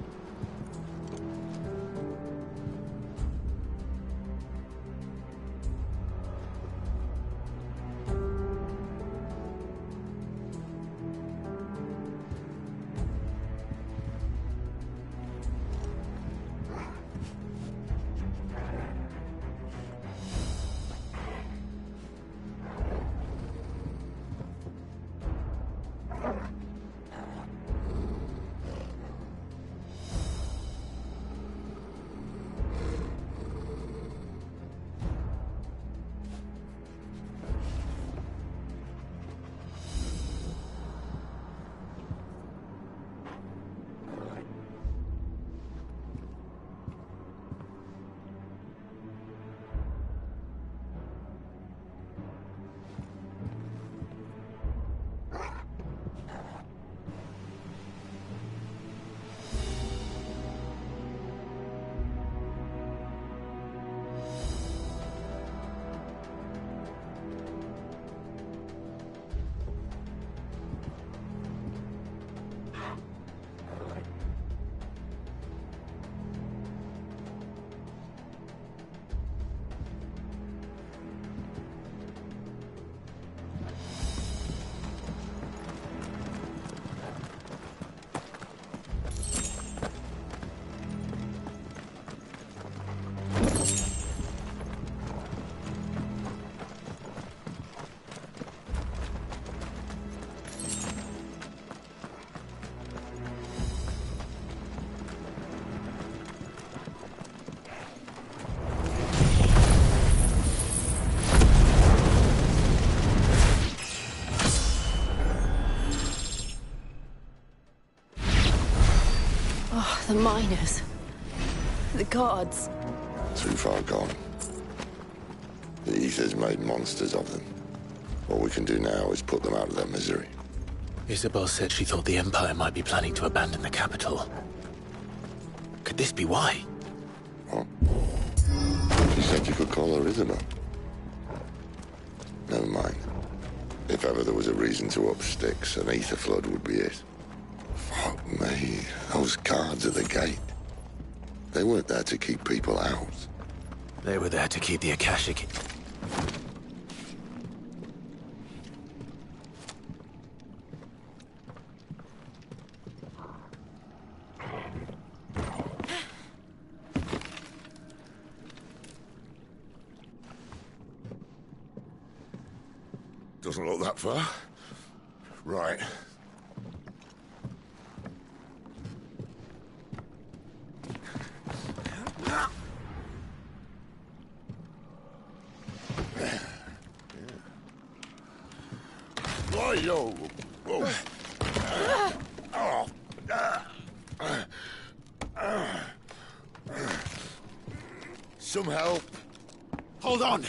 The miners. The guards. Too far gone. The ether's made monsters of them. All we can do now is put them out of their misery. Isabel said she thought the Empire might be planning to abandon the capital. Could this be why? What? She said you could call her Isabel. Never mind. If ever there was a reason to up sticks, an ether flood would be it. Fuck me. Those guards at the gate. They weren't there to keep people out. They were there to keep the Akashic. Doesn't look that far. Right. Yo. Whoa. Some help. Hold on.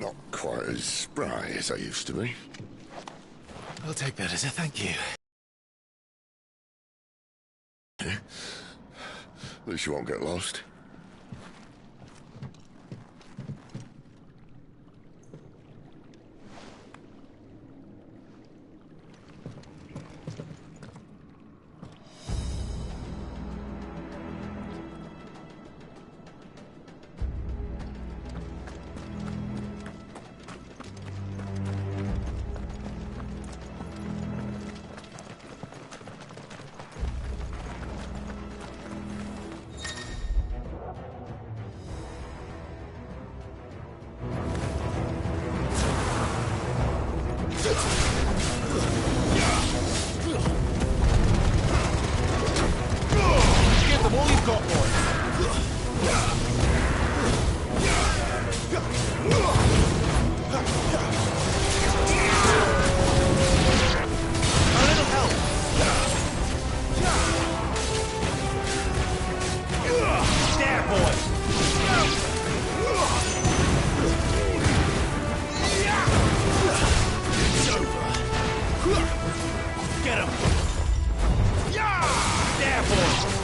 Not quite as spry as I used to be. I'll take that as a thank you. At least you won't get lost. him! Yeah! There, boy!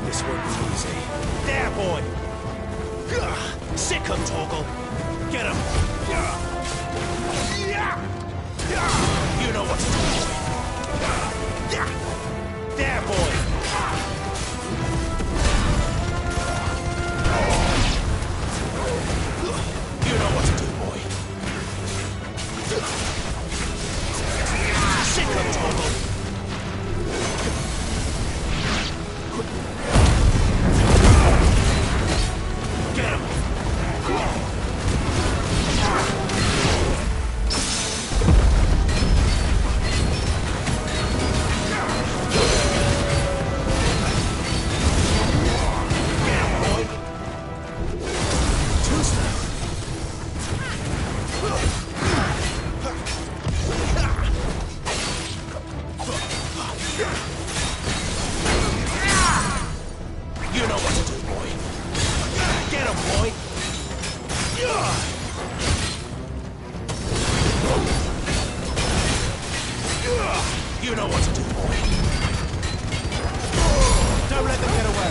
This won't be easy. There, boy! Sick him, Torgal! Get him! You know what to do, boy! There, boy! You know what to do, boy! Sick him, Torgal! You know what to do, boy. Don't let them get away.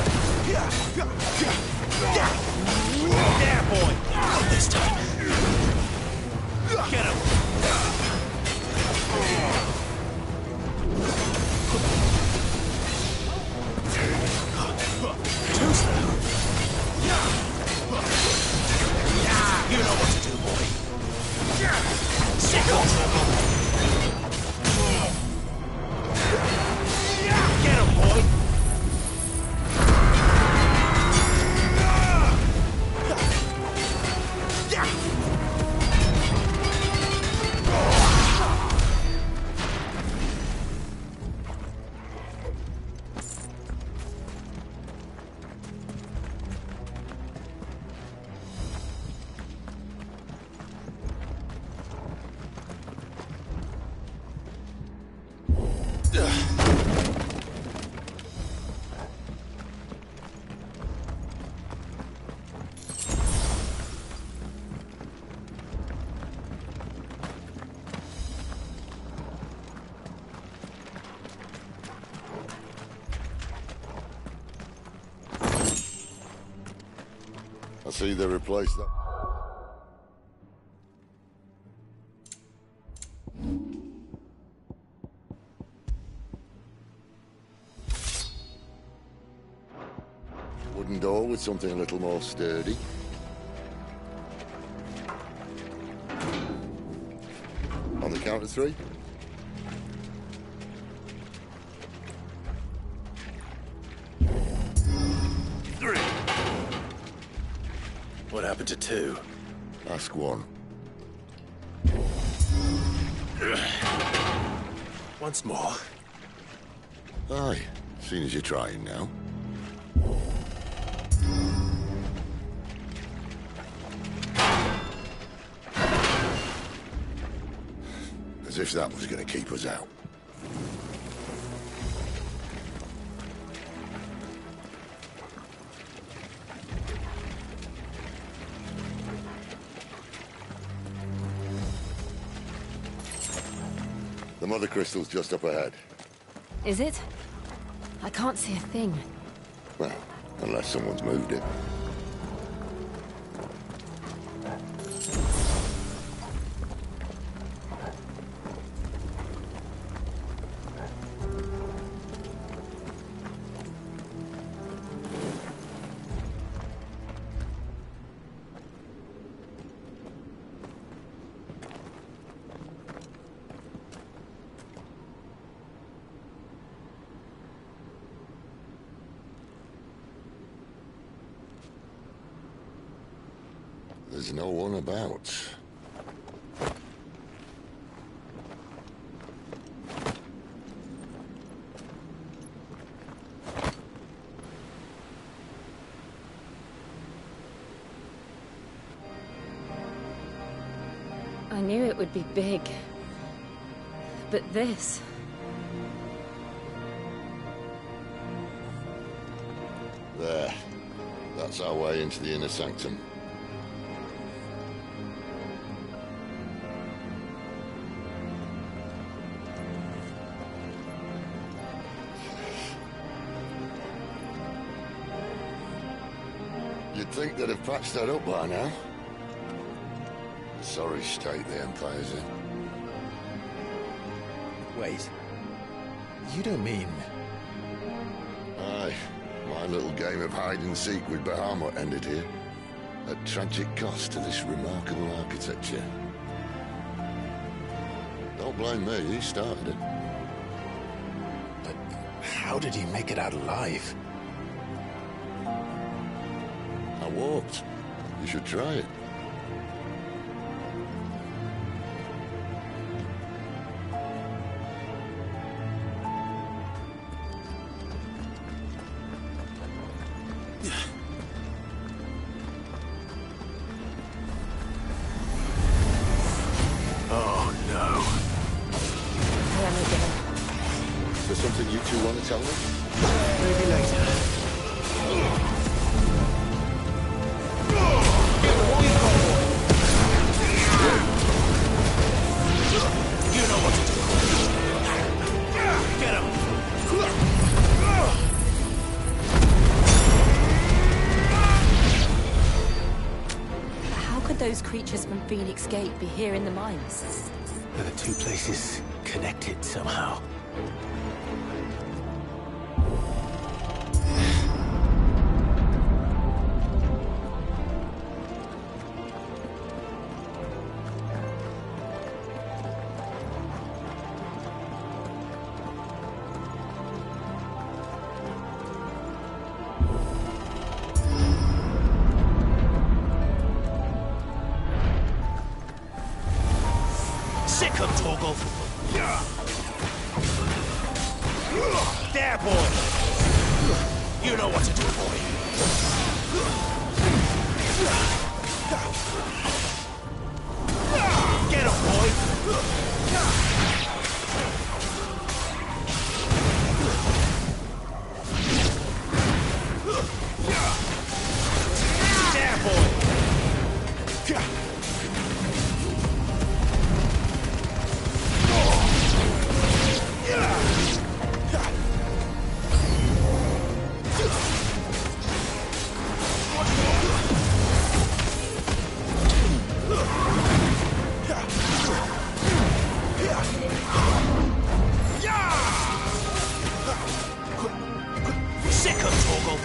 There, boy. Not this time. Get him. Too slow. You know what to do, boy. Sick on trouble. Get him, boy! I see they replaced that. Wooden door with something a little more sturdy. count of 3? What happened to 2? Ask 1. Once more. Aye, seeing as you're trying now. As if that was going to keep us out. The Mother Crystal's just up ahead. Is it? I can't see a thing. Well, unless someone's moved it. There's no one about. I knew it would be big. But this... There. That's our way into the inner sanctum. You'd think they'd have patched that up by now. Sorry state the Empire's in. Wait. You don't mean... Aye. My little game of hide-and-seek with Bahamut ended here. At tragic cost to this remarkable architecture. Don't blame me, he started it. But how did he make it out alive? I walked. You should try it. Oh, no. Is there something you two want to tell me? Maybe later. You know what to do. Get him. How could those creatures from Phoenix Gate be here in the mines? Are the two places connected somehow? Sick of Torgal. There, boy. You know what to do, boy. Get him, boy. There, boy. Sick of Torgal.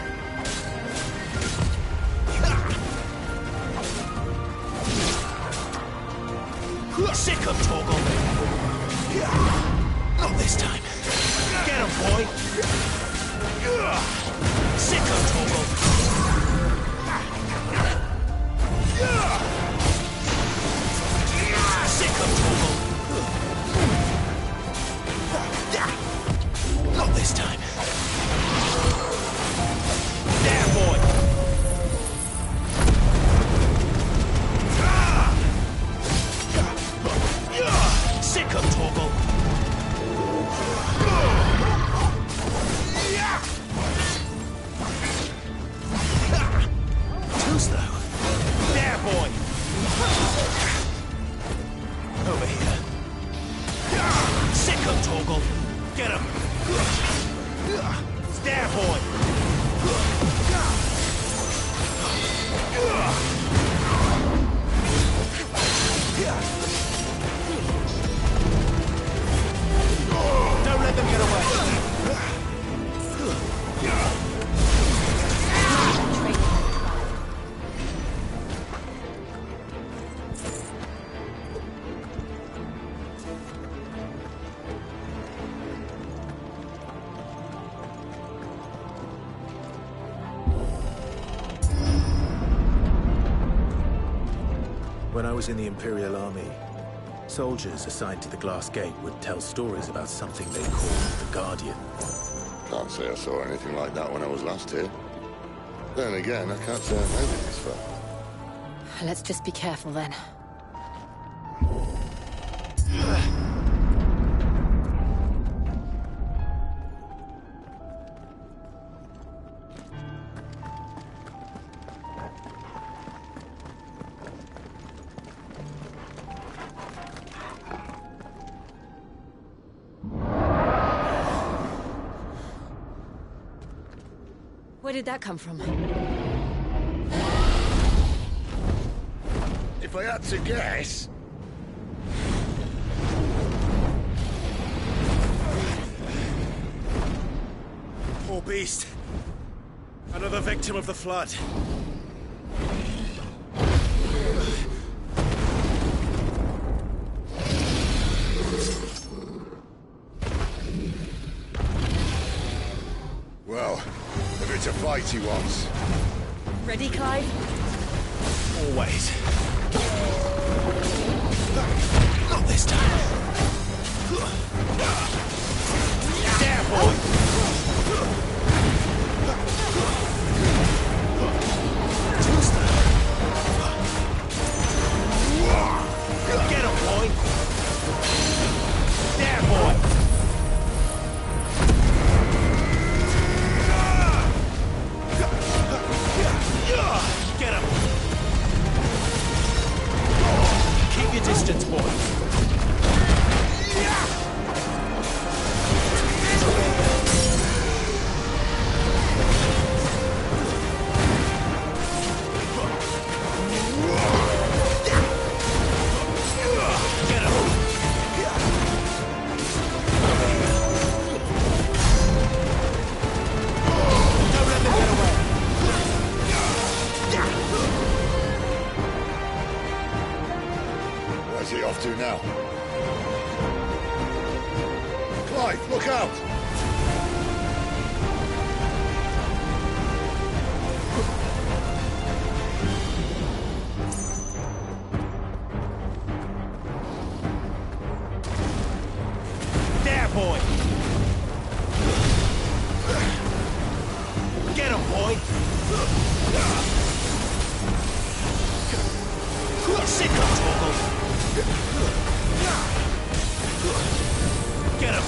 Sick of Torgal. Not this time. Get him, boy. Sicko, Torgal. Sicko, Torgal. Not this time. There, boy. Sicko, Torgal. Too slow. There, boy. Over here. Sicko, Torgal. Get him. There, boy. Don't let them get away. When I was in the Imperial Army, soldiers assigned to the Glass Gate would tell stories about something they called the Guardian. Can't say I saw anything like that when I was last here. Then again, I can't say I've made it this far. Let's just be careful then. Where did that come from? If I had to guess... Poor beast. Another victim of the flood. Well, if it's a fight he wants. Ready, Clive? Always. Not this time. There, boy. Too slow. Get him, boy. There, boy. Get him! Keep your distance, boy. Get him! Don't let them get away. Where's he off to now? Clive, look out! There, boy! Get him, boy! Sick of Torgal! Get him!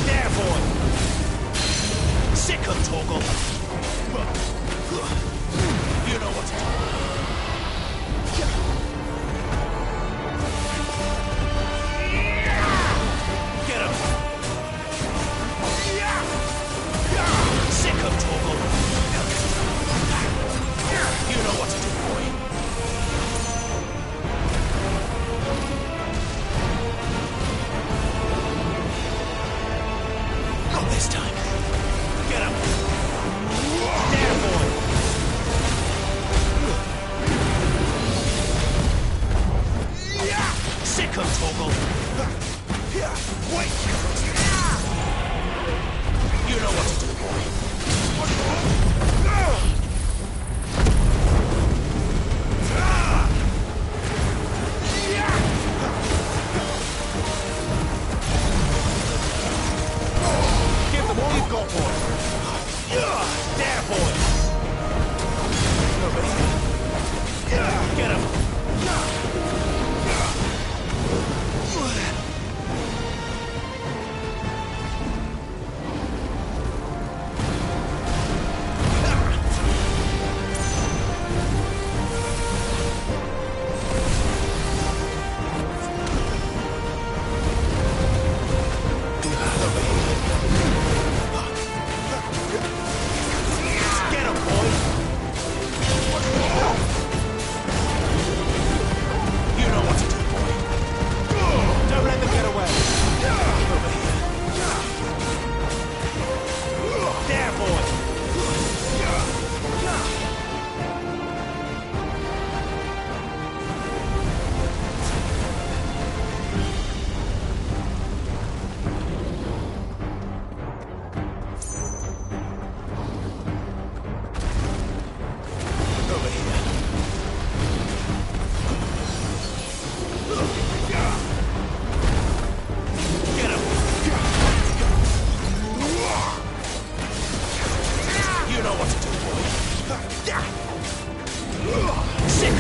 There, boy! Sick of Torgal! You know what to do. Get him! Sick of Torgal! You know what to do, boy. Not this time. Get him! There, boy!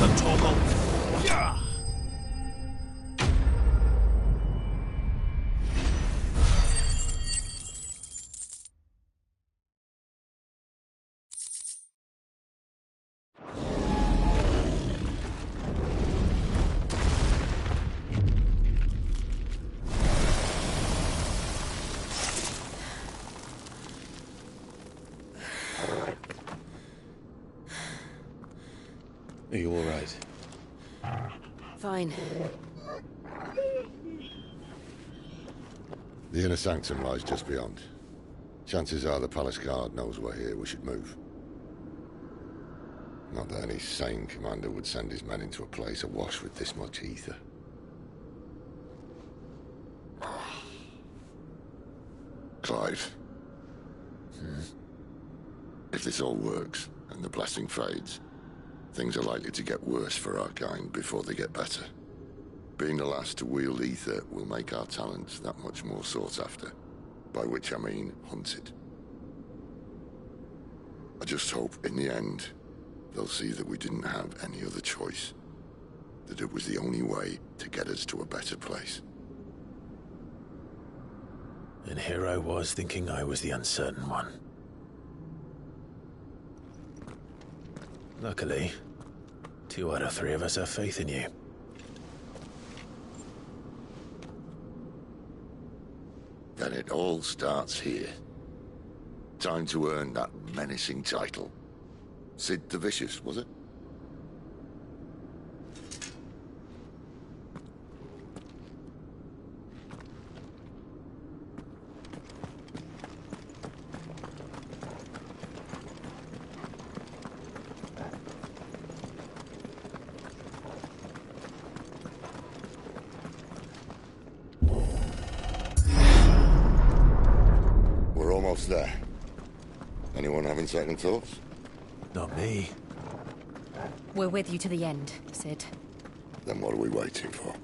further, Torgal. Yeah. Are you all right? Fine. The inner sanctum lies just beyond. Chances are the palace guard knows we're here. We should move. Not that any sane commander would send his men into a place awash with this much ether. Clive. If this all works, and the blessing fades, things are likely to get worse for our kind before they get better. Being the last to wield ether will make our talents that much more sought after. By which I mean hunted. I just hope, in the end, they'll see that we didn't have any other choice. That it was the only way to get us to a better place. And here I was thinking I was the uncertain one. Luckily, 2 out of 3 of us have faith in you. Then it all starts here. Time to earn that menacing title. Sid the Vicious, was it? We're almost there. Anyone having second thoughts? Not me. We're with you to the end, Sid. Then what are we waiting for?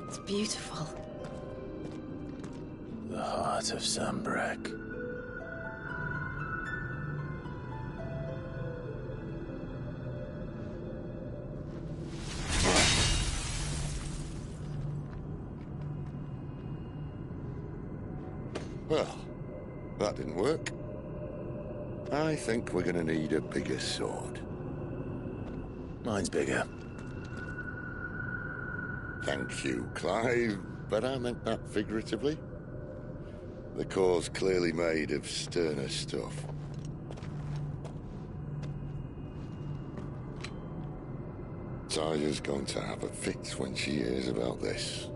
It's beautiful. The heart of Sambrek. Well, that didn't work. I think we're gonna need a bigger sword. Mine's bigger. Thank you, Clive, but I meant that figuratively. The core's clearly made of sterner stuff. Tyler's going to have a fit when she hears about this.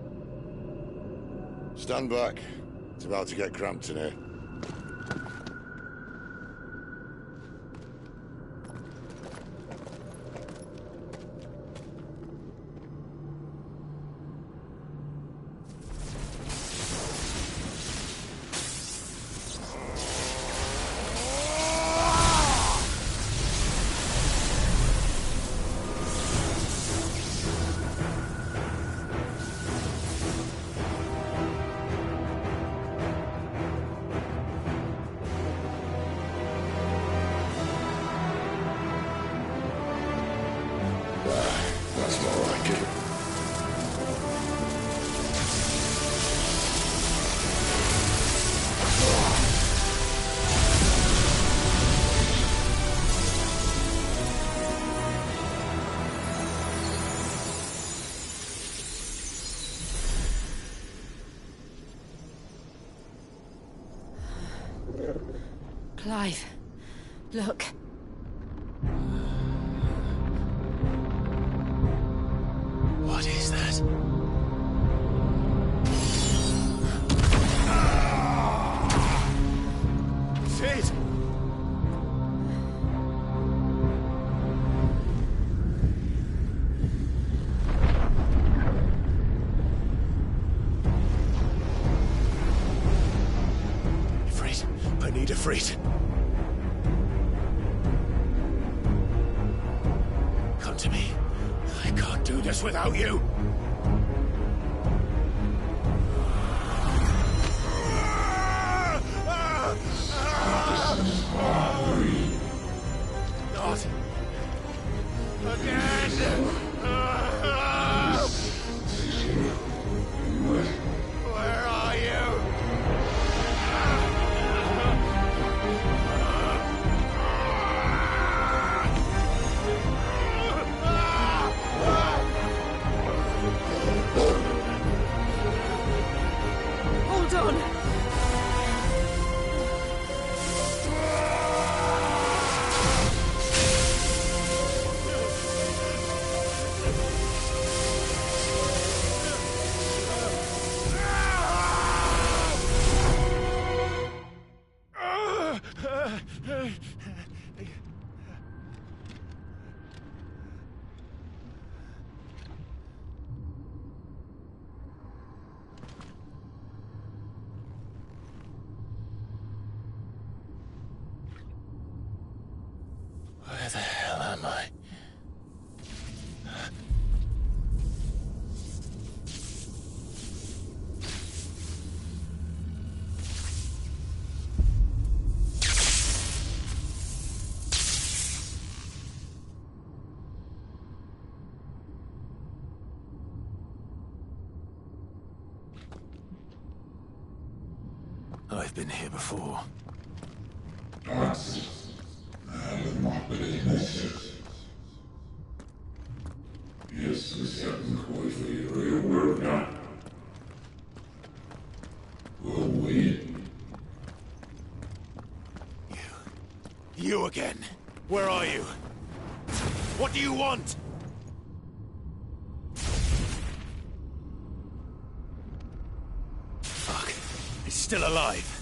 Stand back. It's about to get cramped in here. That's more like it. Clive, look. What is that? Sid! Ifrit, I need Ifrit. Come to me. I can't do this without you. Not again. Where are you? Hold on! Where the hell am I? I've been here before. You again. Where are you? What do you want? Fuck. He's still alive.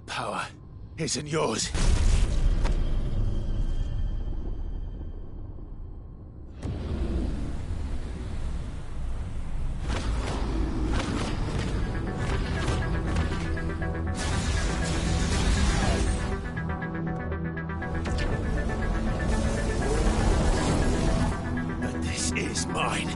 power isn't yours. But this is mine.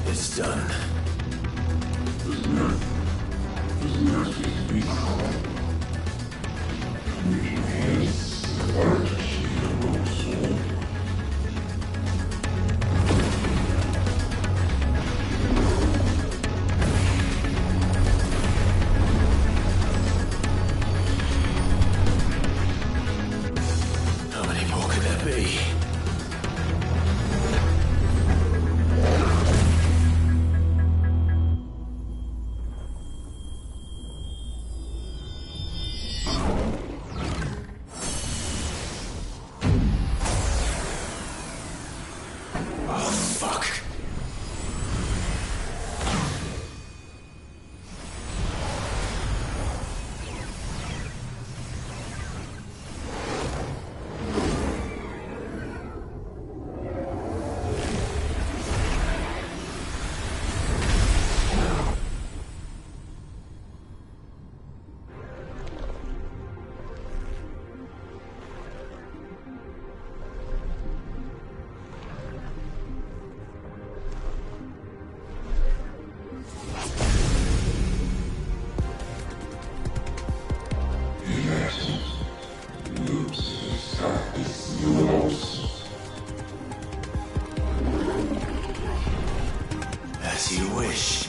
It's done. How many more could there be? As you wish.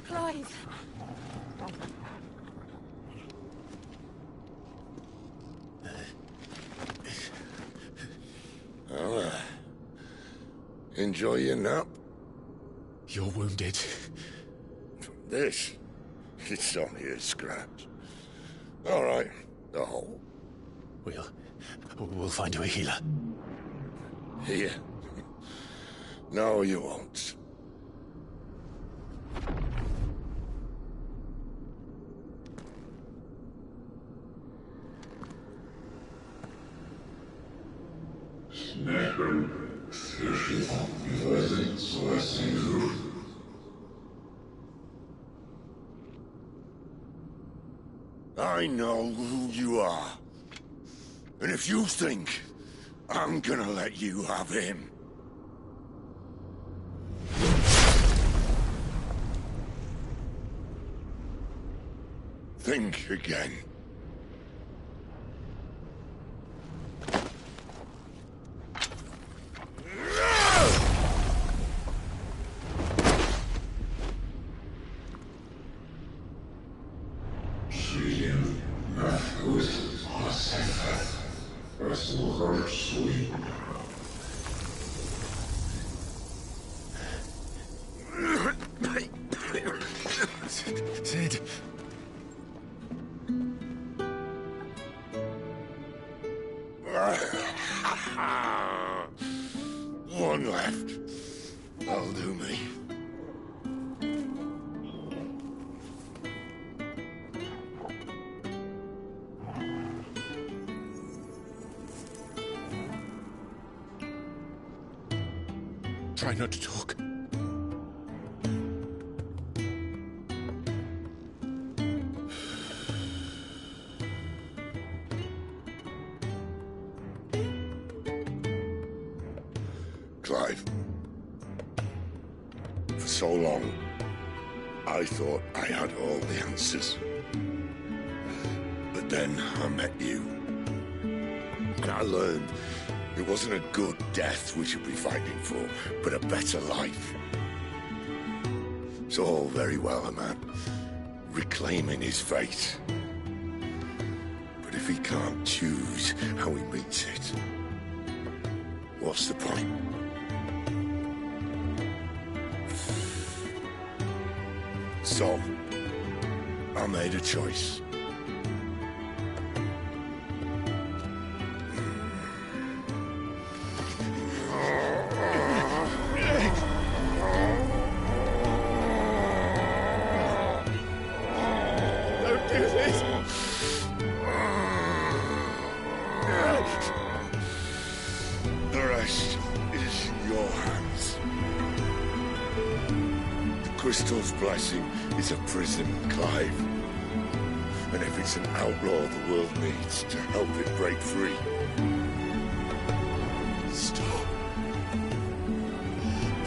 Clive! Well, enjoy your nap. You're wounded. This? It's only a scratch. All right, the hole. We'll find you a healer. Here? No, you won't. I know who you are. And if you think I'm gonna let you have him... think again. Sid. One left. That'll do me. Try not to talk. Clive. For so long, I thought I had all the answers. But then I met you. And I learned it wasn't a good death we should be fighting for, but a better life. It's all very well, a man reclaiming his fate. But if he can't choose how he meets it, what's the point? So, I made a choice. Don't do this! The rest is in your hands. The Crystal's blessing is a prison, Clive. And if it's an outlaw the world needs to help it break free... Stop.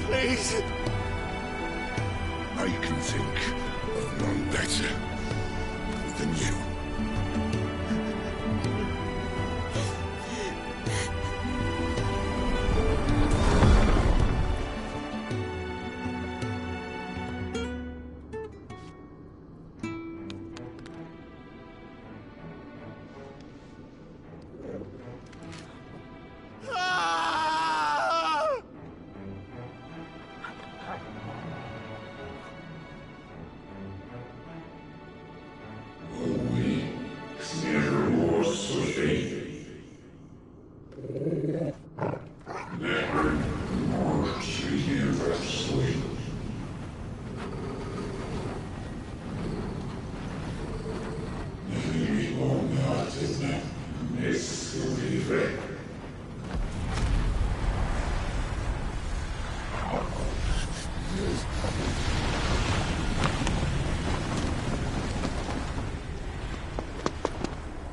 Please. I can think of none better than you. Oh,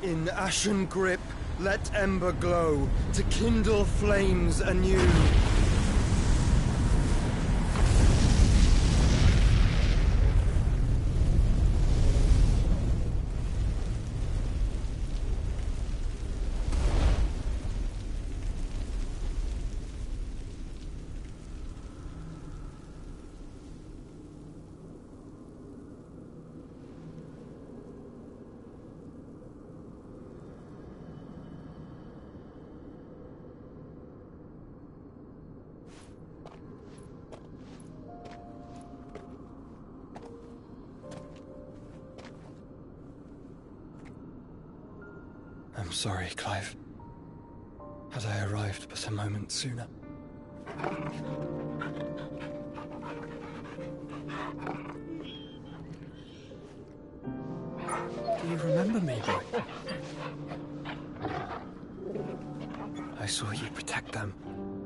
In ashen grip, let ember glow to kindle flames anew. I'm sorry, Clive. Had I arrived but a moment sooner. Do you remember me, boy? I saw you protect them.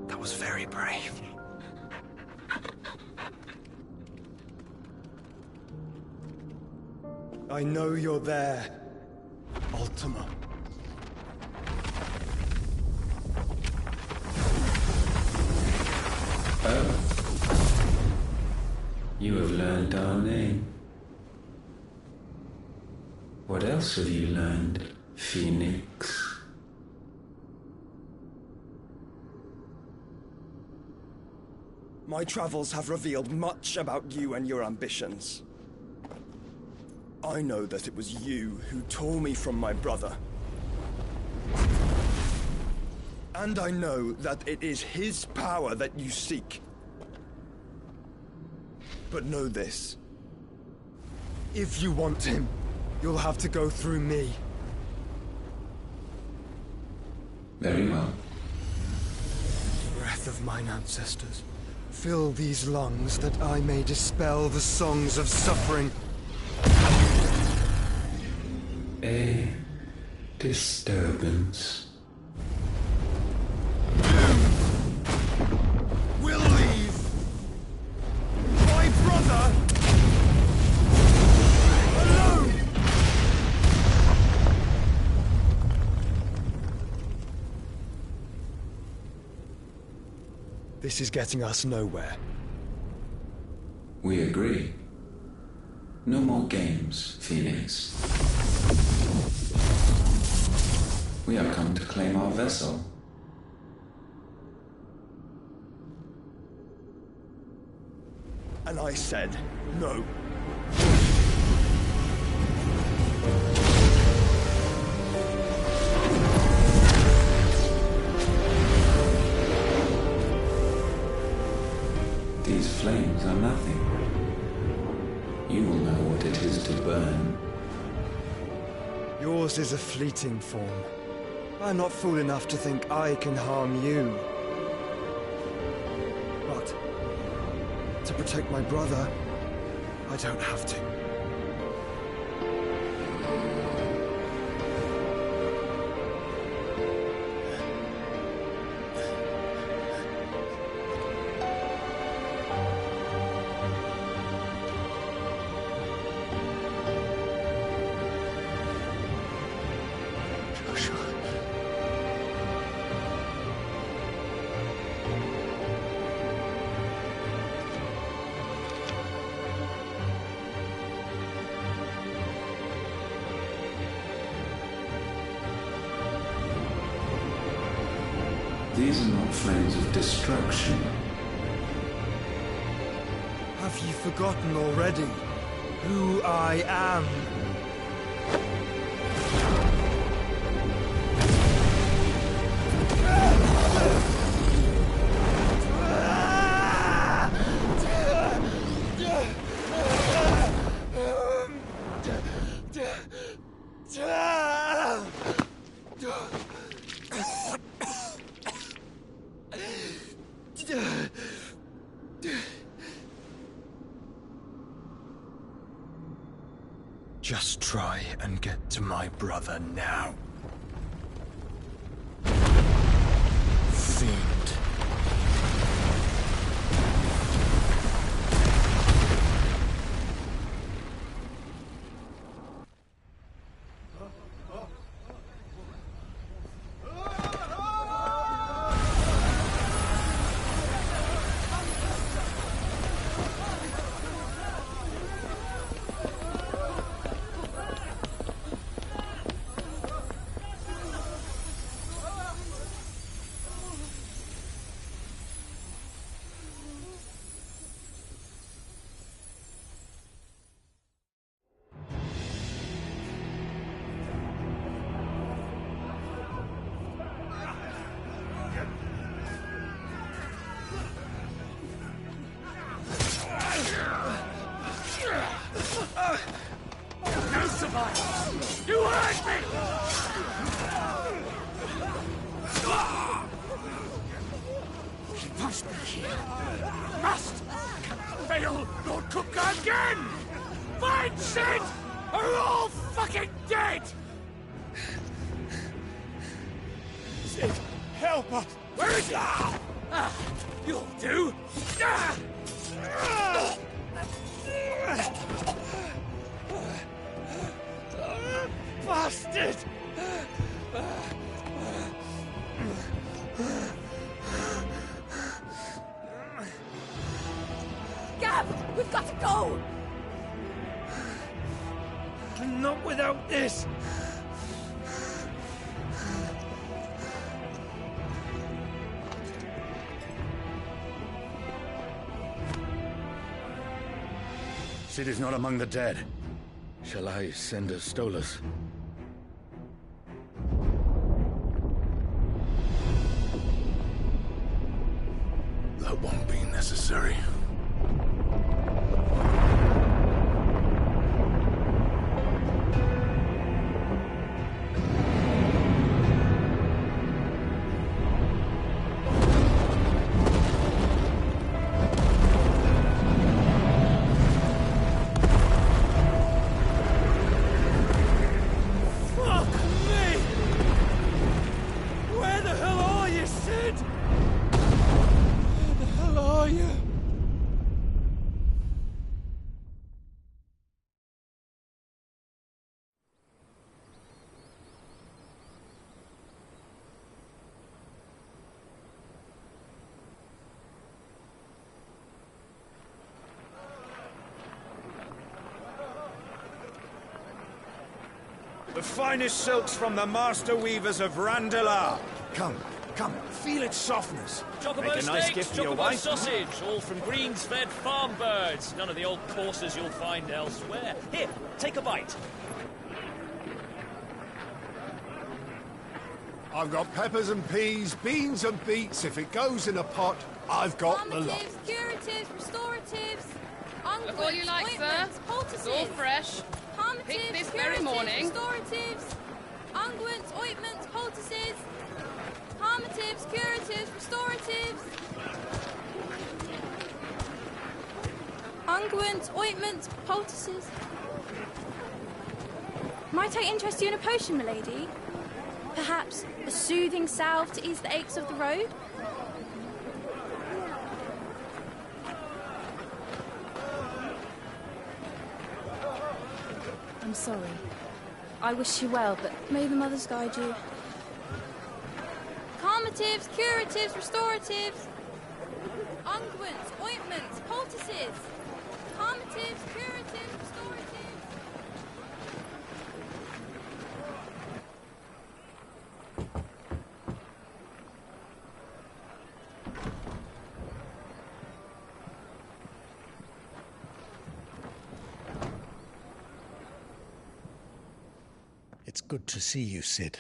That was very brave. I know you're there, Ultima. Oh. You have learned our name. What else have you learned, Phoenix? My travels have revealed much about you and your ambitions. I know that it was you who tore me from my brother. And I know that it is his power that you seek. But know this. If you want him, you'll have to go through me. Very well. Breath of mine ancestors, fill these lungs that I may dispel the songs of suffering. A disturbance. We'll leave. My brother alone. This is getting us nowhere. We agree. No more games, Phoenix. We have come to claim our vessel. And I said no. These flames are nothing. You will know what it is to burn. Yours is a fleeting form. I'm not fool enough to think I can harm you. But to protect my brother, I don't have to. These are not flames of destruction. Have you forgotten already who I am? Just try and get to my brother now. Fiend. fight! You hurt me! He must be here. Must! Can't fail Lord Kupka again! Find Sid! Or we're all fucking dead! Sid, help us! Where is he? You'll do! Bastard! Gab, we've got to go! Not without this! Sid is not among the dead. Shall I send a Stolas? That won't be necessary. The finest silks from the master weavers of Randalar. Come, feel its softness. Chocobo Make a nice steaks, gift for your chocobo wife. sausage, all from greens-fed farm birds. None of the old courses you'll find elsewhere. Here, take a bite. I've got peppers and peas, beans and beets. If it goes in a pot, I've got the lot. Curatives, restoratives, Look all you like, sir. It's all fresh. Picked this very morning. Restoratives, unguents, ointments, poultices, harmatives, curatives, restoratives, unguents, ointments, poultices. Might I interest you in a potion, milady? Perhaps a soothing salve to ease the aches of the road? I'm sorry. I wish you well, but may the mothers guide you. Calmatives, curatives, restoratives, unguents, ointments, poultices. Calmatives, curatives, restoratives. It's good to see you, Sid.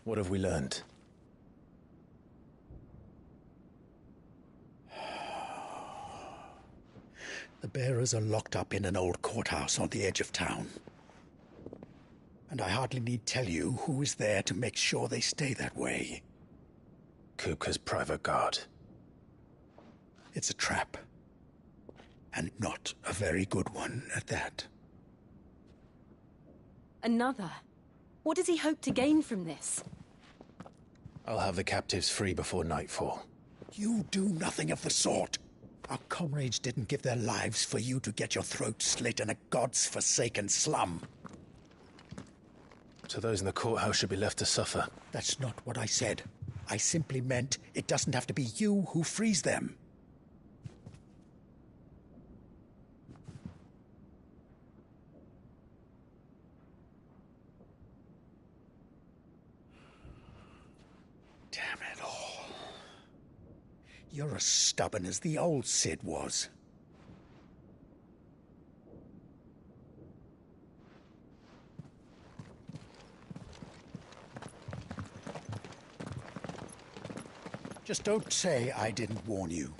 What have we learned? The bearers are locked up in an old courthouse on the edge of town. And I hardly need tell you who is there to make sure they stay that way. Kupka's private guard. It's a trap. And not a very good one at that. Another? What does he hope to gain from this? I'll have the captives free before nightfall. You do nothing of the sort. Our comrades didn't give their lives for you to get your throat slit in a god's-forsaken slum. So those in the courthouse should be left to suffer. That's not what I said. I simply meant it doesn't have to be you who frees them. Damn it all. You're as stubborn as the old Sid was. Just don't say I didn't warn you.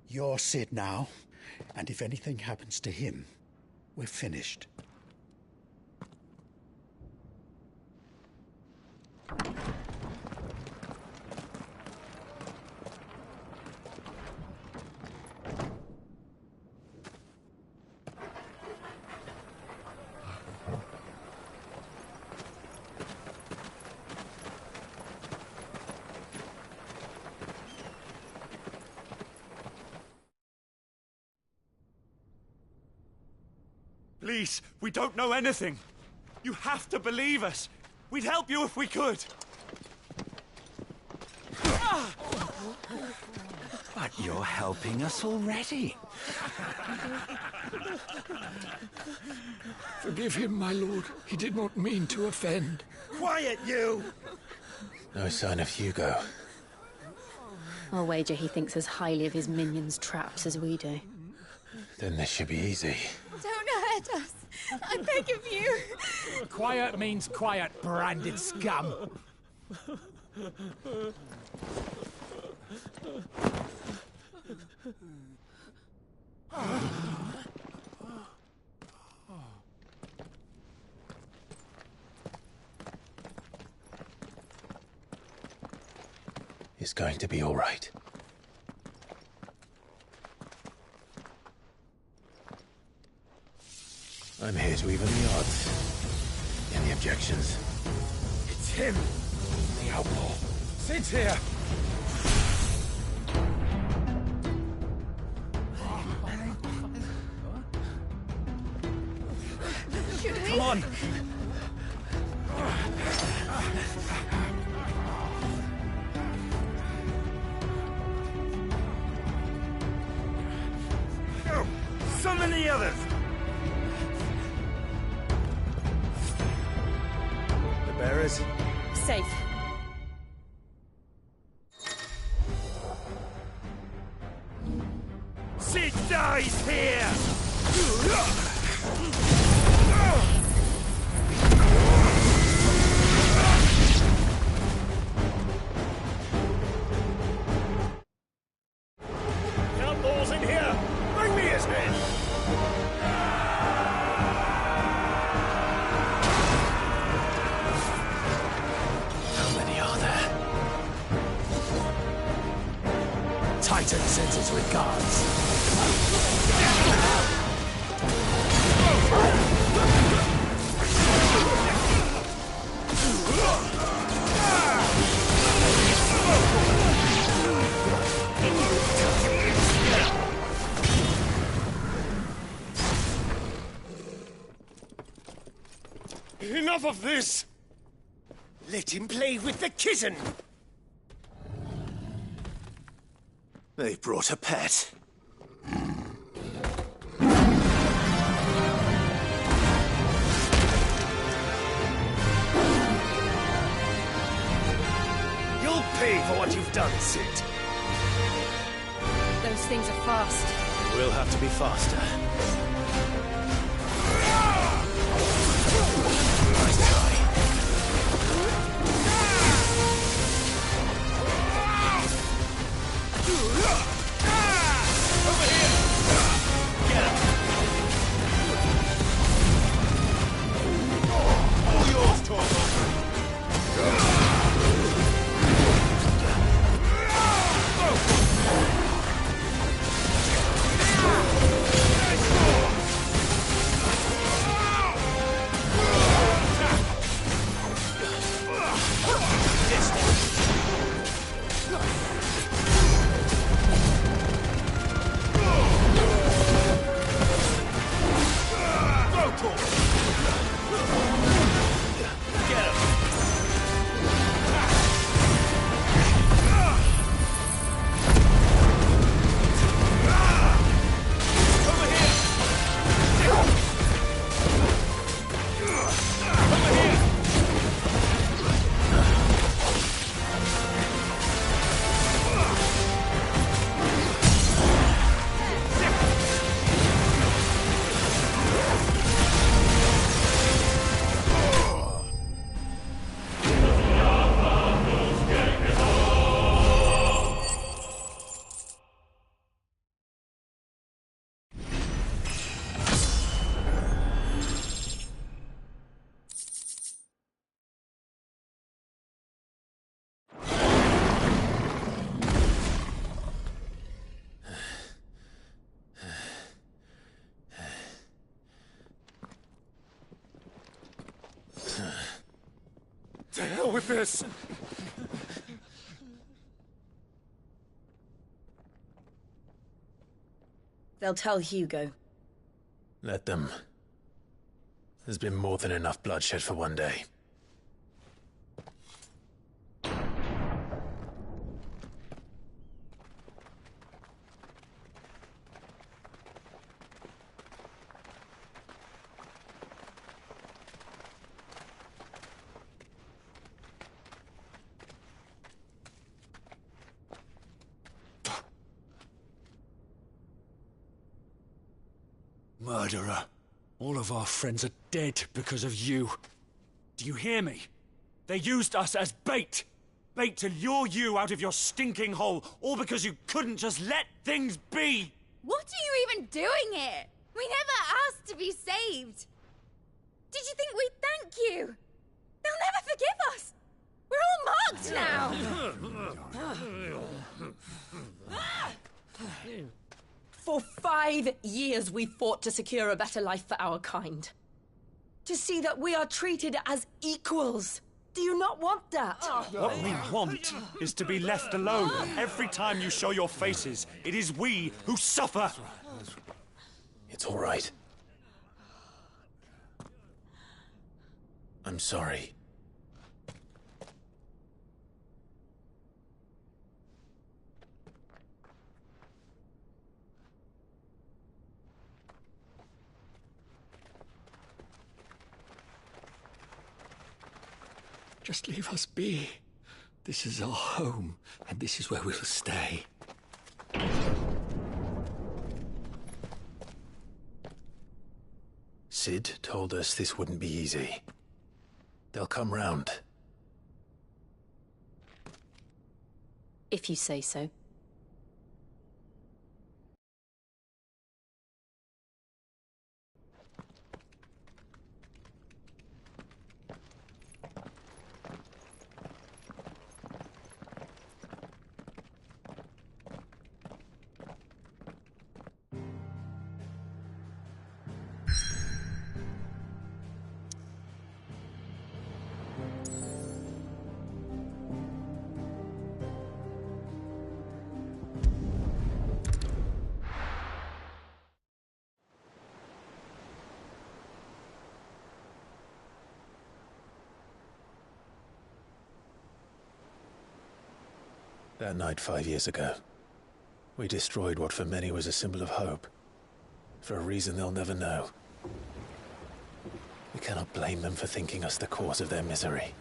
You're Sid now, And if anything happens to him, we're finished. Please, we don't know anything. You have to believe us. We'd help you if we could. But you're helping us already. Forgive him, my lord. He did not mean to offend. Quiet, you! No sign of Hugo. I'll wager he thinks as highly of his minions' traps as we do. Then this should be easy. Don't hurt us. I beg of you. Quiet means quiet, branded scum. It's going to be all right. I'm here to even the odds. Any objections? It's him, the outlaw. Sit here. Come on. Go! Summon the others! The bearers? Safe. Sid dies here! Outlaws in here! Bring me his head! How many are there? Titan sends his regards. Enough of this! Let him play with the kitten! They brought a pet. You'll pay for what you've done, Sid. Those things are fast. We'll have to be faster. Nice try. Over here! Get him! All yours, Torgo! Nice with this! They'll tell Hugo. Let them. There's been more than enough bloodshed for one day. Murderer. All of our friends are dead because of you. Do you hear me? They used us as bait. Bait to lure you out of your stinking hole, all because you couldn't just let things be. What are you even doing here? We never asked to be saved. Did you think we'd thank you? They'll never forgive us. We're all marked now. For 5 years we fought to secure a better life for our kind. To see that we are treated as equals. Do you not want that? What we want is to be left alone. Every time you show your faces, it is we who suffer. It's all right. I'm sorry. Just leave us be. This is our home, and this is where we'll stay. Sid told us this wouldn't be easy. They'll come round. If you say so. That night 5 years ago, we destroyed what for many was a symbol of hope. For a reason they'll never know. We cannot blame them for thinking us the cause of their misery.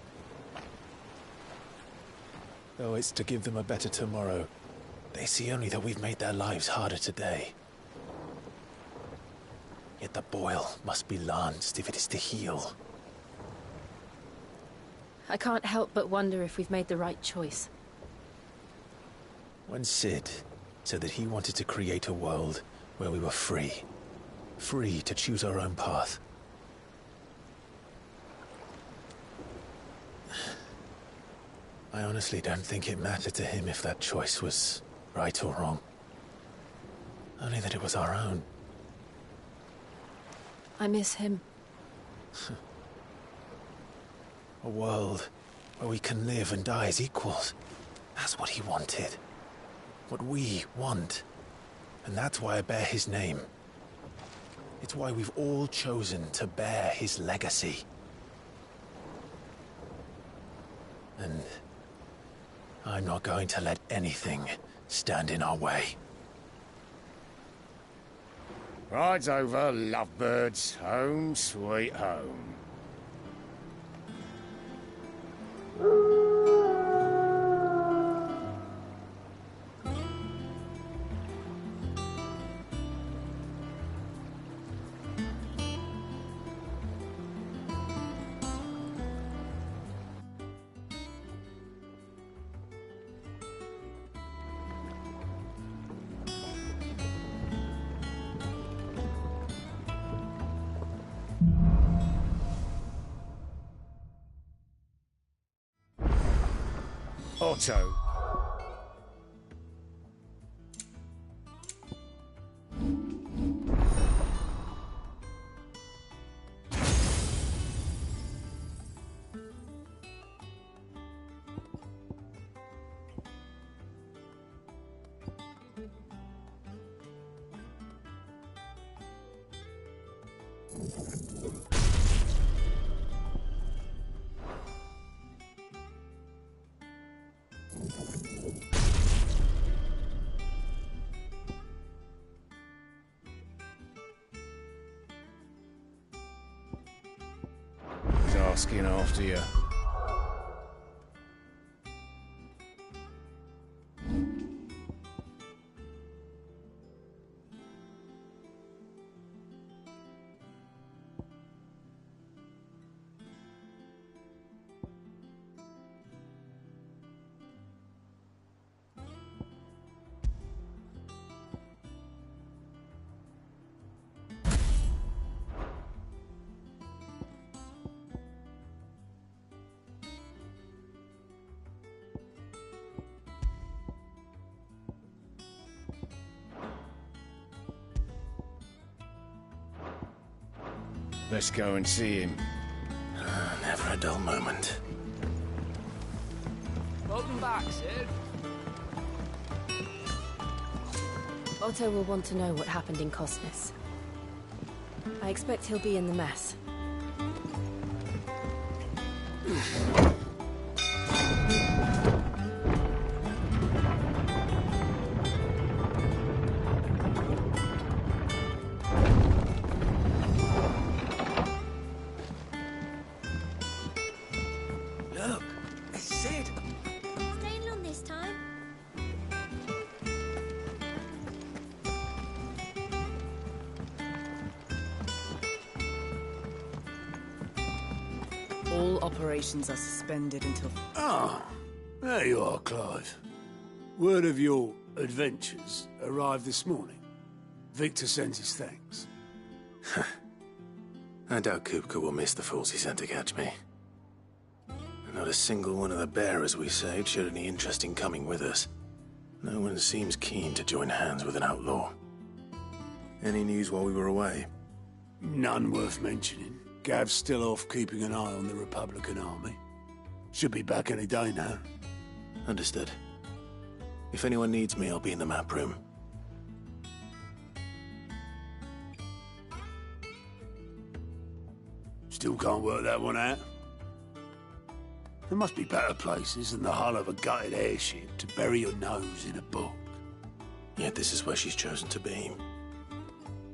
Though it's to give them a better tomorrow, they see only that we've made their lives harder today. Yet the boil must be lanced if it is to heal. I can't help but wonder if we've made the right choice. When Sid said that he wanted to create a world where we were free. Free to choose our own path. I honestly don't think it mattered to him if that choice was right or wrong. Only that it was our own. I miss him. A world where we can live and die as equals. That's what he wanted. What we want. And that's why I bear his name. It's why we've all chosen to bear his legacy. And I'm not going to let anything stand in our way. Ride's over, lovebirds. Home sweet home. Otto. He's asking after you. Let's go and see him. Never a dull moment. Welcome back, Sid. Otto will want to know what happened in Cosnes. I expect he'll be in the mess. Look, Sid. Staying long this time? All operations are suspended until... Ah, there you are, Clive. Word of your adventures arrived this morning. Victor sends his thanks. I doubt Kupka will miss the fools he sent to catch me. Not a single one of the bearers we saved showed any interest in coming with us. No one seems keen to join hands with an outlaw. Any news while we were away? None worth mentioning. Gav's still off keeping an eye on the Republican army. Should be back any day now. Understood. If anyone needs me, I'll be in the map room. Still can't work that one out. There must be better places than the hull of a gutted airship to bury your nose in a book. Yet this is where she's chosen to be.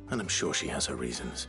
And I'm sure she has her reasons.